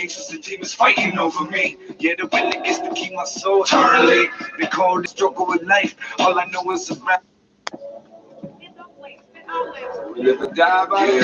Angels and demons fighting over me. Yeah, the will against to keep my soul eternally. They call it struggle with life. All I know is around. We live or die by the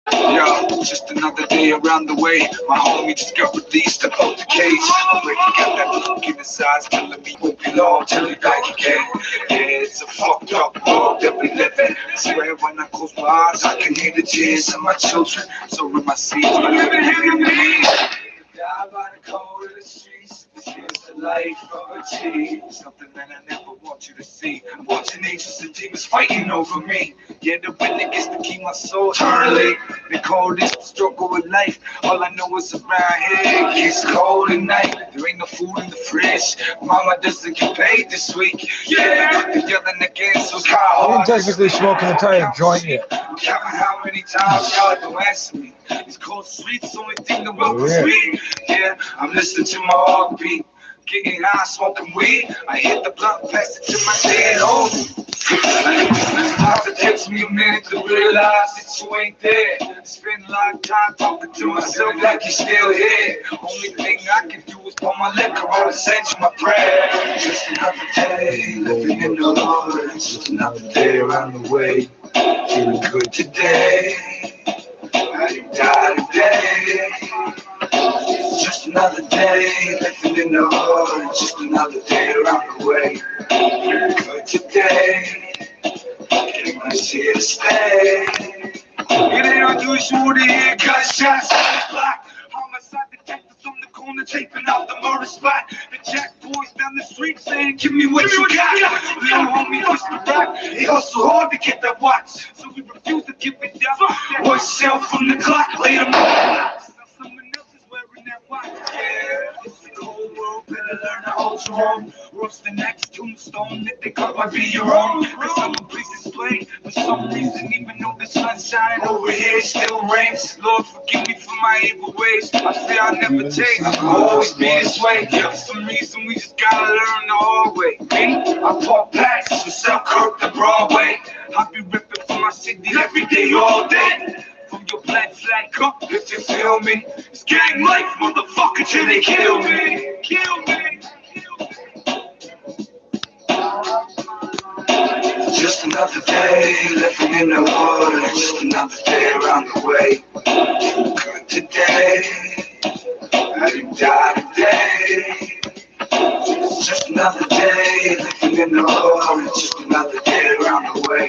Yo, just another day around the way. My homie just got released about the cage. But he got that look in his eyes telling me won't be long till he back again. Yeah, it's a fucked up world that we live in. I swear when I close my eyes, I can hear the tears of my children. So in my seeds, my living here to me. Die by the cold of the streets. This is the life of a G. Something that I never want you to see. I'm watching angels and demons fighting over me. Yeah, the will gets to keep my soul eternally. They call this the struggle with life. All I know is around here it gets cold at night. There ain't no food in the fridge. Mama doesn't get paid this week. Yeah, they're yelling again, so it's I hard. didn't technically smoke an entire joint yet. Counting how many times y'all don't answer me. These cold streets, only thing that welcomes me. Yeah, I'm listening to my heartbeat. Getting high, smoking weed. I hit the blunt, pass it to my dead homie. It takes me a minute to realize that you ain't there. Spend a lot of time talking to myself like you're still here. Only thing I can do is pour my liquor on and send you my prayer. Just another day, living in the Lord. Just another day around the way. Feeling good today. I didn't die today. Just another day, living in the hood. Just another day around the way. Feeling good today. I'm here to stay. It ain't unusual to hear gunshots on the block. Homicide detectives on the corner taping out the murder spot. The jack boys down the street saying, "Give me what you got." Little homie used to rap. He hustled hard to get that watch, so we refuse to give it up. Boy, shell from the clock, laid him on the block. Now someone else is wearing that watch. Yeah, it's a cold world, better learn to hold your own. What's the next tombstone that they cut might be your own? Cause some places display for some reason, even though the sun's shining over here, it still rains. Lord, forgive me for my evil ways. I swear I'll never change. I'll always be this way. For some reason, we just gotta learn the hard way. Me, I bought packs from Selkirk to Broadway. I be ripping for my city every day, all day. From your black flag cup, if you feel me. It's gang life, motherfucker, till they kill me. Kill me. Just another day, living in the hood. Just another day around the way. Good today, I didn't die today. Just another day, living in the hood. Just another day around the way.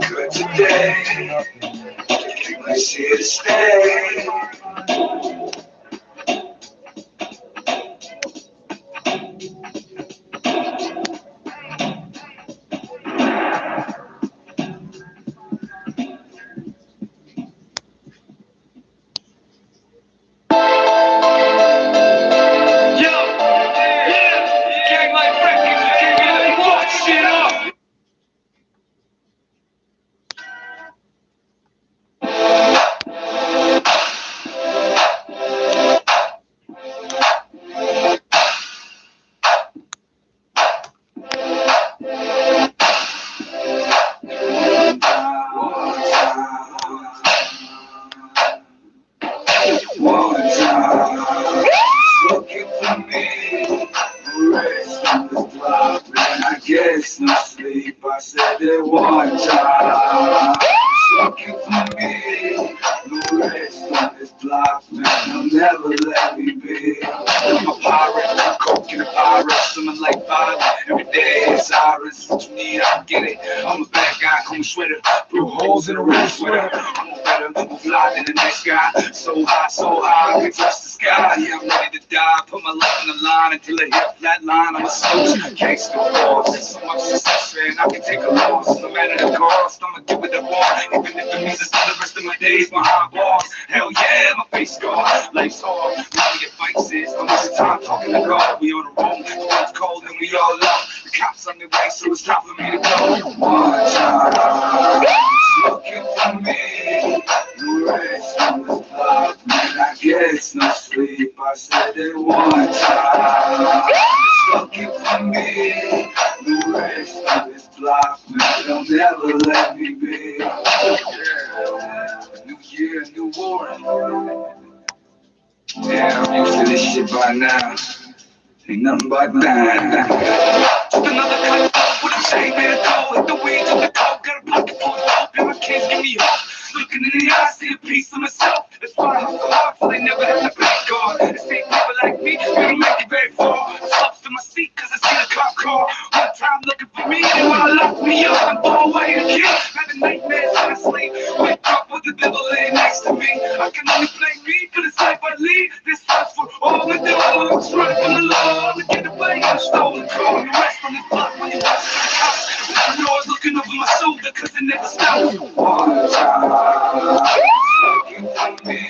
Good today, I'm here to stay. One time, looking for me, rest on the clock, man, I guess no sleep, I said it one time. Looking for me, no rest on this block, man, they'll never let me be. I'm a pirate, I'm coke in a pirate, swimming like fire, every day it's Iris, what you need, I get it. I'm a bad guy, call me Shredder, through holes in a red sweater. I'm a better, more fly than the next guy, so high, I can touch the sky. Yeah, I'm ready to die, put my life on the line until I hit flat line. I'm a slouch, gangster boss, so much success, man, I can take a loss, no matter the cost, I'ma do what I want, even if it means I spend the rest of my days behind bars. Hell yeah, my face scarred, life's hard, now your fights is, don't waste time talking to God, we on the road, the road's cold and we all up, the cops on the way, so it's time for me to go. One time, looking for me, no rest on this block, man, I guess no sleep, I said it one time. Looking for me, no rest on this block, man, they'll never never let me be. New year, new war. Yeah, I'm used to this shit by now. Ain't nothing but that. Just another cut with a chain, man, go. Hit the weed, took the coke, got a pocket full of dope. And my kids give me hope. Looking in the eye, see a piece of myself. That's why I hustle hard, so they never have to pay God. The same people like me, we don't make it very far. Stops to my seat, cause I see the cop car. One time looking for me, and when I locked me up, I threw away again. Having nightmares when I sleep. Wake up with the devil laying next to me. I can only blame me for the life I lead. This one's for all the dogs running from the law to get away in a stolen car. You rest on the block when you watch the cops. I know I was looking over my shoulder cause it never stopped. One time, looking for me.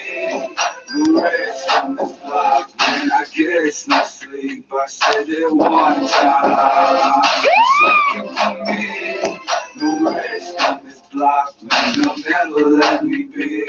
No rest on this block, man. I guess no sleep. I said it one time. Looking for me. No rest on this block, man. They'll never let me be.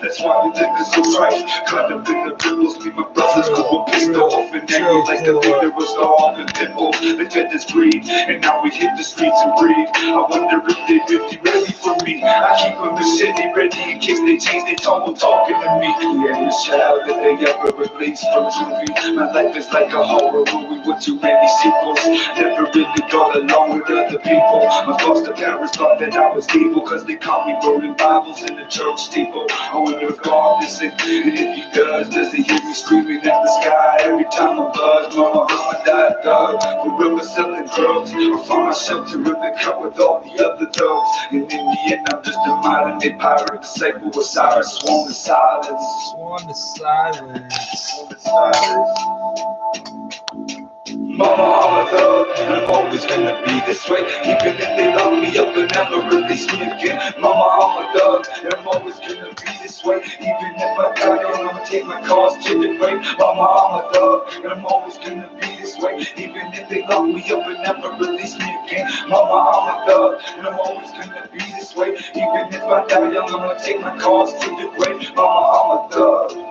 That's why we live so right. Caught up in the ripples, me my brothers go pissed off and angry like the leader was all the dimple. They fed this breed, and now we hit the streets and breathe. I wonder if they really ready for me. I keep a machete ready in case they change their tone talking to me. Yeah, the child that they ever released from juvie. My life is like a horror movie with too many sequels. Never really got along with other people. My foster parents thought that I was evil, cause they caught me rolling Bibles in the church steeple. I wonder if God listens, and if he does he hear me screaming at the sky every time I buzz? Mama, I'ma die thug, forever selling drugs. I find my shelter in the cup with all the other thugs. And in the end, I'm just a modern day pirate disciple with Cyrus, sworn to silence. Sworn to silence. Sworn to silence. Mama, I'm a thug, and I'm always gonna be this way. Even if they lock me up and never release me again. Mama, I'm a thug, and I'm always gonna be this way. Even if I die young, I'ma take my cause to the grave. Mama, I'm a thug, and I'm always gonna be this way. Even if they lock me up and never release me again. Mama, I'm a thug, and I'm always gonna be this way. Even if I die young, I'ma take my cause to the grave. Mama, I'm a thug.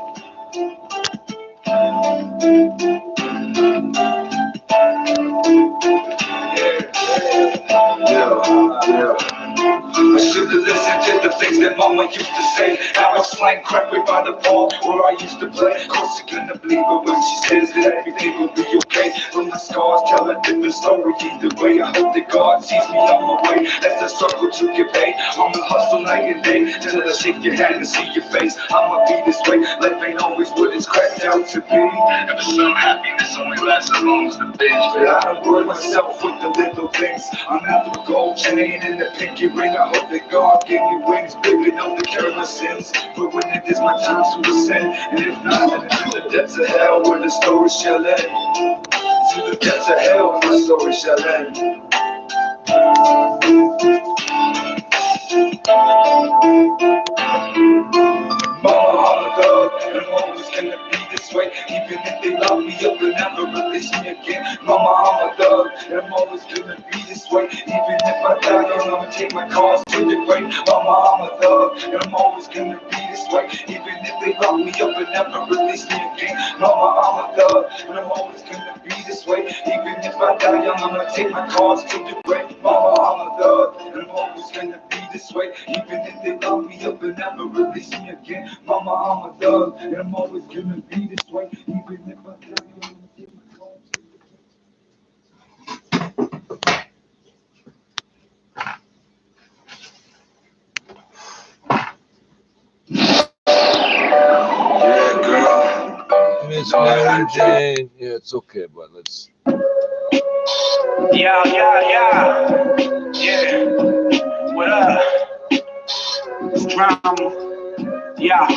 I should've listened to the things that mama used to say. Now I slang crap way by the ball where I used to play. Cause she couldn't believe it when she says that everything will be okay. From the scars tell a different story either way. I hope that God sees me on my way. That's the struggle to get paid. I'ma hustle night and day till I shake your hand and see your face. I'ma be this way. Life ain't always what it's cracked out to be. Ever some happiness only lasts as long as the binge. But I don't worry myself with the little things. I'm after a gold chain and a pinky ring. I hope that God gave me wings big enough to carry my sins. But when it is my time to ascend, and if not, then into the depths of hell where the story shall end. To the depths of hell where my story shall end. Mama, I'm a thug, and I'm always gonna be this way. Even if they lock me up and never release me again. Mama, I'm a thug, and I'm always gonna be this way. Even if I die young, I'ma take my cause to the grave. Mama, I'm a thug, and I'm always gonna be this way. Even if they lock me up and never release me again. Mama, I'm a thug, and I'm always gonna be this way. Even if I die young, I'ma take my cause to the grave. Mama, I'm a thug, and I'm always gonna be this way. Even if they lock me up and never release me again. Mama, I'm a dog, and I'm always gonna be this way. Even if I tell you I'm gonna take my home. Yeah, girl. Miss Mary Jane. Yeah, it's okay, but let's. Yeah. What up? It's drama. Yeah.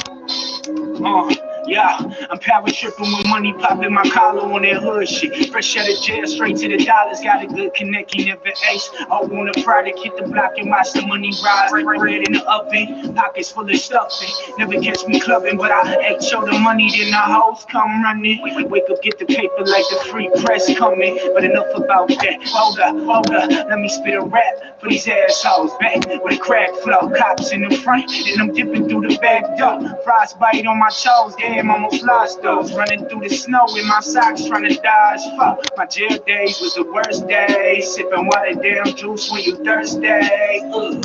Yeah, I'm power tripping with money popping my collar on that hood shit. Fresh out of jail, straight to the dollars. Got a good connect, he never ace. I want a product, hit the block and watch the money rise. Bread in the oven, pockets full of stuffing. Never catch me clubbing, but I ain't show the money, then the hoes come running. Wake up, get the paper like the free press coming. But enough about that. Hold up, let me spit a rap for these assholes. Back with a crack flow, cops in the front, and I'm dipping through the back door. Frostbite on my toes, damn, almost lost those. Running through the snow in my socks, trying to dodge. Fuck, my jail days was the worst days. Sipping water down juice when you thirsty. Real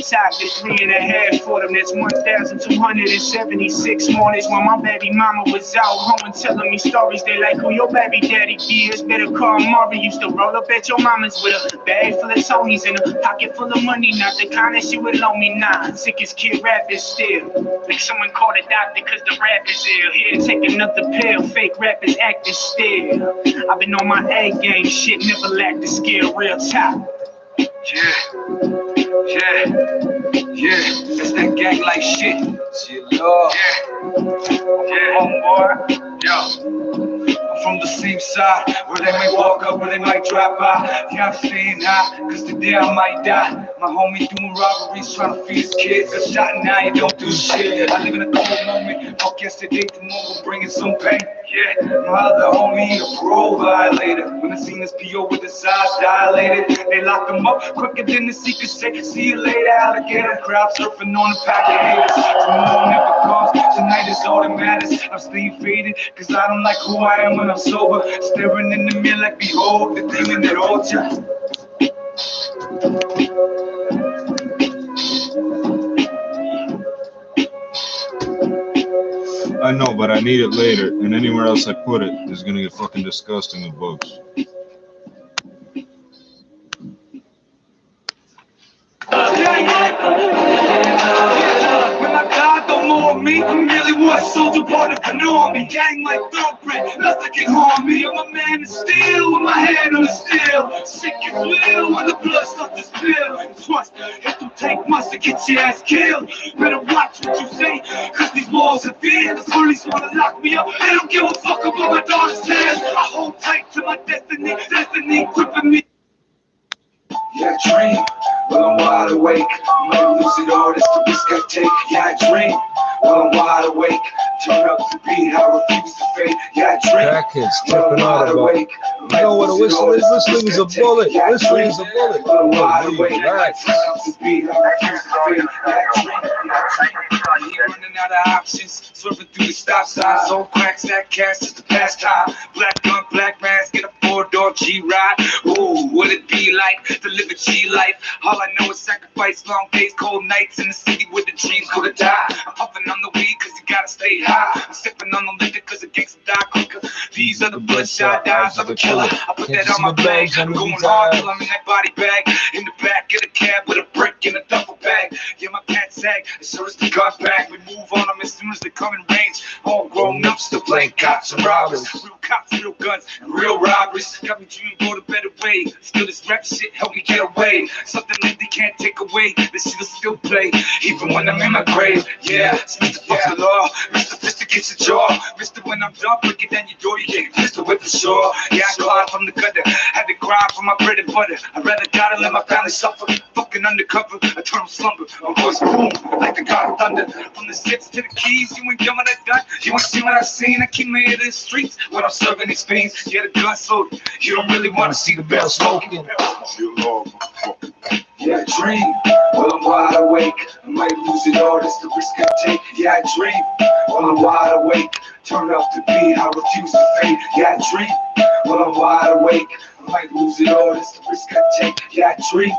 talk, there's 3.5 for them. That's 1,276 mornings when my baby mama was out home telling me stories. They like who your baby daddy is. Better call Maury. Used to roll up at your mama's with a bag full of Tonys and a pocket full of money. Not the kind that she would loan me. Nah, sick as kid rapping still. Like someone called a doctor cause the rap is ill. Here, take another pill. Fake rappers acting still. I've been on my A game. Shit never lacked the skill. Real top. Yeah. That's that gang like shit. Yeah, homeboy. Yo. I'm from the same side, where they might walk up, where they might drop by. Yeah, I'm staying high, cause today I might die. My homie doing robberies, trying to feed his kids. A shot now, you don't do shit. I live in a cold moment, fuck yesterday, tomorrow bringing some pain. Yeah, my other homie, a parole violator. When I seen this PO with his eyes dilated, they locked him up quicker than the secret say. See you later, alligator. Crowd surfing on the pack of haters. Tomorrow never comes, tonight is all that matters. I'm staying faded, cause I don't like who I am when I'm sober. Staring in the mirror like, behold, the demon that holds ya. I know, but I need it later, and anywhere else I put it is gonna get fucking disgusting with bugs. When I die, don't know me. I'm really one soldier, part of an army. Gang like thoroughbred, nothing can harm me. I'm a man of steel with my hand on the steel. Sick and real when the blood starts to spill. Trust, it don't take much to get your ass killed. Better watch what you say, cause these walls are fear. The police wanna lock me up, they don't give a fuck about my daughter's tears. I hold tight to my destiny gripping me. Yeah, I dream, while I'm wide awake. I'm a lucid artist, the risk I take. Yeah, I dream, while I'm wide awake. Turn up the beat, I refuse to fade. Yeah, I dream, That kid's while I'm tipping out wide about. awake. You know what a whistle is? Whistling is a bullet. Whistling is a bullet. While I'm wide Oh, awake. relax. Turn up the beat, I refuse to fade. Yeah, I dream, You're running out of options, swerving through the stop signs. Old cracks, that cash is the pastime. Black gun, black mask, get a 4-door G-Ride. Ooh, what it be like to live a G life? All I know is sacrifice, long days, cold nights in the city where the dreams go to die. I'm puffing on the weed cause you gotta stay high. I'm sipping on the liquor cause the gangsta die quicker. These are the bloodshot eyes of a killer. I put that on my bag. I'm going hard till I'm in that body bag. In the back of the cab with a brick in a duffel bag. Yeah, my pants sag as sure as the gun back. We move on them as soon as they come in range. All grown up, still playing cops and robbers. Real cops, real guns, and real robberies. Got me dreaming about a better way. Still this rap shit help me get away. Something that they can't take away. This shit'll still play, even when I'm in my grave. Yeah, it's Mr. Fuck the law. Mr. Fist against the jaw. Mr. When I'm done, breaking down your door, you get pistol with the shore. Yeah, I climbed from the gutter. Had to grind for my bread and butter. I'd rather die than let my family suffer. Fucking undercover, eternal slumber. My voice boom, like the god of thunder. From the sits to the keys, you ain't done what I done. You ain't seen what I've seen. I keep my ear to the streets when I'm serving these fiends. Yeah, the gun's loaded. You don't really want to see the bell smoking. Yeah, I dream, while I'm wide awake. I might lose it all, that's the risk I take. Yeah, I dream, while I'm wide awake. Turn up the beat, I refuse to fade. Yeah, I dream, while I'm wide awake. I might lose it all, that's the risk I take. Yeah, I dream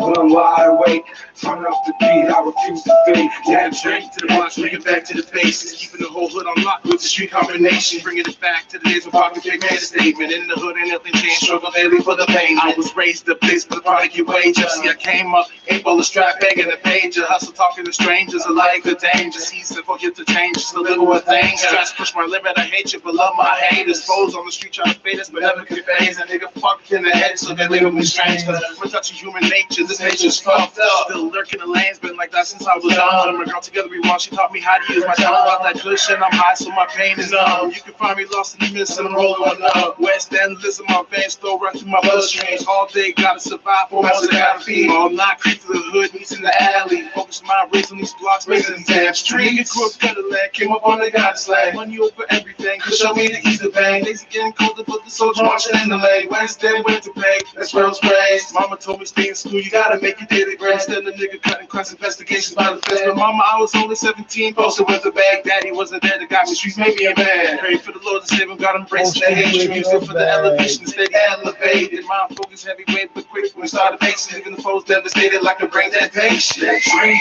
when I'm wide awake. Turn up the beat, I refuse to fade. Yeah, I drink To the blocks, bring it back to the basics, keeping the whole hood on lock with the street combination, bringing it back to the days when Pocket Big made a statement. In the hood ain't nothing changed, struggle daily for the pain. I was raised the place for the product you wage. See, I came up, able to strap bag in the page, hustle talking to strangers, alike the danger. Season forget to change, just a little of things. Stress push my limit, I hate you, but love my haters. Foes on the street trying to fade us, but never can phase. A nigga fucked in the head, so they leave me strange. Cause we're touching human nature, this nature's fucked up. Still lurking the lanes, been like that since I was young. My girl together we want, she taught me how to use my tongue. About that good shit, I'm high, so my pain is numb. You can find me lost in the mist and I'm rolling one up. West End, listen, my veins still run through my bloodstreams. All day, gotta survive, for months I gotta feed. All night, creep to the hood, meets in the alley. Focus my race on these blocks, making them damn street. Nigga grew up Cadillac, came up on the goddess lag. Money over everything, could show me the Easter bang. Days getting colder, but the soldier marching in the lane. West End, went to pay, that's where I was raised. Mama told me stay in school, you gotta make your daily grades. Then the nigga cutting class investigations by the fence. But mama, I was only 17, posted with the bag. Daddy wasn't there, the got me streets made me a man. Pray for the Lord to save him, God embracing the hate. Music for the elevation, steady elevated. Mind focus heavyweight, but quick when we started pacing. Even the foes devastated like a brain dead patient. Yeah, I dream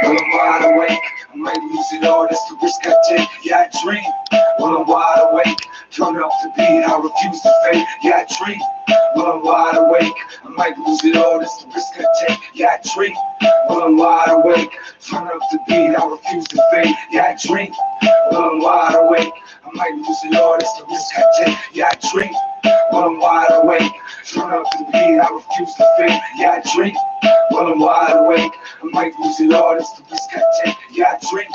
when I'm wide awake. I might lose it all, that's the risk I take. Yeah, I dream when I'm wide awake. Turn up the beat, I refuse to fade. Yeah, I dream when I'm wide awake. I might lose it all, that's the risk I take. Yeah, I dream when I'm wide awake. Turn up the beat, I refuse to fade. Yeah, I dream when I'm wide awake. I might lose it all, that's the risk I take. Yeah, I dream when I'm wide awake. Turn up the beat, I refuse to fade. Yeah, I dream when I'm wide awake. I might lose it all, that's the risk I take. Yeah, I dream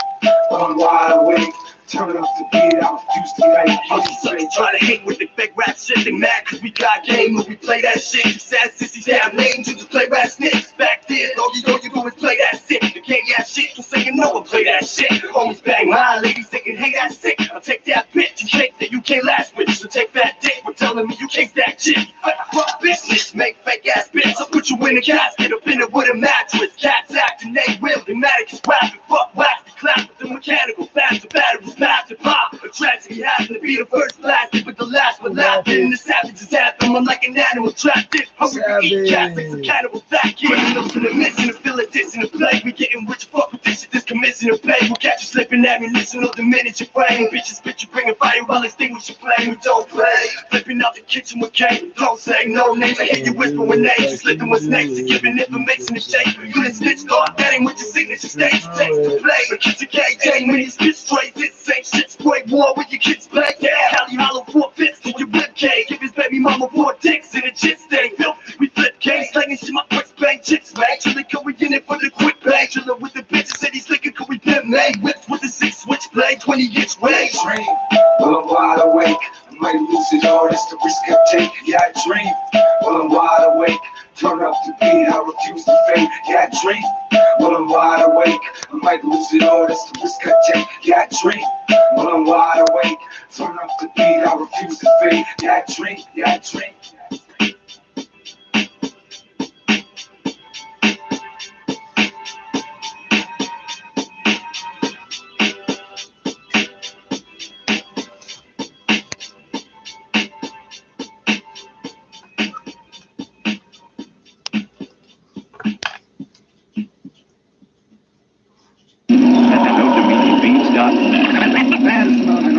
when I'm wide awake. Turn up the beat, I refuse to fade. All these suckers try to hate with the fake rap shit. They mad cause we got game when we play that shit. You sad sissies, damn names, you just play rap snitches. Back then, all you know you do is play that shit. You can't ask shit, don't say you know and play that shit. Homies bang my ladies thinking, hey, that's sick. I'll take that bitch and think that you can't last with. So take that dick for telling me you can't stack shit. Fuck business, make fake ass bitch. I'll put you in a casket, up in it with a mattress. Cats acting, they will, they matic is rapping. Fuck wax, the clap with the mechanical. Faster batteries, master pop. A tragedy happened to be the first blasted, but the last one laughing. And the savages anthem, I'm like an animal trapped in. Hungry to eat cats, like some cannibal fat kid. Criminals in the mission, to feel a diss in the plague. We getting rich, fuck with this shit, this commission of pay. We'll catch you slipping ammunition of the minute you frame. Bitches, bitch, you bringing fire while extinguish your flame. We don't play. Flipping out the kitchen with cane. Don't say no names, I hear you whispering names. You slipping with snakes and giving information to shake. You done snitched off, that ain't with your signature stage. Takes to play, but kids a KJ, when these bitch straight. This same shit, spray war with your kids play. Yeah, Cali hollow 4 fifths to your rib cage. Give his baby mama 4 dicks in a chit stain. We flip case, slanging shit, my quick bang chicks, man. Chillin', cause we in it for the quick bang. Chillin' with the bitches, said he's licking, cause we pimp made. Whips with the 6 switchblade, 20-inch range. Dream when I'm wide awake. I might lose it all, that's the risk I take. Yeah, I dream when I'm wide awake. Turn up the beat, I refuse to fade. Yeah, I dream when I'm wide awake. I might lose it all, that's the risk I take. Yeah, I dream when I'm wide awake. Turn up the beat, I refuse to fade. Yeah, I dream, yeah, I dream.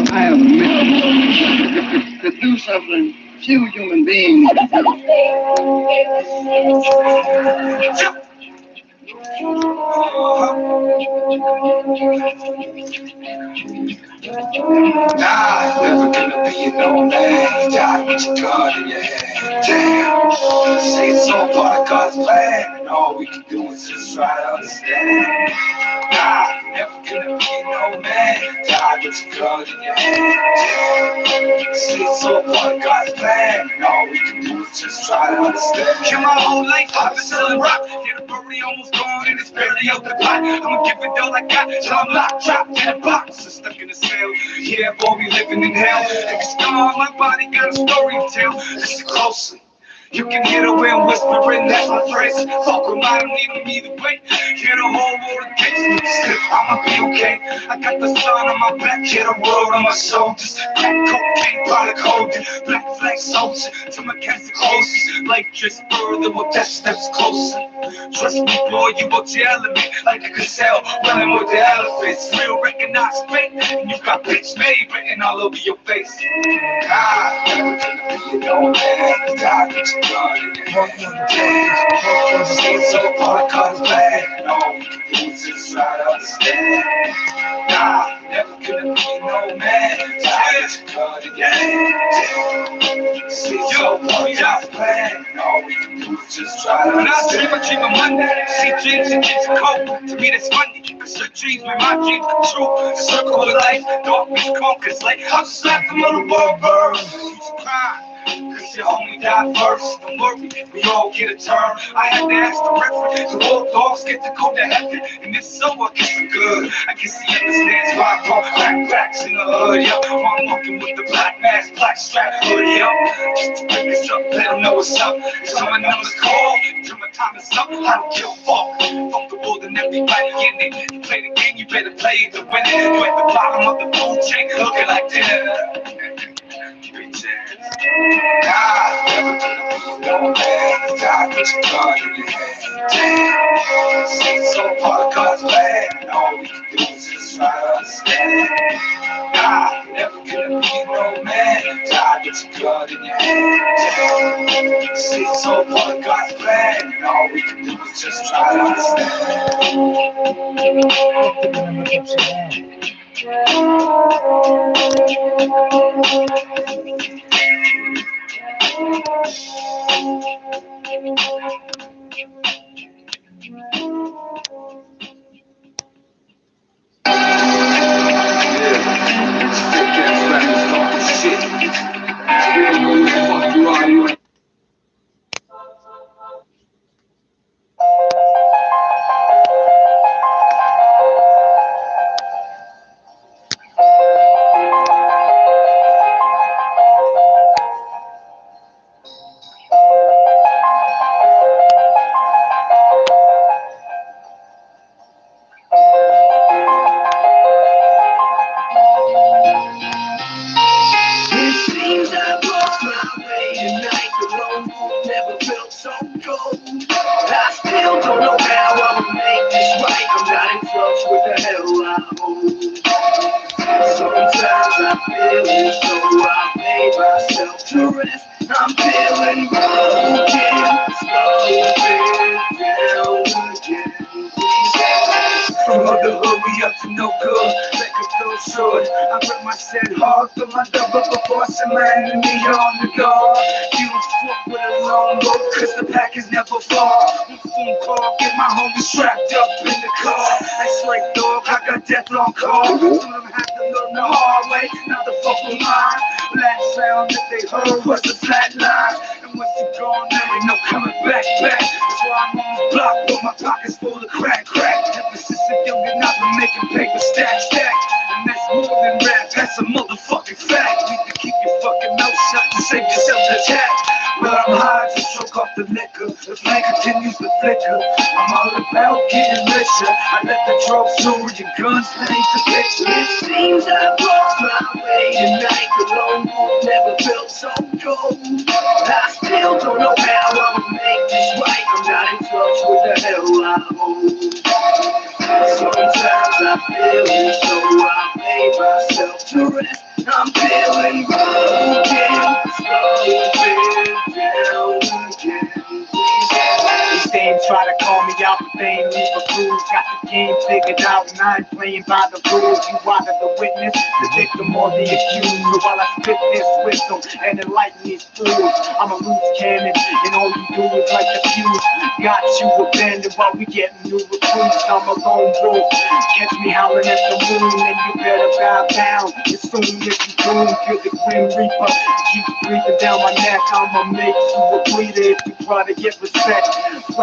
I have a mission to do something few human beings. Nah, never gonna be an old man. Die with your gun in your hand. Damn, say it's all part of God's plan, and all we can do is just try to understand. Nah, never gonna be an old man. Die with your gun in your hand. Damn, say it's all part of God's plan, and all we can do is just try to understand. Kill my whole life, I've been selling rock. Yeah, the birdie almost gone, and it's barely out the pot. I'ma give it all I got till I'm locked, trapped in a box, and stuck in a cell. Yeah, boy, we living in hell. Every scar on my body got a story to tell. Listen closely. You can hear the wind whispering, that's my phrase. Fuck them, I don't need them either way. Hear the whole world against me, still I'ma be okay. I got the sun on my back, hear the world on my shoulders. Crack cocaine, product holding, black flag soldier to my cancer closest. Life just further, with that steps closer. Trust me, boy, you up to element like a gazelle, running with the elephants. Real recognized fate, and you got bitch made written all over your face. God, never gonna be your own man. God, get your blood in your hand. See, so far, cause bad. No, you just try to understand. Nah, never gonna be no man. God, get your blood in your hand. See, so far, cause bad. No, you just try to understand. When I dream of Monday, see dreams and kids cold. To me, that's funny, cause your dreams make my dreams come true. Circle of life, darkness conquers light. I'm just like a little boy bird. You should cry, cause your homie died first. Don't worry, we all get a turn. I had to ask the referee, do all dogs get to go to heaven? And if so, I guess I'm good. I guess he understands why I call backpacks in the hood, yo. While I'm walking with the black mask, black strap hood, yo. Just to bring this up, let them know what's up. So my number's called, till my time is up. I don't give a fuck. Fuck the world and everybody in it. You play the game, you better play it to win it. You at the bottom of the food chain, looking like this. Bitches. God, never gonna be no man. God, put your blood in your hand. Damn, see so far, God's plan. All we can do is just try to understand. God, never gonna be no man. God, put your blood in your hand. Damn, see so far, God's plan. All we can do is just try to understand.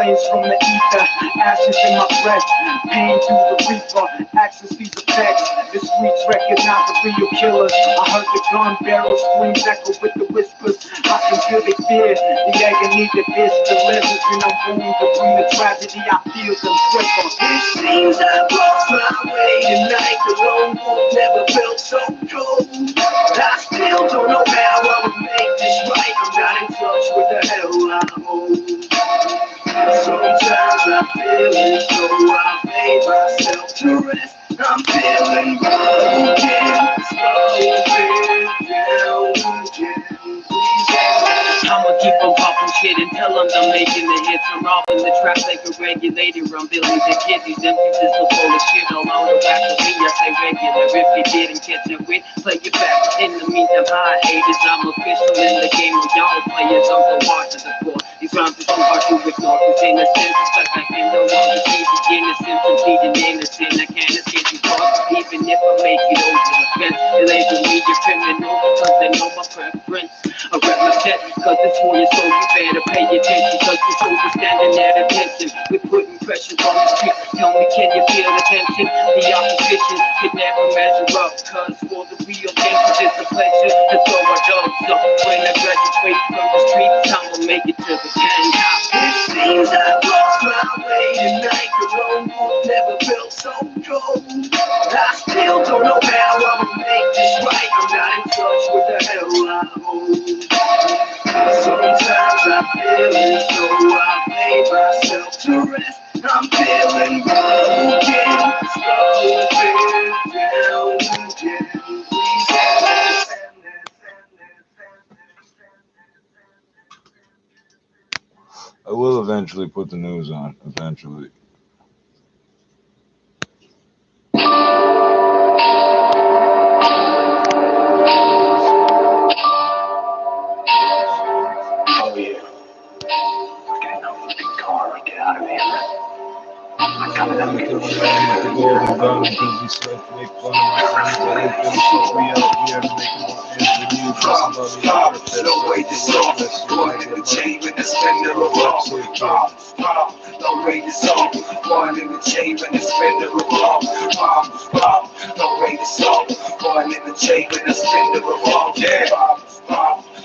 flames from the ether, ashes in my breath, pain through the reaper, access these effects. The streets recognize the real killers. I heard the gun barrel screams echo with the whispers. I can feel the fear, the agony that this delivers, and I'm willing to bring the tragedy. I feel them quicker. It seems I've lost my way tonight. The lone wolf never felt so cold. I still don't know how I would make this right. I'm not in touch with the hell I hold. Sometimes I feel as though I made myself to rest. I'm feeling broken, slowing down again. I'ma keep on popping shit and tell them I'm making the hits. I'm robbing the trap like a regulator. I'm building the kids, these empty pistols full of shit all on the back of me. I say regular, if you didn't catch it with, play it back. In the meantime, hiatus, I'm official in the game with y'all players. I'm the watch of the floor. These rhymes are too hard to ignore, cause innocence is like I can no longer see the innocence and bleeding innocent. I can't escape these thoughts, even if I make it over the fence. They label me a criminal because they know my preference. I rep my set, cause it's for your soul, you better pay attention, cause we're soldiers standing at attention. We're putting pressure on the street, tell me can you feel the tension? The opposition could never measure up, cause for the real gangsters it's a pleasure to throw our dogs up. When I graduate from the streets, I'ma make it to the end. It seems I've lost my way tonight. The lone wolf never felt so cold. I still don't know how I would make this right. I'm not in touch with the hell I hold. Sometimes I feel as though I made myself to rest. I'm feeling broken, slowing down again. I will eventually put the news on. Eventually. Oh yeah. Get in a fucking car and get out of here. I'm coming out here. The golden gun because we select to make fun of my friends. I ain't gonna put me out here to make more ends with you. Just No way to solve. One in the chain with the spender of all. No way to solve. One in the chain with the spender of all. No way to solve. One in the chain with the spender of all. Yeah.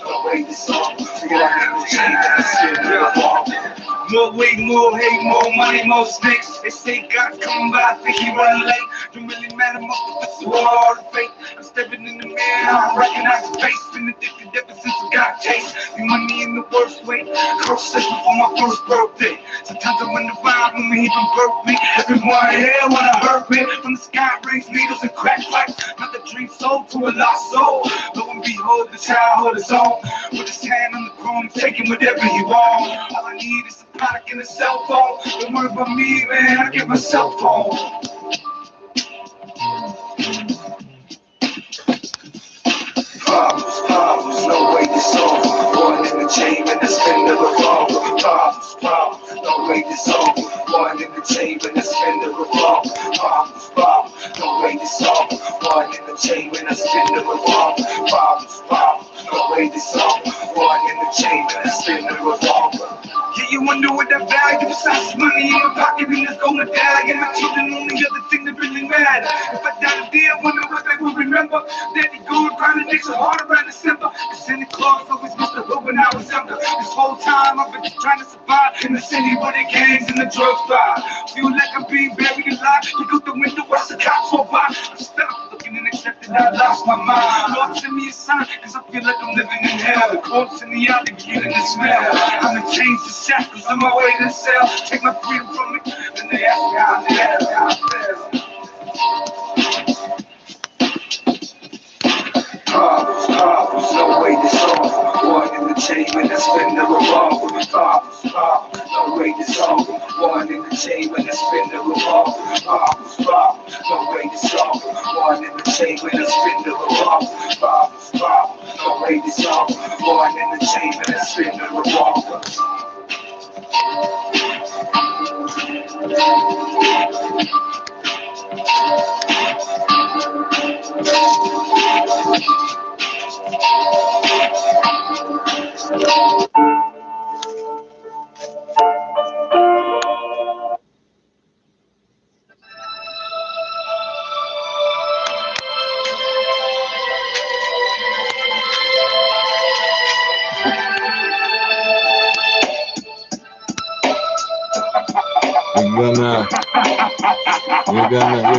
No way to solve. One in the chain with the spender of all. More weight, more hate, more money, more snakes. They say God coming by, I think he running late. Don't really matter, most of it's all the fake. I'm stepping in the mirror, I don't recognize the face. Been addicted ever since I got taste. The money in the worst way. Girl said before my first birthday. Sometimes I wonder why when we even birth me. Everyone here wanna hurt me. From the sky rays, needles and crack pipes. Not the dream soul to a lost soul. Lo and behold, the childhood is on. With his hand on the chrome, taking whatever he want. All I need is a product and a cell phone. Don't worry about me, man, I get my cell phone. Problems, no way to solve. One in the chain and the spin of the revolver. Problems, no way to solve. One in the chain and the spin of the revolver. Problems, no way to solve. One in the chain and the spin of the revolver. Problems, no way to solve. One in the chain and the spin of the revolver. Yeah, you wonder what that value besides money in my pocket and it's gonna die. And my children only other thing that really matter. If I die today, I wonder what they will remember. Daddy going grinding extra hard around December. Cause Santa Claus always missed the hood when I was younger. This whole time I've been just trying to survive in the city where the gangs and the drugs fly. Feel like I'm being buried alive. Look out the window, watch the cops walk by. I'm stuck looking and accepting I lost my mind. Lord, send me a sign, cause I feel like I'm living in hell. The corpse in the alley beginning to smell. I'm in chains to shackles on my way to the cell. Take my freedom from me, and they ask me how I feel. Problems, no way to solve. One in the chain when I spin the revolver. Problems, no way to solve. One in the chain when I spin the revolver. Problems, no way to solve. One in the chain when I spin the revolver. Problems, no way to solve. One in the chain when I spin the revolver.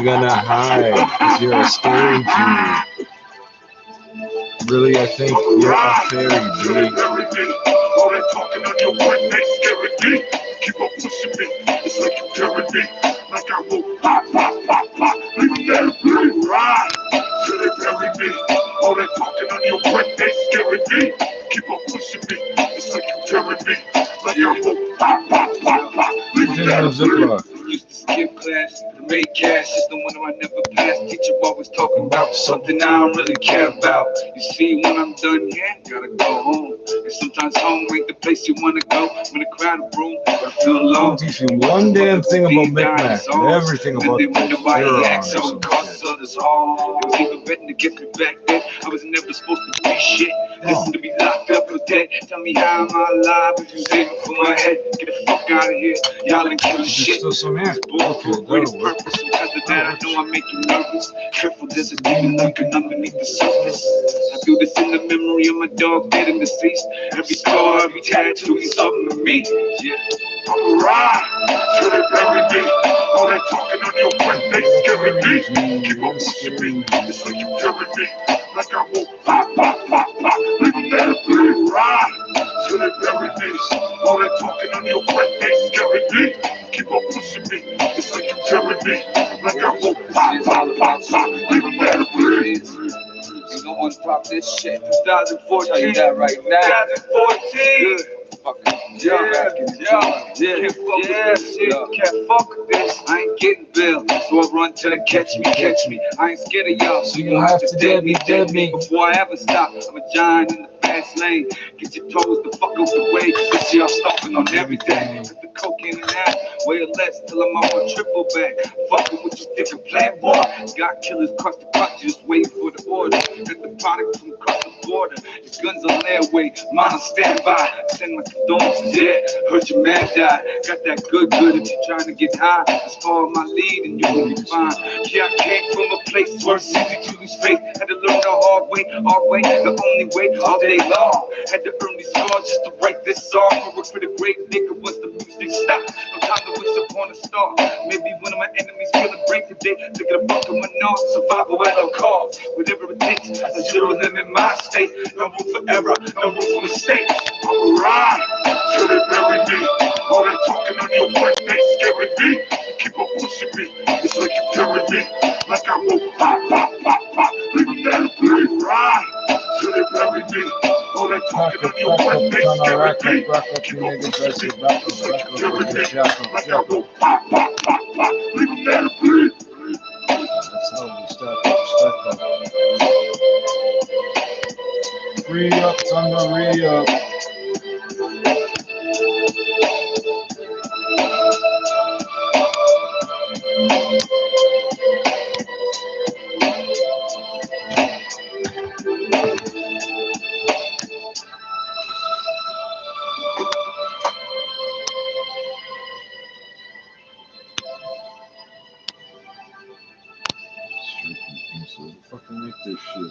gonna hide because you're a scary G. Really, I think you're a fairy G. All that talking on your breath, they scaring me. Keep on pushing me, it's like you carrying me. Like I will pop, pop, pop, pop. Leave me there, please. Ride till they bury me. All that talking on your breath, they scaring me. Keep on pushing me, it's like you carrying me. Like I will pop, pop, pop, pop. Leave me there, please. Used to skip class, the make cash is the one I never passed. Teacher always talking about something I don't really care about. You see, when I'm done here, gotta go home. And sometimes home ain't the place you wanna go. When the crowd of room, I feel alone. I'll teach you one damn thing about Micmac and everything about the so it costs others all. It was even better to get me back then. I was never supposed to be shit. Listen to be locked up or dead. Tell me how am I alive if you save it for my head. Get the fuck out of here. Y'all ain't killing shit. Still some here. Bulletproof, greatest purpose. Because of that, I know I make you nervous. Careful, there's a demon lurking underneath the surface. I do this in the memory of my dog dead and deceased. Every scar, every tattoo means something to me. Yeah. I'ma ride till they bury me. All that talking on your breath, they scaring me. Keep on pushing me, it's like you carrying me. Like I will pop, pop, pop, pop. Leave me there, please. Ride till they bury me. All that talking on your breath, they scaring me. Keep on pushing me, it's like you carrying me. Like I will pop, pop, pop, pop. Leave me there, please. Ain't no one pop this shit. 2014. Tell you that right now. 2014. Good. Can't fuck with this. I ain't getting bail, so I run till they catch me. I ain't scared of y'all, so you have to dead me. Before I ever stop, I'm a giant in the fast lane. Get your toes the fuck out the way. This year I'm stomping on everything. Put the coke in and out, way less till I'm on my triple back. Fucking with you different plan, boy. Got killers across the country, just waiting for the order. Got the product from across the border. Your guns on their way, mine on standby. Send my condolences, yeah. Heard your man died. Got that good if you're trying to get high. Just follow my lead and you're gonna be fine. Yeah, I came from a place where it's easy to lose faith. Had to learn the hard way, the only way, all day long. Had to earn these scars just to write this song. I work for the great nigga once the music stopped. No time to wish upon a star. Maybe one of my enemies feeling great today. Look at a buck of my nose, survival at all costs. Whatever it takes, I should have lived in my state. No room for error, no room for mistakes. I'ma ride till they bury me. All that talking on your breath, they scaring me. Keep on pushing me, it's like you carrying me. Like I will pop, pop, pop, pop. Leave me there, please. Ride till they bury me. All that talking on your breath, they scaring me. Keep on pushing me, it's like you carrying me. Like I will pop, pop, pop, pop. Leave me there, please. That's how we start up. Free up, Thunder, re-up. Fucking make this shit.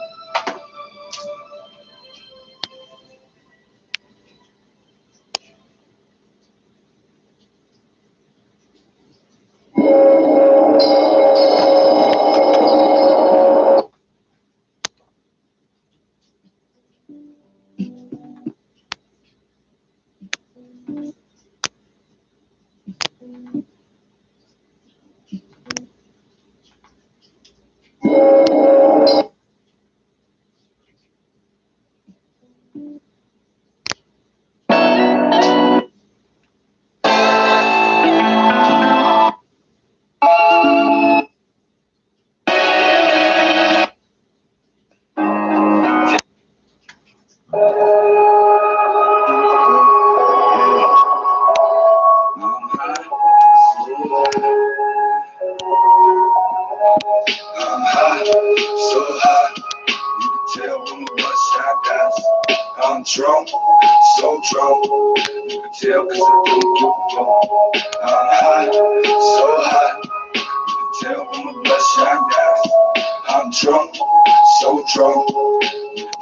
I'm drunk, so drunk. You can tell cause I don't give a fuck. I'm high, so high. You can tell from my bloodshot eyes. I'm drunk, so drunk.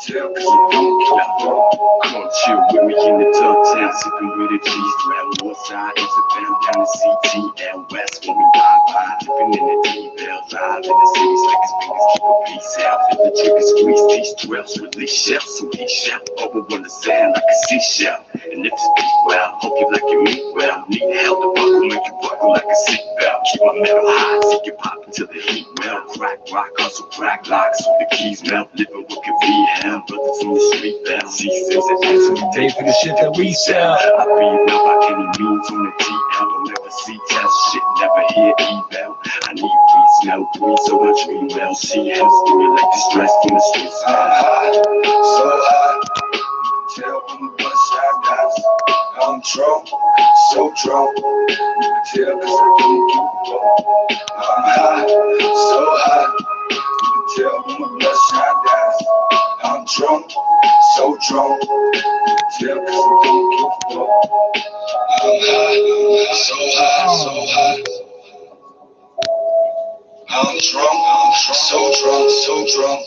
Tell 'cause I don't give a fuck. Come on, chill with me in the tub town, sipping with a cheese. Travel northside, eastbound down the CTL West. When we ride by, dipping in the D-Bell, drive in the city, slick as fingers, keep a peace out. Feel the trigger squeeze, these 12s release shells, so he shout. Over on the sand like a seashell. And if it's deep well, hope you like your meat well. Need help to buckle, make you buckle like a seatbelt. Keep my metal high, seek it pop until the heat well. Crack rock, hustle, crack locks, so the keys melt. Living what could be hell, brothers on the street bell. C6 and S, we take for the shit that we sell. I be well by any means on the TL. Don't ever see test shit, never hear eval. I need weed, smell green, so much we well. See hell stimulate the stress from the streets. I'm high, so high. Tell from my bloodshot eyes. I'm drunk, so drunk. You can tell 'cause I don't give a fuck. I'm high, so high. You can tell from my bloodshot eyes. I'm drunk, so drunk. You can tell 'cause I don't give a fuck. I'm high, so high, so high. I'm drunk, so drunk, so drunk.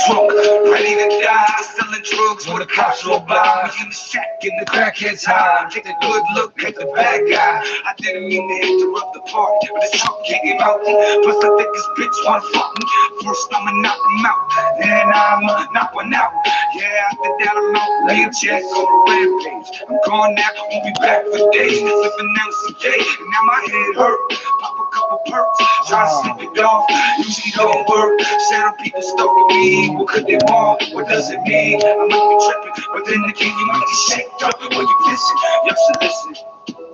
Drunk, ready to die, selling drugs when the cops roll by. We in the shack and the crackheads high. Take a good look at the bad guy. I didn't mean to interrupt the party, but this trunk came out. Plus I think this bitch wanna fuck me. First I'ma knock him out, then I'ma knock one out. Yeah, after that I'm out, lay a check on a rampage. I'm gone now, won't be back for days. Living out some day, and now my head hurt. Pop a couple perks, try to sleep it off. Usually don't work. Shadow people stalking me. What could they want? What does it mean? I might be tripping, but then again you might get shaked up when you listen. Y'all should listen.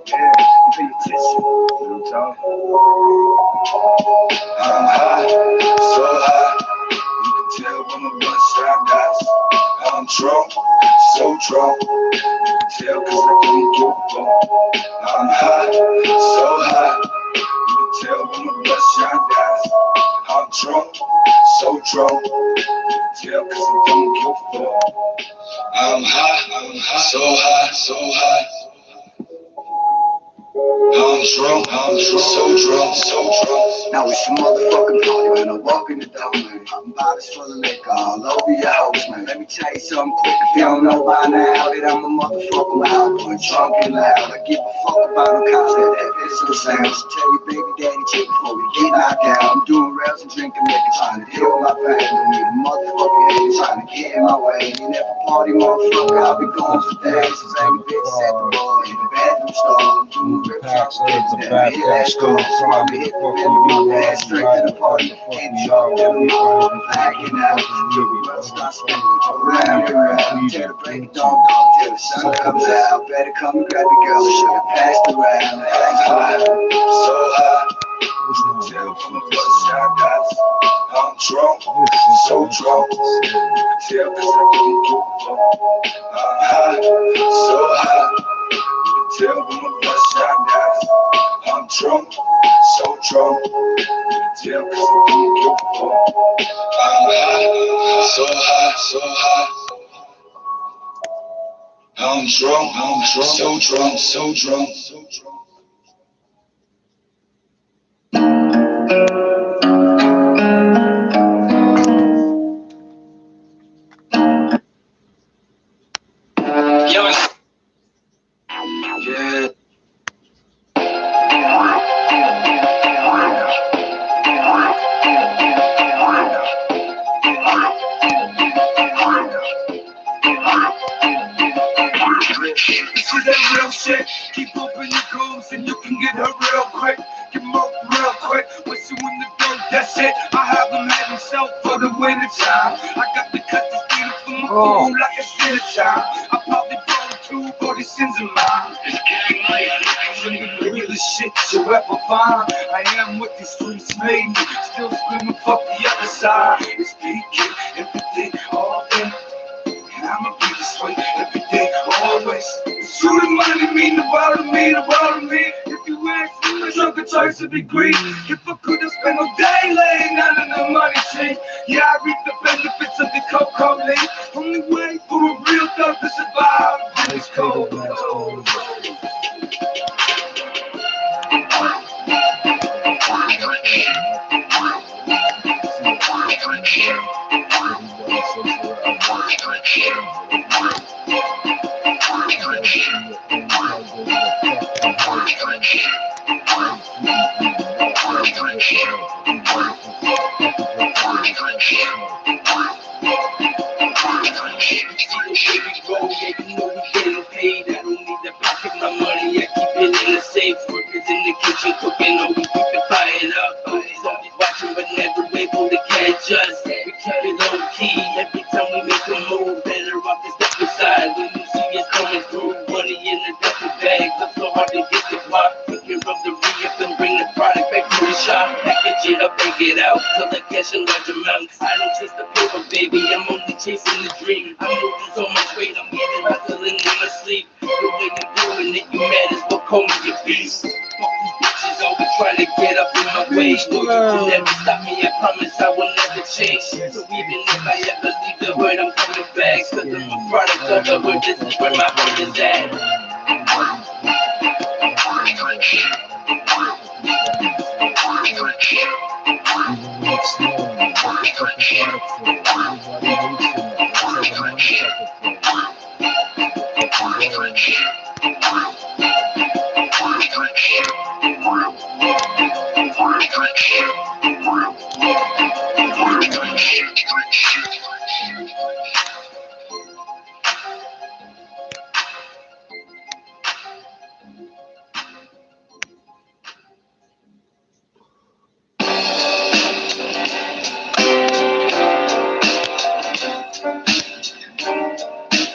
Yeah, pay attention. Real talk. I'm high, so high. You can tell from my bloodshot eyes. I'm drunk, so drunk. You can tell 'cause I don't give a fuck. I'm high, so high. You can tell from my bloodshot eyes. I'm drunk, so drunk. You can tell 'cause I don't give a fuck. I'm high, so high, so high. I'm drunk, so drunk, so drunk. Now it's a motherfucking party when I walk in the door, man. I'm bottles full of liquor all over your house, man. Let me tell you something quick. If you don't know by now that I'm a motherfucking wild boy, drunk and loud. I give a fuck about no cops that pistol sounds. Tell your baby daddy chick before we get knocked out. I'm doing rails and drinking liquor, trying to deal with my pain. Don't need a motherfucking hand trying to get in my way. Ain't never party, motherfucker. I'll be going for days. Since every bitch at the bar in the bathroom stall. I'm doing rip Packs, eggs, and back that school. So I be fucking you up. straight to the party. Keep drunk, then we all blacking out. Start spinning around and around. Till the break of dawn, till the sun comes out. Better come and grab your girl. Should have passed around. Thanks for So high. You can tell from my bloodshot eyes. I'm drunk, so drunk. You can tell 'cause I don't give a fuck. I'm high, so high. You can tell from my bloodshot eyes. I'm drunk, so drunk. You can tell 'cause I don't give a fuck. I'm high, so high, so high. I'm drunk, so drunk, so drunk, so drunk. Yeah. This is that real shit. Keep open your combs and you can get her real quick. Get them up real quick. Once you in the door, that's it. I have them have himself for the winter time. I got the cut this beat from my phone like it's dinner time. I probably blow 2 for the sins of mine. It's gang life. The realest shit you'll ever find. I am what these streets made me. Still screaming fuck the other side. It's peaking every day, all day. And I'ma be this way every day, always. You reminded me, the world of me, the world of me. If you ask me, I took a choice of degree. If I could have spent a day laying down in the money tree. Yeah, I reap the benefits of the cocaine. Only way for a real thug to survive is cold.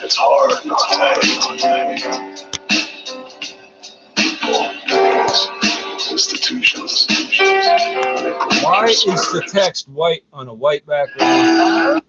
It's hard not having institutions. Why is the text white on a white background?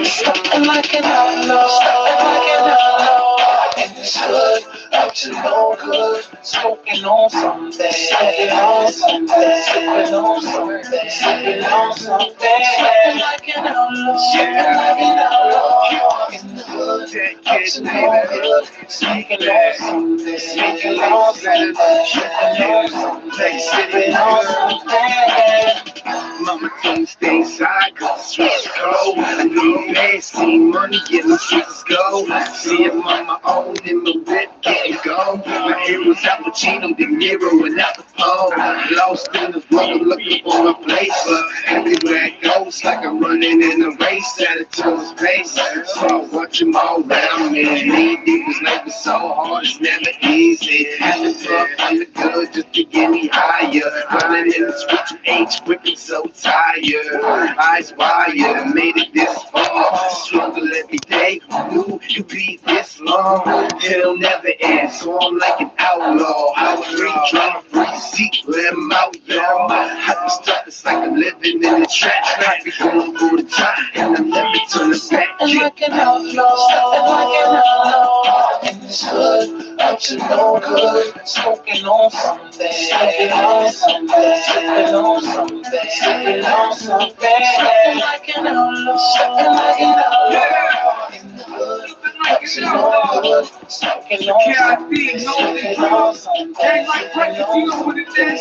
Something like an outlaw, something like an outlaw. In this hood, up to no good. Smoking on something, sipping on something, sipping on something, sipping on something. Something like an outlaw, something like an outlaw. In the hood, up to no good. Smoking on something, smoking on something, sipping on something, sipping on something. Mama told me stay inside, cause the streets are cold. I know man, see money, get my streets go. See him on my own, in my whip, getting go. My hair was Al Pacino, De Niro, and Al Capone. Lost in the world, looking for a place, but everywhere I go, it's like I'm running in a race, attitude's pace. So I watch them all around me. These niggas life is so hard, it's never easy. Had to fuck on the good just to get me higher. Running in the streets with age quick and so tired. Eyes wired, made it this far. Struggle every day, who knew you'd be this long? It'll never end, so I'm like an outlaw. I was free, drama free, seat, let 'em out, y'all. I be stuck, it's like I'm living in a trap. I be going for the top, and I'm never turning back. Something like an outlaw, something like an outlaw. In this hood, up to no good. Smoking on something, sipping on something, sipping on something, sipping on something. Something like an outlaw, something like an outlaw. In the hood, up to no good. Smoking on something, sipping on something, sipping on something.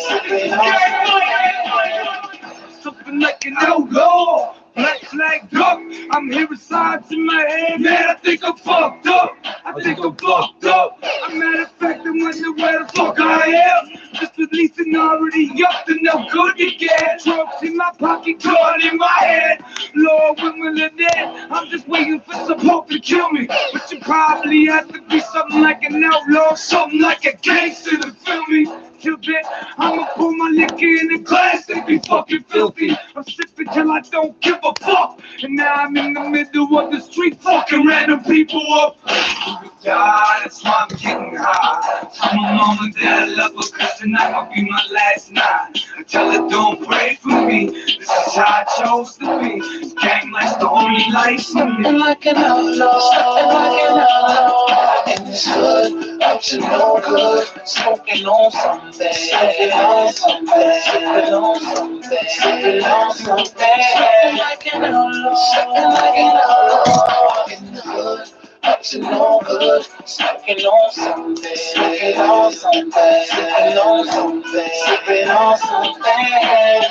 Something like an outlaw. Black flag up, I'm hearing signs in my head. Man, I think I'm fucked up. I think I'm fucked up. A matter of fact, I'm wondering where the fuck I am. Just releasing already up to no good again. Drugs in my pocket, gun in my head. Lord, when will it end? I'm just waiting for some hope to kill me. But you probably have to be something like an outlaw, something like a gangster to feel me. Till then, I'ma pour my liquor in the glass and be fucking filthy. I'm sipping till I don't give a fuck. And now I'm in the middle of the street fucking random people up. die, that's why I'm getting high. Tell my mama that I love her, cause tonight might be my last night. I tell her don't pray for me, this is how I chose to be. This gang life's the only life for me. And like an outlaw, in this hood, up to no good. Smoking on something, sipping on something, sipping on something, sipping on something. Like an outlaw, in the hood. Up to no good, smoking on something, sipping on something, sipping on something, sipping on something.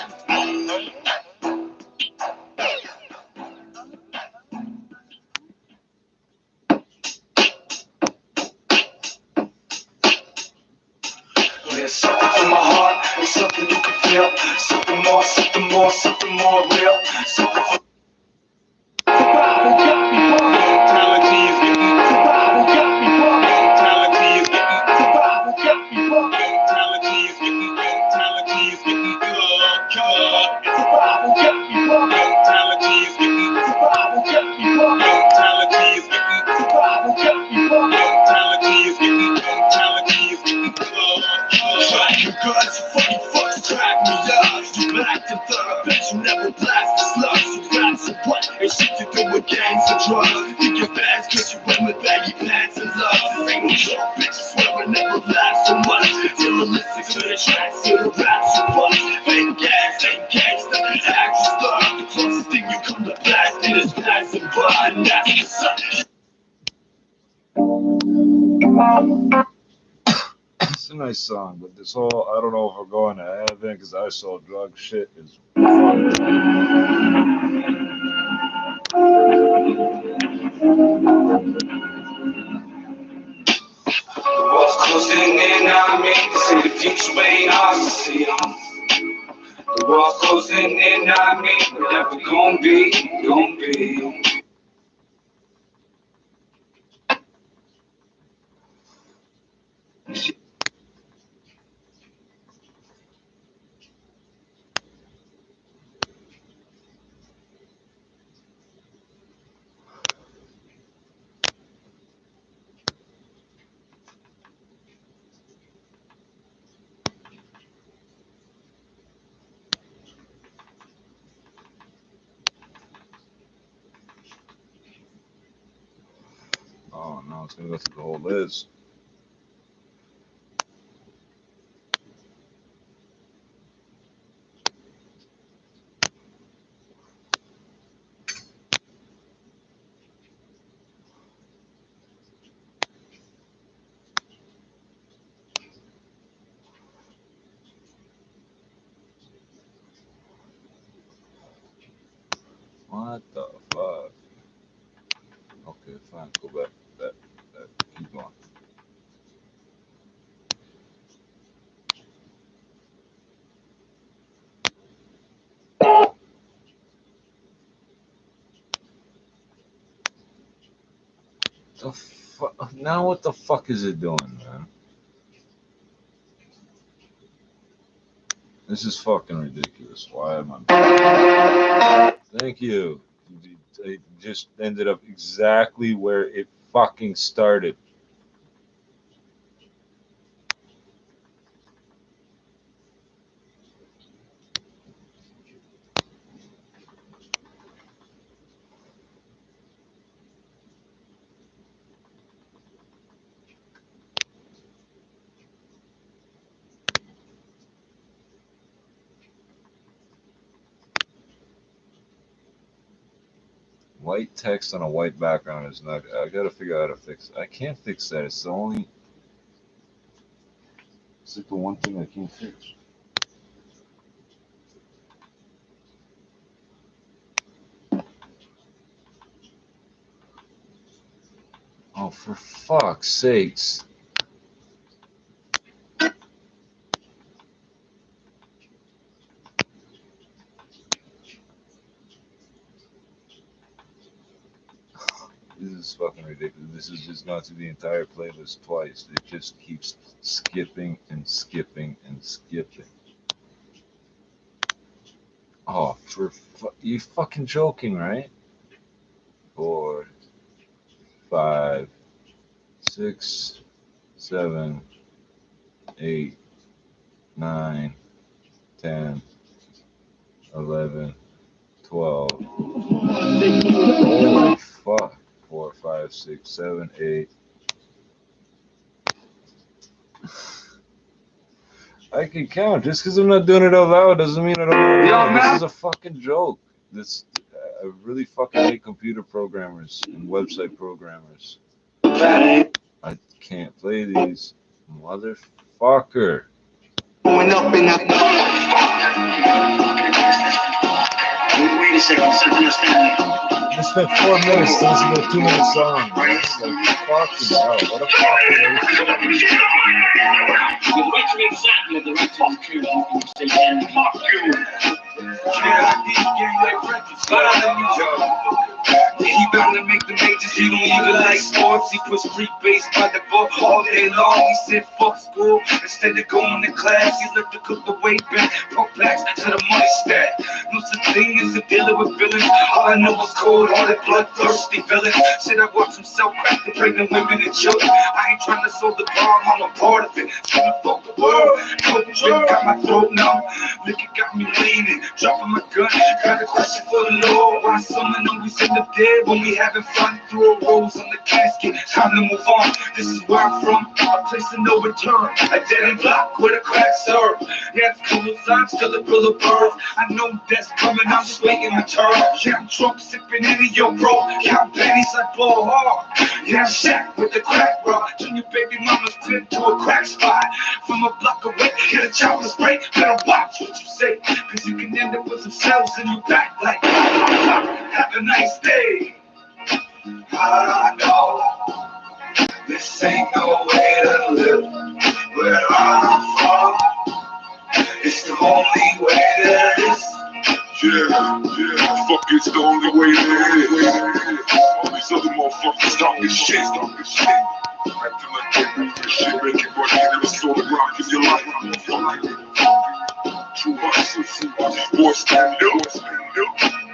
There's something from my heart, it's something you can feel. Something more, something more, something more real. Something from mentality is getting mentality is getting mentality is getting mentality is getting mentality is getting mentality is getting mentality is getting mentality is getting track your guns, you fucking fucks, track me up. You black and thug, I bet you never blast the slugs. You rats and what? Ain't shit to do with gangs and drugs. Think you're fast cause you wear with baggy pants and love. Ain't no joke, bitch, swear it never lasts so much. Till I listen to the tracks, to the raps you bust. Fake gas, ain't gangsta, act you stuck. The closest thing you come to blasting is passing by, and that's the sun. It's a nice song, but this whole I don't know if we're going to heaven because I saw drug shit is What's closing in on me? They say the future ain't ours to see. The walls closing in on me, but never gonna be, gonna be. oh no, it's gonna go through the whole list. What the fuck? Okay, fine, go back. That keep going. The fuck? Now what the fuck is it doing, man? This is fucking ridiculous. Why am I? Thank you. It just ended up exactly where it fucking started. White text on a white background is not. I gotta figure out how to fix it. I can't fix that. It's the only. It's like the one thing I can't fix. Oh, for fuck's sakes. This is fucking ridiculous. This has just gone through the entire playlist twice. It just keeps skipping and skipping and skipping. Oh, you fucking joking, right? 4, 5, 6, 7, 8, 9, 10, 11, 12. Holy fuck. 4, 5, 6, 7, 8. I can count. Just because I'm not doing it out loud doesn't mean I don't know. This is a fucking joke. I really fucking hate computer programmers and website programmers. I can't play these. Motherfucker. Going up in that. Wait a second, so understand. I spent 4 minutes to listen to a 2-minute song. Like, fucking hell, what a fucking waste. He bound to make the majors, he don't even like sports. He push free base by the ball all day long. He said fuck school, instead of going to class, he left to cook the weight back, pump backs to the money stack. No such thing as a dealer with villains. All I know was cold-hearted, bloodthirsty villains. Shit, I watch him sell crack to pregnant women and children. I ain't trying to solve the problem, I'm a part of it. Trying to fuck the world, coke drink got my throat numb. Liquor got me leaning, dropping my gun. Got a question for the Lord, why someone always end up dead when we having fun? Through a rose on the casket, time to move on. This is where I'm from, a place of no return. A dead end block where the cracks serve. Yeah, it's cool signs, still a bill of birth. I know death's coming, I'm just waiting my turn. Yeah, I'm drunk, sipping any yo, bro. Count pennies, I blow hard. Yeah, I'm Shaq with the crack rock. Turn your baby mama's pin to a crack spot. From a block away, hit a chopper's break. Better watch what you say, cause you can end up with some cells in your back like, have a nice day. I know this ain't no way to live where I'm from. It's the only way there is. Yeah, fuck it's the only way there is. All these other motherfuckers talking shit. Acting like they moving shit, making money, never saw the rock in your life. True hustlers, boys stand up.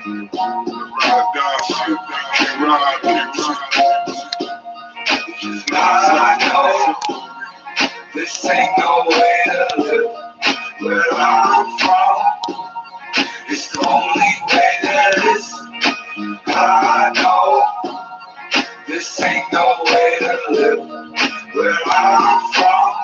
Ride down shit, can't ride I know this ain't no way to live where I'm from. It's the only way there is. I know this ain't no way to live where I'm from.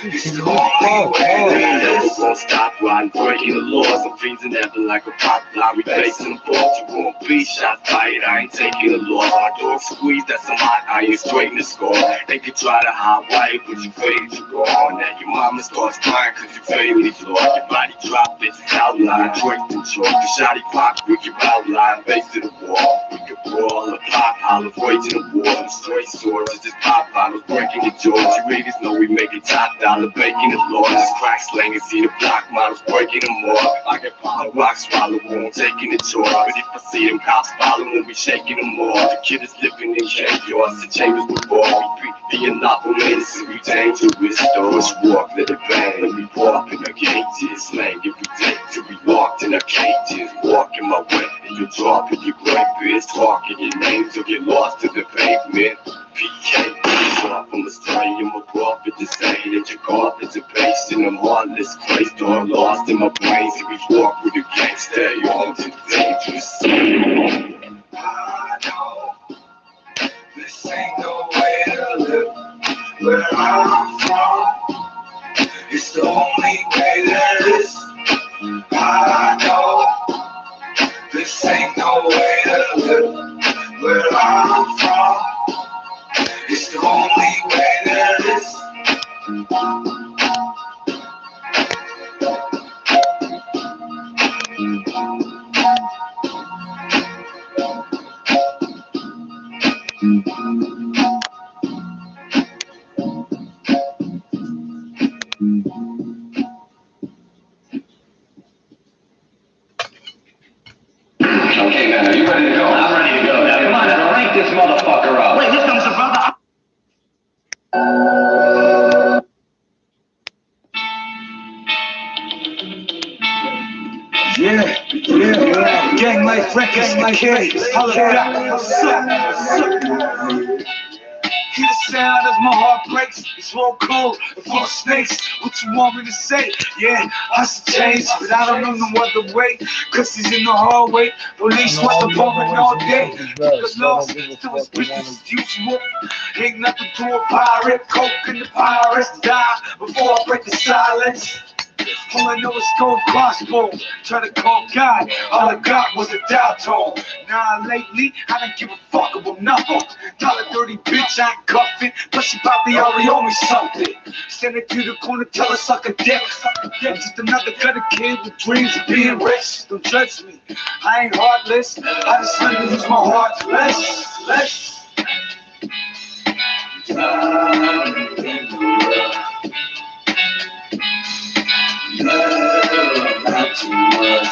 It's the only way there is. Won't stop riding, breaking the laws. I'm fiending ever like a pop fly. We facing the balls. You won't be shot fired. I ain't taking the loss. My door squeeze, that's some hot iron straight in the score. They could try to hide white, but you fade you go on. Now your mama starts crying cause you fatally flawed. Your body drop, it's outline, drink the chalk. The shotty pop with your outline, face to the wall. We could brawl a pop, olive way to the wall. The straight swords, it's just pop bottles breaking your jaws. You haters know we make it top dollar, baking the law. Just crack slanging, see the block models breaking them off. I get a rock swallow, won't taking the choice. But if I see them cops following, we shaking them off. The kid is living in graveyards, the chambers before. We being novel innocent, we dangerous. Doors walk, let it bang, let me walk in the cages. Slang every day till we locked in the cages. Walking my way, and you're dropping your great bitch. Talking your name till get lost to the pavement. PK, so I'm a stray, I'm a prophet to say that your carpet's a paste and I'm heartless, crazed or lost in my brains. If we walk with a gangster, you're all too dangerous. I know this ain't no way to live where I'm from. It's the only way there is. I know this ain't no way to live where I'm from. It's the only way there is. Okay, man, are you ready to go? I'm ready to go. Now, come on, now, rank this motherfucker up. Wait, here comes the brother. Yeah. Gang Life Records, my kid. Hear the sound as my heart breaks. It's all cold and full of snakes. What you want me to say? Yeah, I should change, but I don't know no other way. Cause he's in the hallway. Police want the moment all day. The lost to his business as usual. Ain't nothing to a pirate. Coke and the pirates die before I break the silence. All I know is cold crossbow. Try to call God, all I got was a dial tone. Now lately, I don't give a fuck about nothing. $1.30 bitch, I ain't cuffing. Plus she probably already owe me something. Send it to the corner, tell her suck a dick. I'm just another gutter kid with dreams of being rich. Don't judge me, I ain't heartless. I just learned to use my heart less. Not too much.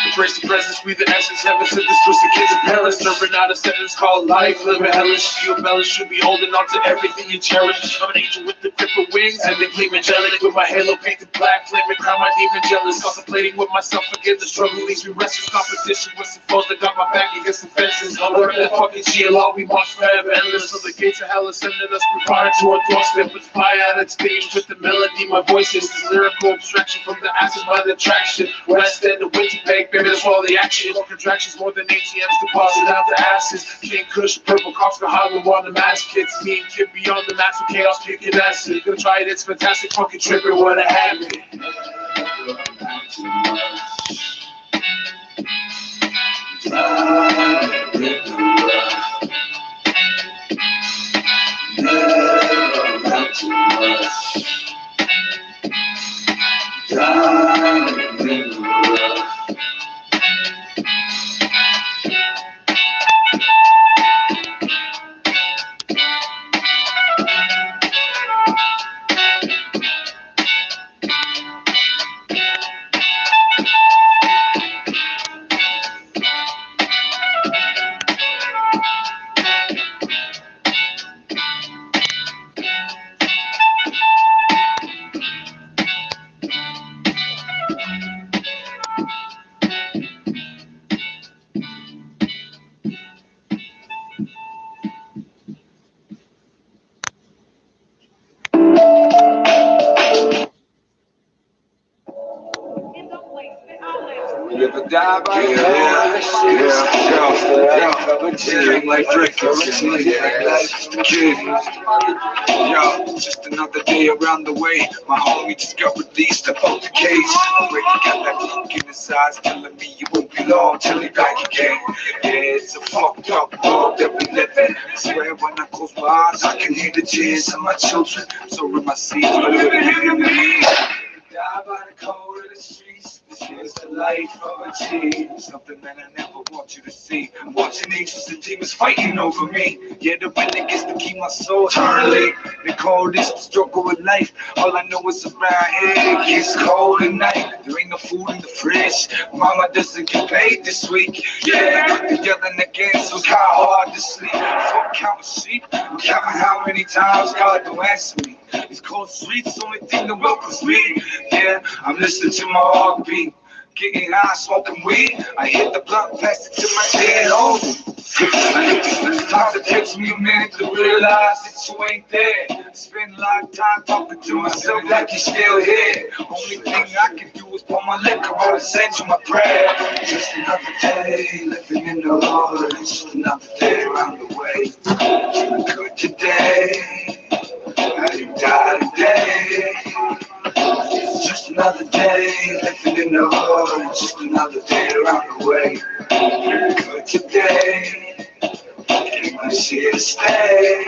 Embrace the presence, breathe the essence. Heaven sent this twisted kids and parents. Serving out a sentence called life. Living hellish, you embellish. Should be holding on to everything you cherish. I'm an angel with the grip of wings and the gleam angelic. With my halo painted black, flaming crown, my demon jealous. Contemplating with myself again. The struggle leaves me restless. Competition with some foes that got my back against the fences. I'll learn that fucking GLR, we march forever endless. So the gates of hell are sending us prior to our doorstep. With fire at its stage, with the melody, my voice is this lyrical abstraction from the acid by the attraction. Where I stand the winter peg, baby, that's all the action. More contractions, more than ATMs deposit out the asses. King Kush, purple cops for Hollywood, on the mask kids. Me and Kid beyond the massive chaos, kicking acid. Gonna try it, it's fantastic, fucking tripping, what a habit. You ever die by your drink like kid. Yo, just another day around the way. My homie just got released about the cage. Already got that look in his eyes telling me you won't be long till he back again. Yeah, it's a fucked up world that we live in. I swear when I close my eyes, I can hear the tears of my children. So in my seat, but living here to me. Die by the cold of the streets. This is the life of a G. Something that I never want you to see. I'm watching angels and demons fighting over me. Yeah, the winner gets to keep my soul eternally. They call this the struggle with life. All I know is around here it gets cold at night. There ain't no food in the fridge. Mama doesn't get paid this week. Yeah, they're yelling again, so it's kinda hard to sleep. Fuck counting sheep. I'm counting how many times God don't answer me. These cold streets, only thing that welcomes me. Yeah, I'm listening to my heartbeat. Getting high, smoking weed. I hit the blunt, pass it to my dead homie. Sometimes it takes me a minute to realize that you ain't there. Spend a lot of time talking to myself like you're still here. Only thing I can do is pour my liquor on and send you my prayer. Just another day living in the Lord. Just another day around the way. Feeling good today. I didn't die today. It's just another day living in the hood. Just another day around the way. Feeling good today. Ain't much here to stay.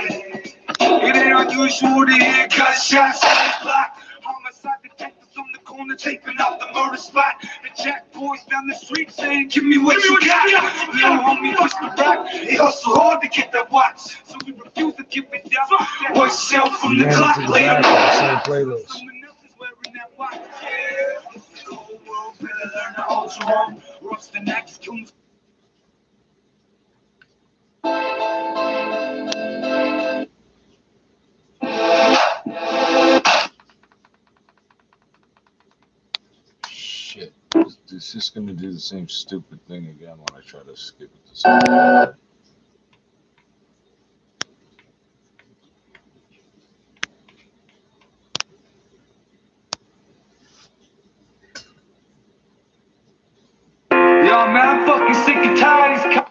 It ain't unusual to hear gunshots on the block. Homicide detectives on the corner taping out the murder spot. The jack boys down the street saying, give me what you got. Little homie Mr. Rock, he hustle hard to get that watch. So we refuse to give it down. One shell from the clock later. Someone else is wearing that watch. Yeah, this is the whole world. Better learn to hold your own. Or else the next comes. Shit. it's just gonna do the same stupid thing again when I try to skip it to something. Yo, man, I'm fucking sick and tired of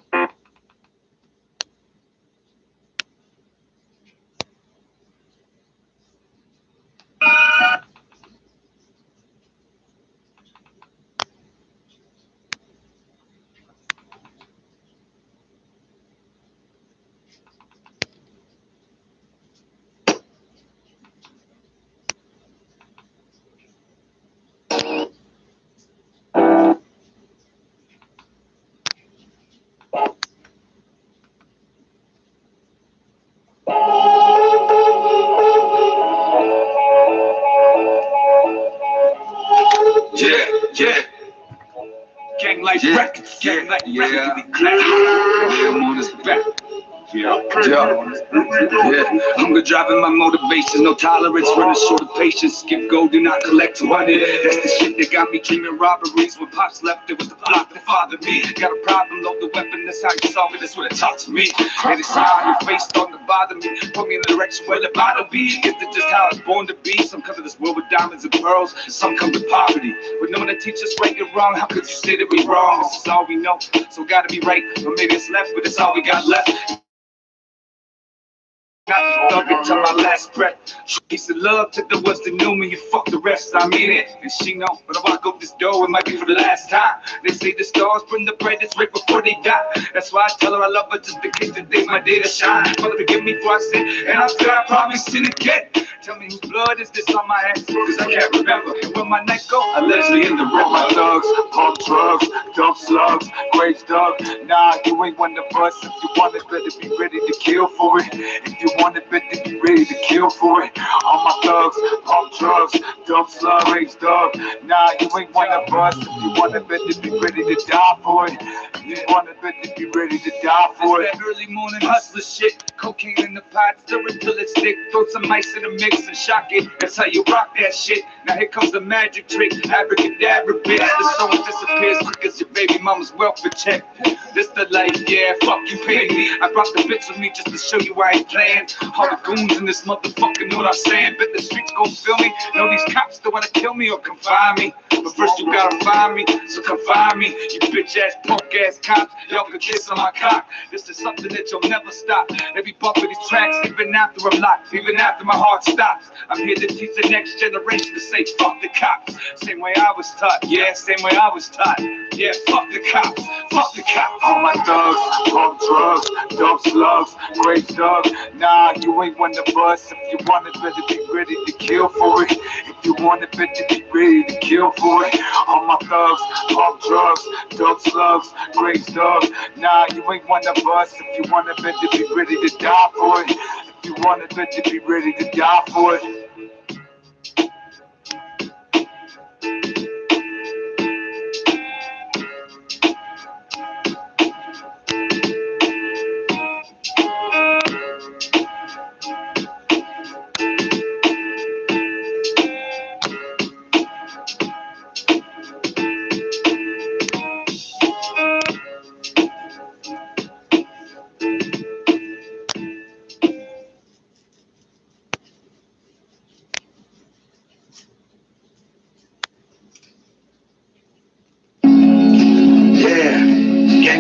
these. Yeah. Gang Life Records. Gang Life Records. I'm on this back. Yeah, hunger driving my motivation, no tolerance, running short of patience. Skip gold, do not collect to run it. That's the shit that got me dreaming robberies. When pops left, it was the block that fathered me. Got a problem, load the weapon, that's how you solve it, that's what it taught to me. And it's how your face starting to bother me, put me in the direction where the bottom be. Is it just how I was born to be? Some come to this world with diamonds and pearls, some come to poverty. With no one to teach us right and wrong, how could you say that we wrong? This is all we know, so gotta be right, or maybe it's left, but it's all we got left. Love it till my last breath. Piece of love to the ones that knew me, you fuck the rest, I mean it. And she know when I walk up this door, it might be for the last time. They say the stars bring the brightest right before they die. That's why I tell her I love her just in case today's my day to shine. Father, forgive me for I sin, and I'm sure I probably sin again. Tell me whose blood is this on my hands, cause I can't remember. And when my night go, I Leslie in the river. My thugs, pump drugs, dump slugs, grave dug. Nah, you ain't one of us. If you want it, better be ready to kill for it. If you want it, better be ready to kill for it. All my thugs, pump drugs, dump slugs, grave dug. Nah, you ain't one of us. If you want it, better be ready to die for it. If you want it, better be ready to die for it. That early morning hustler shit, cocaine in the pot, stir it till it stick. Throw some ice in the mix and shock it. That's how you rock that shit. Now here comes the magic trick, abracadabra, bitch. The soul disappears quick as your baby mama's welfare check. This the life, yeah, fuck you pay me. I brought the bitch with me just to show you I ain't playing. All the goons in this motherfucker know what I'm saying. Bet the streets gon' feel me. Know these cops still wanna kill me or confine me. But first you gotta find me, so confine me. You bitch ass, punk ass cops, y'all can kiss on my cock. This is something that you'll never stop. Every bump of these tracks, even after I'm locked, even after my heart stops. I'm here to teach the next generation to say fuck the cops. Same way I was taught, yeah, same way I was taught. Yeah, fuck the cops, fuck the cops. All my thugs, pump drugs, dump slugs, grave dug. Nah, you ain't one of us. If you want it, better be ready to kill for it. If you want it, better be ready to kill for it. All my thugs, pump drugs, dump slugs, grave dug. Nah, you ain't one of us. If you want it, better be ready to die for it. If you want it, better be ready to die for it.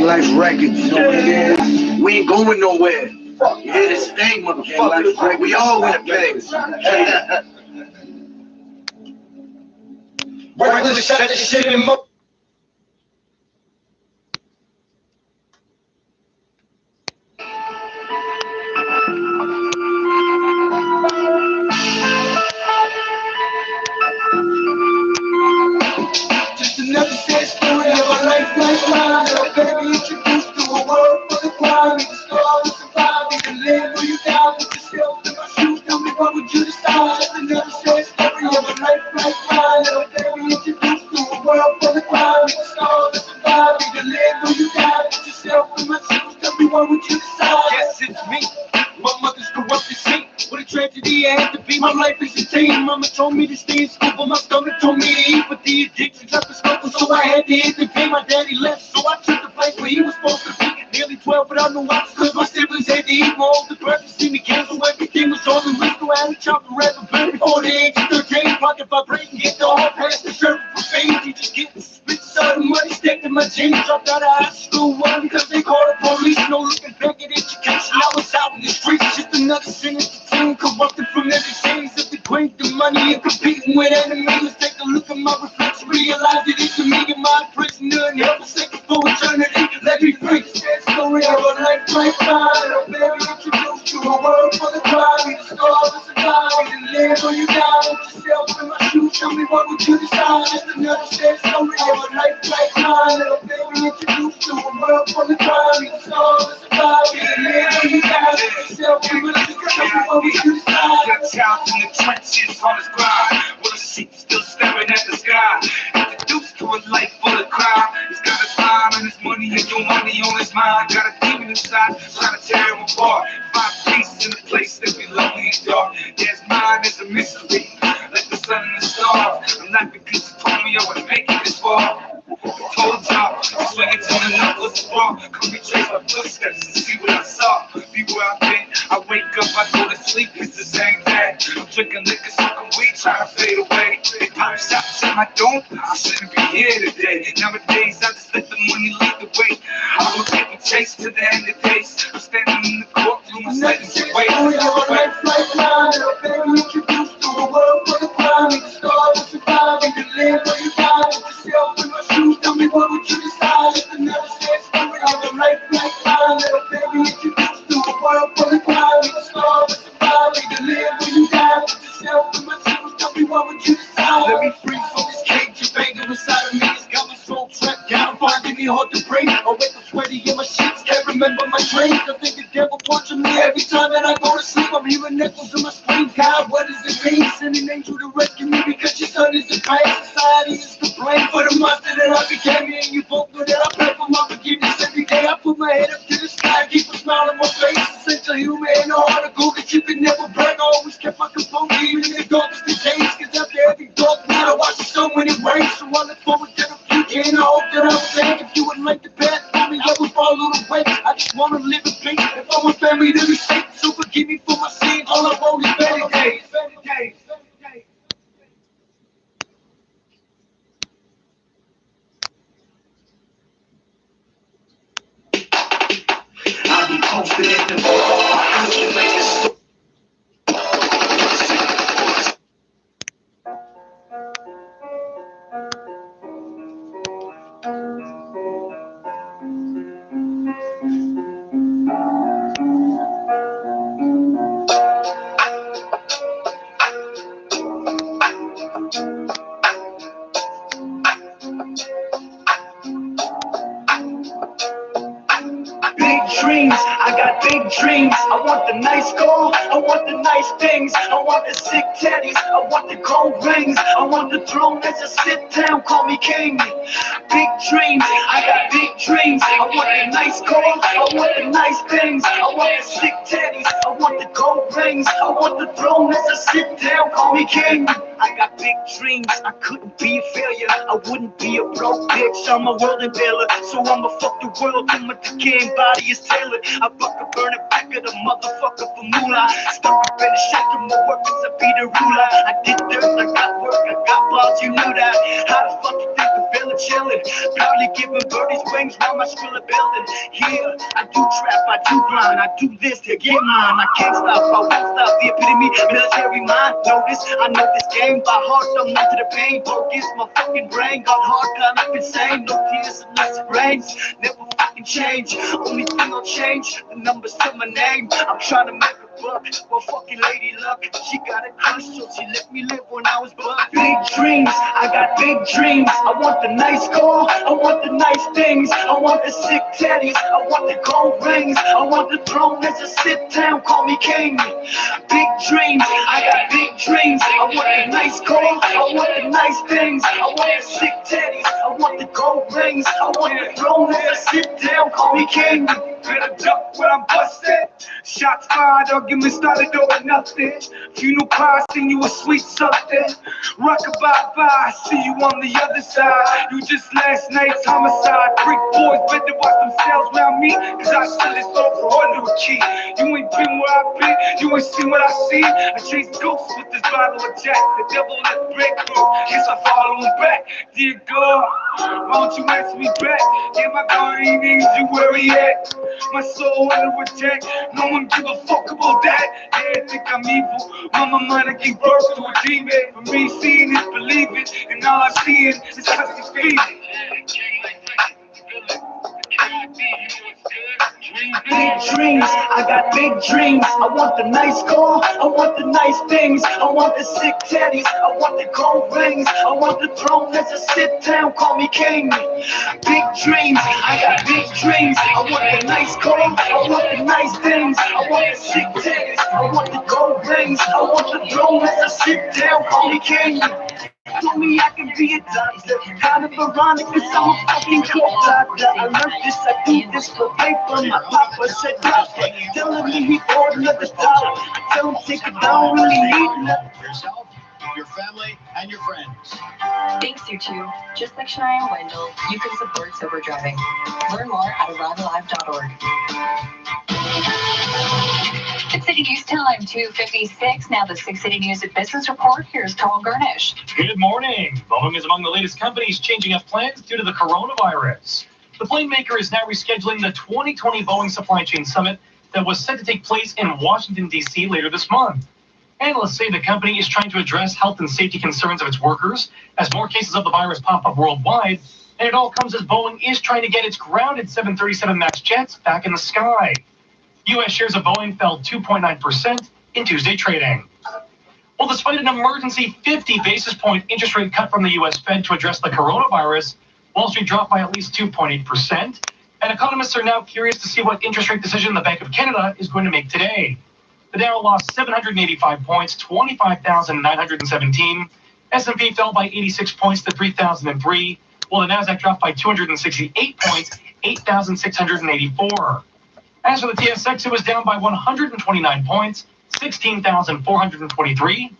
Life Records, you know what it is? We ain't going nowhere. You hear this thing, motherfucker? We all in it, baby. We're gonna shut this shit in motion. Just another sad story of a life lifeline. Little baby introduced to a world full of crime. Make the stars survive, you can live or you die. Put yourself in my shoes, tell me what would you decide? Just another sad story of a life lifeline. Little baby introduced to a world full of mama told me to stay in school, but my stomach told me to eat. But the addictions left the smoker, so I had to hit the pay. My daddy left, so I took the place where he was supposed to be. Nearly 12, but I know I was cause my siblings had to eat. My older brother see me cancel, everything was on the list. So I had a chopper rapper, but before the age of 13, pocket vibrating, get the whole past the shirt for fame. You just get split sudden money stacked in my jeans. Dropped out of high school one because they called the police. No looking back at education, I was out in the streets. Just another sinister team, corrupted from every phase of the great, the money and competing with enemies. Take a look at my reflection, realize that it's me and my prisoner, and help us take it for eternity. Let me free. That story of a life like mine. I'm very introduced to a world full of crime. The scars of survive, and live or you die. Put yourself in my shoes, tell me what would you decide? It's another sad story of a life like mine. I'm very introduced to a world full of crime. The scars of survive, and live or you die. Put yourself in my shoes, tell me what would you decide? Got child in the trenches on his grind, with a sheep still staring at the sky. Introduced to a life full of crime. He's got his time and his money and your money on his mind. Got a demon inside, trying to tear him apart. Find peace in a place that be lonely and dark. Yes, mine is a mystery, like the sun and the stars. I'm not because you told me I would make it this far. Told y'all, swinging to the knuckles raw. Come retrace my footsteps and see what I saw. Be where I've been. I wake up, I go to sleep, it's the same thing. I'm drinking liquor, smoking weed, trying to fade away. They pop shots in my dome, I shouldn't be here today. Nowadays, I just let the money lead the way. I will take a chase to the end of days. I'm standing in the courtroom, I'm setting some weight. Oh, your life like mine. I'm very introduced to a world full of crime. The scars of surviving, you live or you die. Put yourself in my shoes, tell me what would you decide? It's another sad story of a life like mine. I'm very introduced to a world full of crime. The scars of surviving, you live or you die. Put yourself in my shoes, tell me what would you decide? Let me free from this cage of anger inside of me. It's got my soul trapped down, finding it hard to breathe. I wake up sweaty in my sheets, can't remember my dreams. I think the devil punching me every time that I go to sleep. I'm hearing echoes in my scream. God, what does it mean? Send an angel to rescue me because your son is in pain. Society is to blame for the monster that I became. Me and you both know that I pray for my forgiveness every day. I put my head up to the sky, keep a smile on my face. Essential human and a heart of gold that you can never break. I always kept my composure even in the darkest of days. Cause after every dark night I watch the sun when it rains. So I look forward to the future and I hope that I will take. If you would like the path for me, I would follow the way. I just want to live in peace. If I want family to be safe, so forgive me for my sins. All I want is better days. Better days. I'll be posted in the I can make a story. Dreams, I got big dreams. I want the nice gold, I want the nice things. I want the sick teddies, I want the gold rings. I want the throne as I sit down, call me king. Big dreams, I got big dreams. I want the nice gold, I want the nice things. I want the sick teddies, I want the gold rings. I want the throne as I sit down, call me king. I got big dreams, I couldn't be a failure. I wouldn't be a broke bitch, I'm a world invader. So I'ma fuck the world till my decaying body is tailored. I fuck a burn it back of the motherfucker for moolah. Stuck up in the shack of my workers, I be the ruler. I did dirt, I got work, I got balls, you knew that. How the fuck you think the villain chillin'? Proudly giving birdies wings round my Skrilla building. Here, I do trap, I do grind, I do this to get mine. I can't stop, I won't stop, the epitome, military mind. Notice, I know this game by heart, I'm into the pain. Focus, my fucking brain got hard, got up insane. No tears unless it rains, never fucking change. Only thing I'll change, the numbers to my name. I'm trying to make a buck, well fucking lady luck. She got a crush, so she let me live when I was buck. Big dreams, I got big dreams. I want the nice gold, I want the nice things. I want the sick teddies, I want the gold rings. I want the throne as I sit down, call me king. Big dreams, I got big dreams. I want the nice gold, I want the nice things. I want the sick teddies, I want the gold rings. I want the throne as I sit down, call me king. Better duck when I'm busted. Shots fired, argument started over nothing. Funeral pie, sing you a sweet something. Rock-a-bye bye, I see you on the other side. You just last night's homicide. Freak boys better watch themselves around me, cause I sell this over under a key. You ain't been where I've been, you ain't seen what I see. I chase ghosts with this bottle of Jack. The devil let break through, guess I follow him back. Dear God, why don't you answer me back? Yeah, my guardian angel, where he at? My soul under attack, no one give a fuck about that. Yeah, think I'm evil, mama mind I give birth to a demon. For me, seeing is believing, and all I see is touch the feet. Big dreams, I got big dreams. I want the nice car, I want the nice things. I want the sick teddies, I want the gold rings. I want the throne as a sit down, call me king. Big dreams, I got big dreams. I want the nice car, I want the nice things. I want the sick teddies, I want the gold rings. I want the throne as a sit down, call me king. Told me I can be a doctor, kind of ironic cause I'm a fucking cool doctor. I learned this, I do this for paper. My papa said doctor, telling me he poured another dollar. I tell him take it down, really need nothing. Yourself, your family, and your friends. Thanks, you two. Just like Shania and Wendell, you can support sober driving. Learn more at arrivealive.org. Six City News time, 2:56. Now the Six City News and Business Report. Here's Carl Garnish. Good morning. Boeing is among the latest companies changing up plans due to the coronavirus. The plane maker is now rescheduling the 2020 Boeing Supply Chain Summit that was set to take place in Washington, D.C. later this month. Analysts say the company is trying to address health and safety concerns of its workers as more cases of the virus pop up worldwide, and it all comes as Boeing is trying to get its grounded 737 MAX jets back in the sky. U.S. shares of Boeing fell 2.9% in Tuesday trading. Well, despite an emergency 50 basis point interest rate cut from the U.S. Fed to address the coronavirus, Wall Street dropped by at least 2.8%, and economists are now curious to see what interest rate decision the Bank of Canada is going to make today. The Dow lost 785 points, 25,917. S&P fell by 86 points to 3,003, while the Nasdaq dropped by 268 points, 8,684. As for the TSX, it was down by 129 points, 16,423.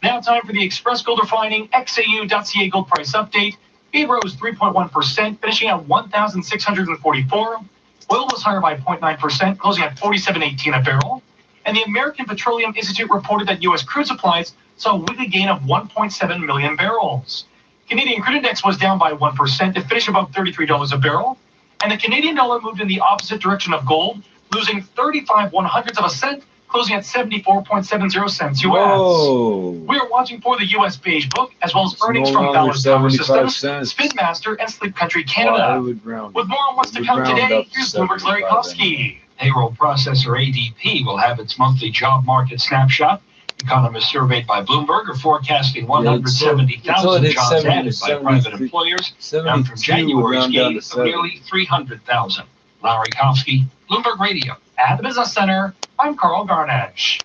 Now time for the Express Gold Refining XAU.ca gold price update. It rose 3.1%, finishing at 1,644. Oil was higher by 0.9%, closing at 47.18 a barrel. And the American Petroleum Institute reported that U.S. crude supplies saw a weekly gain of 1.7 million barrels. Canadian crude index was down by 1% to finish above $33 a barrel. And the Canadian dollar moved in the opposite direction of gold, losing 35/100ths of a cent, closing at 74.70 cents U.S. Whoa. We are watching for the U.S. Beige Book, as well as earnings from Ballard Power Systems, Spin Master, and Sleep Country Canada. With more on what's to come today, here's Bloomberg's Larry Kofsky. Payroll processor ADP will have its monthly job market snapshot. Economists surveyed by Bloomberg are forecasting 170,000 jobs added by private employers, down from January's gain of nearly 300,000. Larry Kofsky, Bloomberg Radio. At the Business Center, I'm Carl Garnish.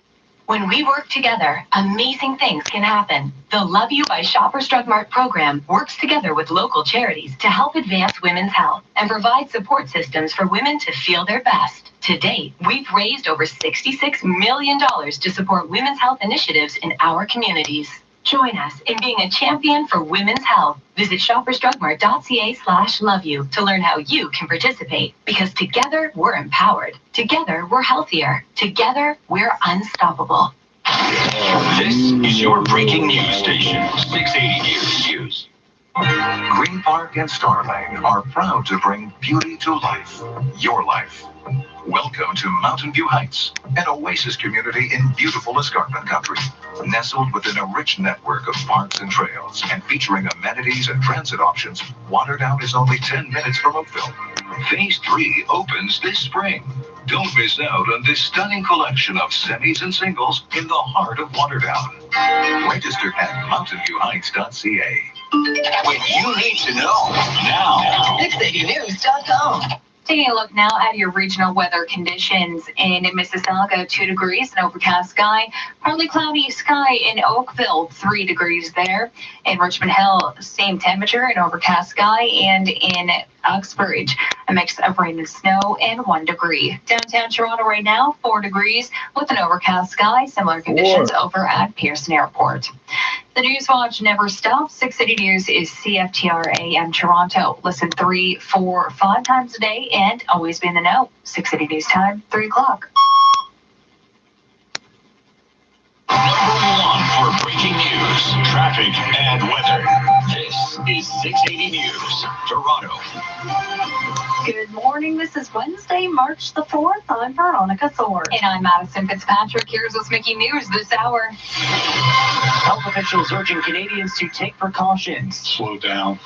When we work together, amazing things can happen. The Love You by Shoppers Drug Mart program works together with local charities to help advance women's health and provide support systems for women to feel their best. To date, we've raised over $66 million to support women's health initiatives in our communities. Join us in being a champion for women's health. Visit shoppersdrugmart.ca/loveyou to learn how you can participate. Because together, we're empowered. Together, we're healthier. Together, we're unstoppable. This is your breaking news station, 680 News. Green Park and Starlane are proud to bring beauty to life, your life. Welcome to Mountain View Heights, an oasis community in beautiful escarpment country. Nestled within a rich network of parks and trails and featuring amenities and transit options, Waterdown is only 10 minutes from Oakville. Phase 3 opens this spring. Don't miss out on this stunning collection of semis and singles in the heart of Waterdown. Register at mountainviewheights.ca. When you need to know, now. 680news.com. Taking a look now at your regional weather conditions. In Mississauga, 2 degrees and overcast sky. Partly cloudy sky in Oakville, 3 degrees there. In Richmond Hill, same temperature and overcast sky. And in Uxbridge, a mix of rain and snow and 1 degree. Downtown Toronto right now, 4 degrees with an overcast sky. Similar conditions over at Pearson Airport. The News Watch never stops. 680 News is CFTR AM Toronto. Listen 3, 4, 5 times a day and always be in the know. 680 News time, 3 o'clock. Number 1 for breaking news, traffic, and weather. This is 680 News, Toronto. Good morning. This is Wednesday, March the 4th. I'm Veronica Thor. And I'm Madison Fitzpatrick. Here's what's making news this hour. Health officials urging Canadians to take precautions. Slow down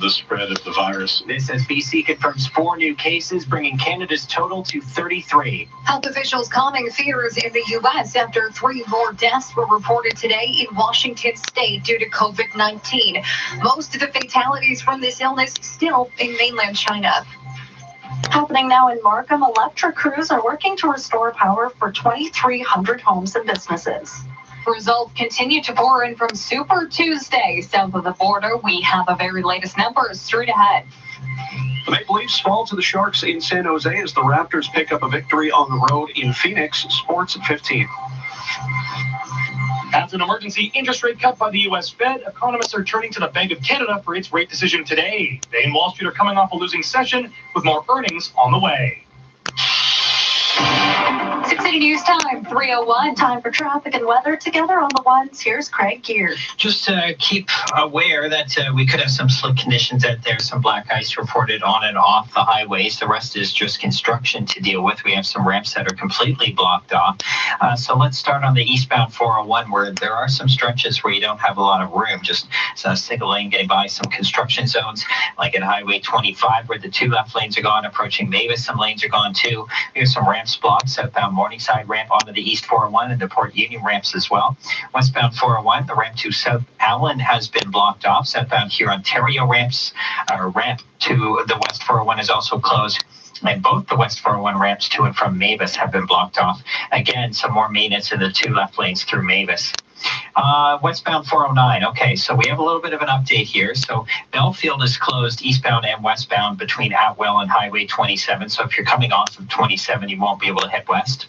the spread of the virus. This as BC confirms 4 new cases, bringing Canada's total to 33. Health officials calming fears in the U.S. after 3 more deaths were reported today in Washington state due to COVID-19. Most of the fatalities from this illness still in mainland China. Happening now in Markham, electric crews are working to restore power for 2,300 homes and businesses. Results continue to pour in from Super Tuesday. South of the border, we have the very latest numbers straight ahead. The Maple Leafs fall to the Sharks in San Jose as the Raptors pick up a victory on the road in Phoenix. Sports at 15. After an emergency interest rate cut by the U.S. Fed, economists are turning to the Bank of Canada for its rate decision today. They and Wall Street are coming off a losing session with more earnings on the way. 680 News time, 3:01. Time for traffic and weather together on the ones. Here's Craig Gear. Just keep aware that we could have some slick conditions out there, some black ice reported on and off the highways. The rest is just construction to deal with. We have some ramps that are completely blocked off. So let's start on the eastbound 401 where there are some stretches where you don't have a lot of room. Just a single lane getting by some construction zones like at Highway 25 where the 2 left lanes are gone. Approaching Mavis, some lanes are gone too. We have some ramps blocked. Southbound Morningside ramp onto the East 401 and the Port Union ramps as well. Westbound 401, the ramp to South Allen has been blocked off. Southbound here Ontario ramp to the West 401 is also closed. And both the West 401 ramps to and from Mavis have been blocked off. Again, some more maintenance in the 2 left lanes through Mavis. Westbound 409. Okay, so we have a little bit of an update here. So Belfield is closed eastbound and westbound between Atwell and Highway 27. So if you're coming off of 27, you won't be able to head west.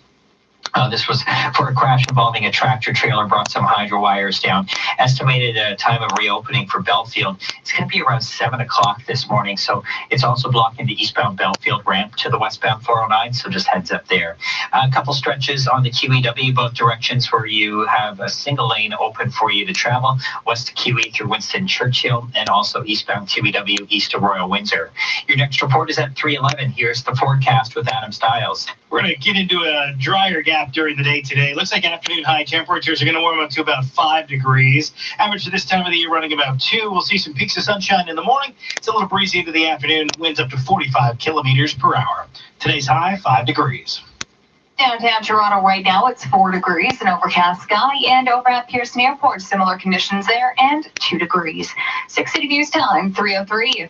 This was for a crash involving a tractor trailer, brought some hydro wires down. Estimated time of reopening for Belfield, it's going to be around 7 o'clock this morning. So it's also blocking the eastbound Belfield ramp to the westbound 409. So just heads up there. A couple stretches on the QEW, both directions where you have a single lane open for you to travel. West to QE through Winston Churchill and also eastbound QEW east to Royal Windsor. Your next report is at 3:11. Here's the forecast with Adam Stiles. We're going to get into a drier gap during the day today. Looks like afternoon high temperatures are going to warm up to about 5 degrees. Average for this time of the year running about 2. We'll see some peaks of sunshine in the morning. It's a little breezy into the afternoon. Winds up to 45 kilometers per hour. Today's high, 5 degrees. Downtown Toronto right now, it's 4 degrees and overcast sky. And over at Pearson Airport, similar conditions there and 2 degrees. 680 News time, 3:03.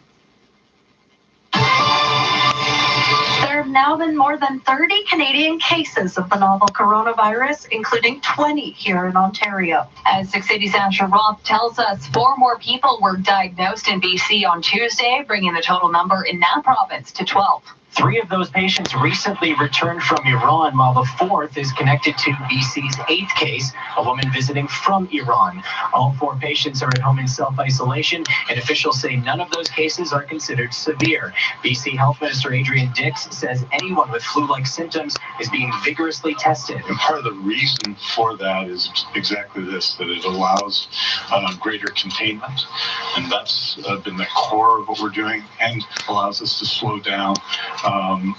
There have now been more than 30 Canadian cases of the novel coronavirus, including 20 here in Ontario. As 680's Asher Roth tells us, 4 more people were diagnosed in BC on Tuesday, bringing the total number in that province to 12. 3 of those patients recently returned from Iran, while the 4th is connected to BC's 8th case, a woman visiting from Iran. All 4 patients are at home in self-isolation, and officials say none of those cases are considered severe. BC Health Minister Adrian Dix says anyone with flu-like symptoms is being vigorously tested. And part of the reason for that is exactly this, that it allows greater containment, and that's been the core of what we're doing, and allows us to slow down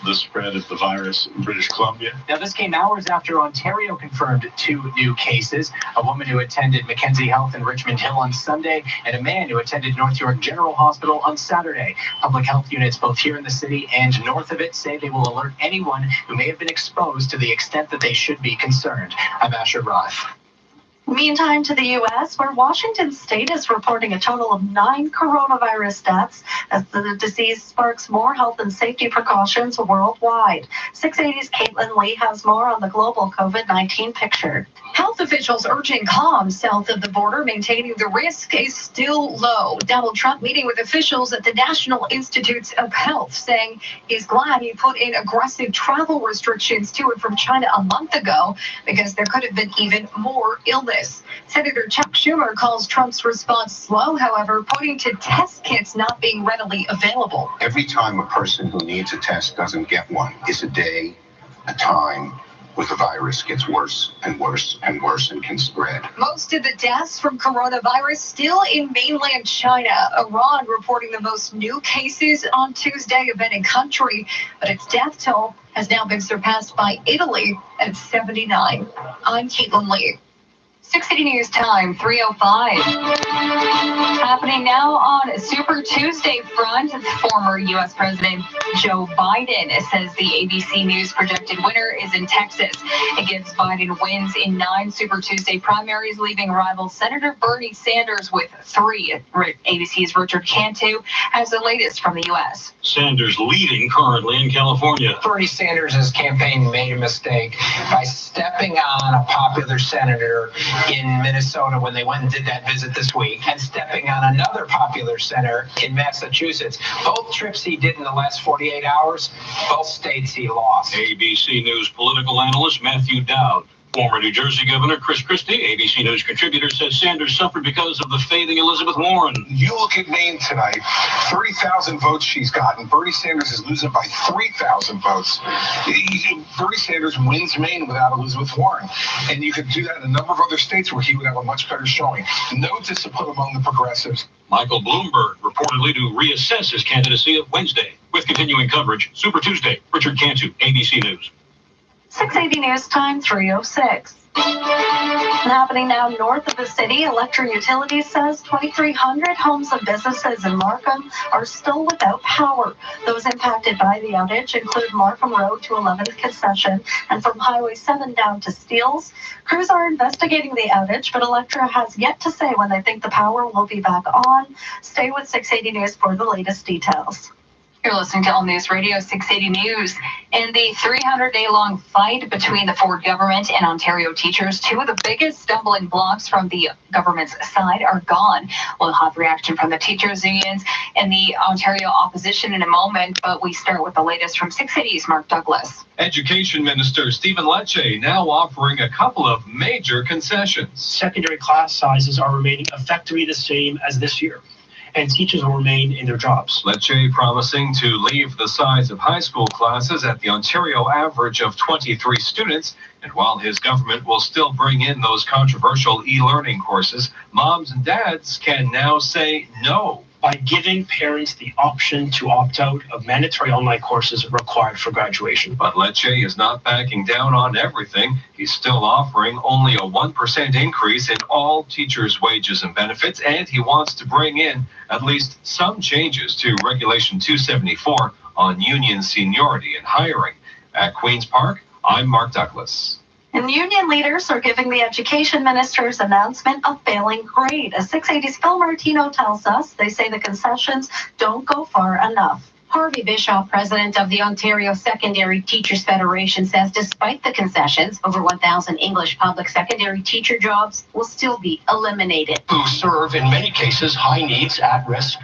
the spread of the virus in British Columbia. Now, this came hours after Ontario confirmed 2 new cases, a woman who attended Mackenzie Health in Richmond Hill on Sunday, and a man who attended North York General Hospital on Saturday. Public health units both here in the city and north of it say they will alert anyone who may have been exposed to the extent that they should be concerned. I'm Asher Roth. Meantime, to the U.S., where Washington state is reporting a total of 9 coronavirus deaths as the disease sparks more health and safety precautions worldwide. 680's Caitlin Lee has more on the global COVID-19 picture. Health officials urging calm south of the border, maintaining the risk is still low. Donald Trump meeting with officials at the National Institutes of Health, saying he's glad he put in aggressive travel restrictions to and from China a month ago because there could have been even more illness. Senator Chuck Schumer calls Trump's response slow, however, pointing to test kits not being readily available. Every time a person who needs a test doesn't get one is a day, a time, where the virus gets worse and worse and worse and can spread. Most of the deaths from coronavirus still in mainland China. Iran reporting the most new cases on Tuesday of any country, but its death toll has now been surpassed by Italy at 79. I'm Caitlin Lee. 680 News Time, 3:05. Happening now on Super Tuesday front, former U.S. President Joe Biden says the ABC News projected winner is in Texas. It gives Biden wins in 9 Super Tuesday primaries, leaving rival Senator Bernie Sanders with 3. ABC's Richard Cantu has the latest from the U.S. Sanders leading currently in California. Bernie Sanders' campaign made a mistake by stepping on a popular senator in Minnesota when they went and did that visit this week, and stepping on another popular senator in Massachusetts. Both trips he did in the last 48 hours, both states he lost. ABC News political analyst Matthew Dowd. Former New Jersey Governor Chris Christie, ABC News contributor, says Sanders suffered because of the fading Elizabeth Warren. You look at Maine tonight, 30,000 votes she's gotten. Bernie Sanders is losing by 3,000 votes. Bernie Sanders wins Maine without Elizabeth Warren. And you could do that in a number of other states where he would have a much better showing. No discipline among the progressives. Michael Bloomberg reportedly to reassess his candidacy of Wednesday. With continuing coverage, Super Tuesday, Richard Cantu, ABC News. 680 News Time, 3:06. Happening now north of the city, Electra Utilities says 2,300 homes and businesses in Markham are still without power. Those impacted by the outage include Markham Road to 11th Concession and from Highway 7 down to Steeles. Crews are investigating the outage, but Electra has yet to say when they think the power will be back on. Stay with 680 News for the latest details. You're listening to All News Radio 680 News. In the 300-day-long fight between the Ford government and Ontario teachers, 2 of the biggest stumbling blocks from the government's side are gone. We'll have reaction from the teachers' unions and the Ontario opposition in a moment, but we start with the latest from 680's Mark Douglas. Education Minister Stephen Lecce now offering a couple of major concessions. Secondary class sizes are remaining effectively the same as this year, and teachers will remain in their jobs. Lecce promising to leave the size of high school classes at the Ontario average of 23 students. And while his government will still bring in those controversial e-learning courses, moms and dads can now say no. By giving parents the option to opt out of mandatory online courses required for graduation. But Lecce is not backing down on everything. He's still offering only a 1% increase in all teachers' wages and benefits, and he wants to bring in at least some changes to Regulation 274 on union seniority and hiring. At Queen's Park, I'm Mark Douglas. And union leaders are giving the education minister's announcement a failing grade. As 680's Phil Martino tells us, they say the concessions don't go far enough. Harvey Bischoff, president of the Ontario Secondary Teachers Federation, says despite the concessions, over 1,000 English public secondary teacher jobs will still be eliminated. Who serve, in many cases, high needs, at-risk,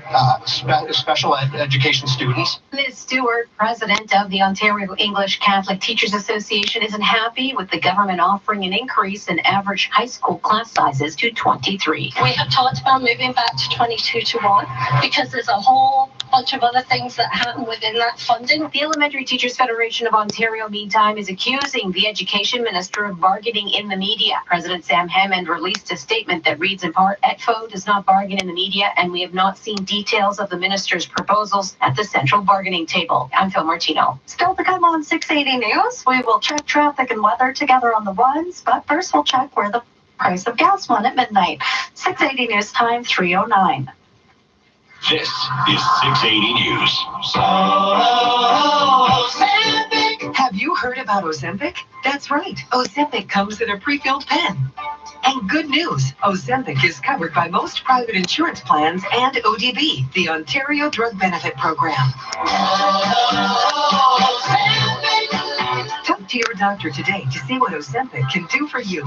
special education students. Liz Stewart, president of the Ontario English Catholic Teachers Association, isn't happy with the government offering an increase in average high school class sizes to 23. We have talked about moving back to 22 to 1 because there's a whole bunch of other things that happen within that funding. The Elementary Teachers Federation of Ontario, meantime, is accusing the education minister of bargaining in the media. President Sam Hammond released a statement that reads in part, ETFO does not bargain in the media, and we have not seen details of the minister's proposals at the central bargaining table. I'm Phil Martino. Still to come on 680 News, we will check traffic and weather together on the ones, but first we'll check where the price of gas went at midnight. 680 News Time, 3:09. This is 680 News. Have you heard about Ozempic? That's right. Ozempic comes in a pre-filled pen. And good news, Ozempic is covered by most private insurance plans and ODB, the Ontario Drug Benefit Program. Talk to your doctor today to see what Ozempic can do for you.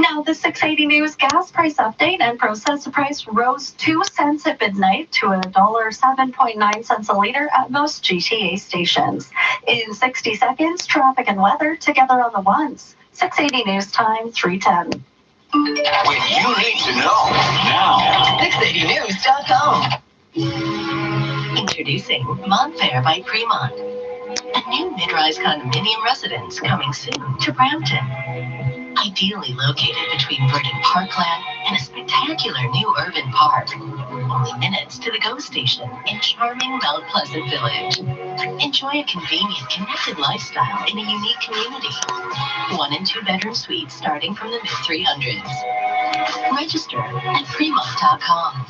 Now, the 680 News gas price update and processed price rose 2 cents at midnight to $1.07.9 a liter at most GTA stations. In 60 seconds, traffic and weather together on the ones. 680 News Time, 3:10. When you need to know, now. 680news.com. Introducing Montfair by Fremont. A new mid-rise condominium residence coming soon to Brampton. Ideally located between verdant parkland and a spectacular new urban park. Only minutes to the GO station in charming Mount Pleasant Village. Enjoy a convenient, connected lifestyle in a unique community. 1 and 2 bedroom suites starting from the mid-300s. Register at Fremont.com.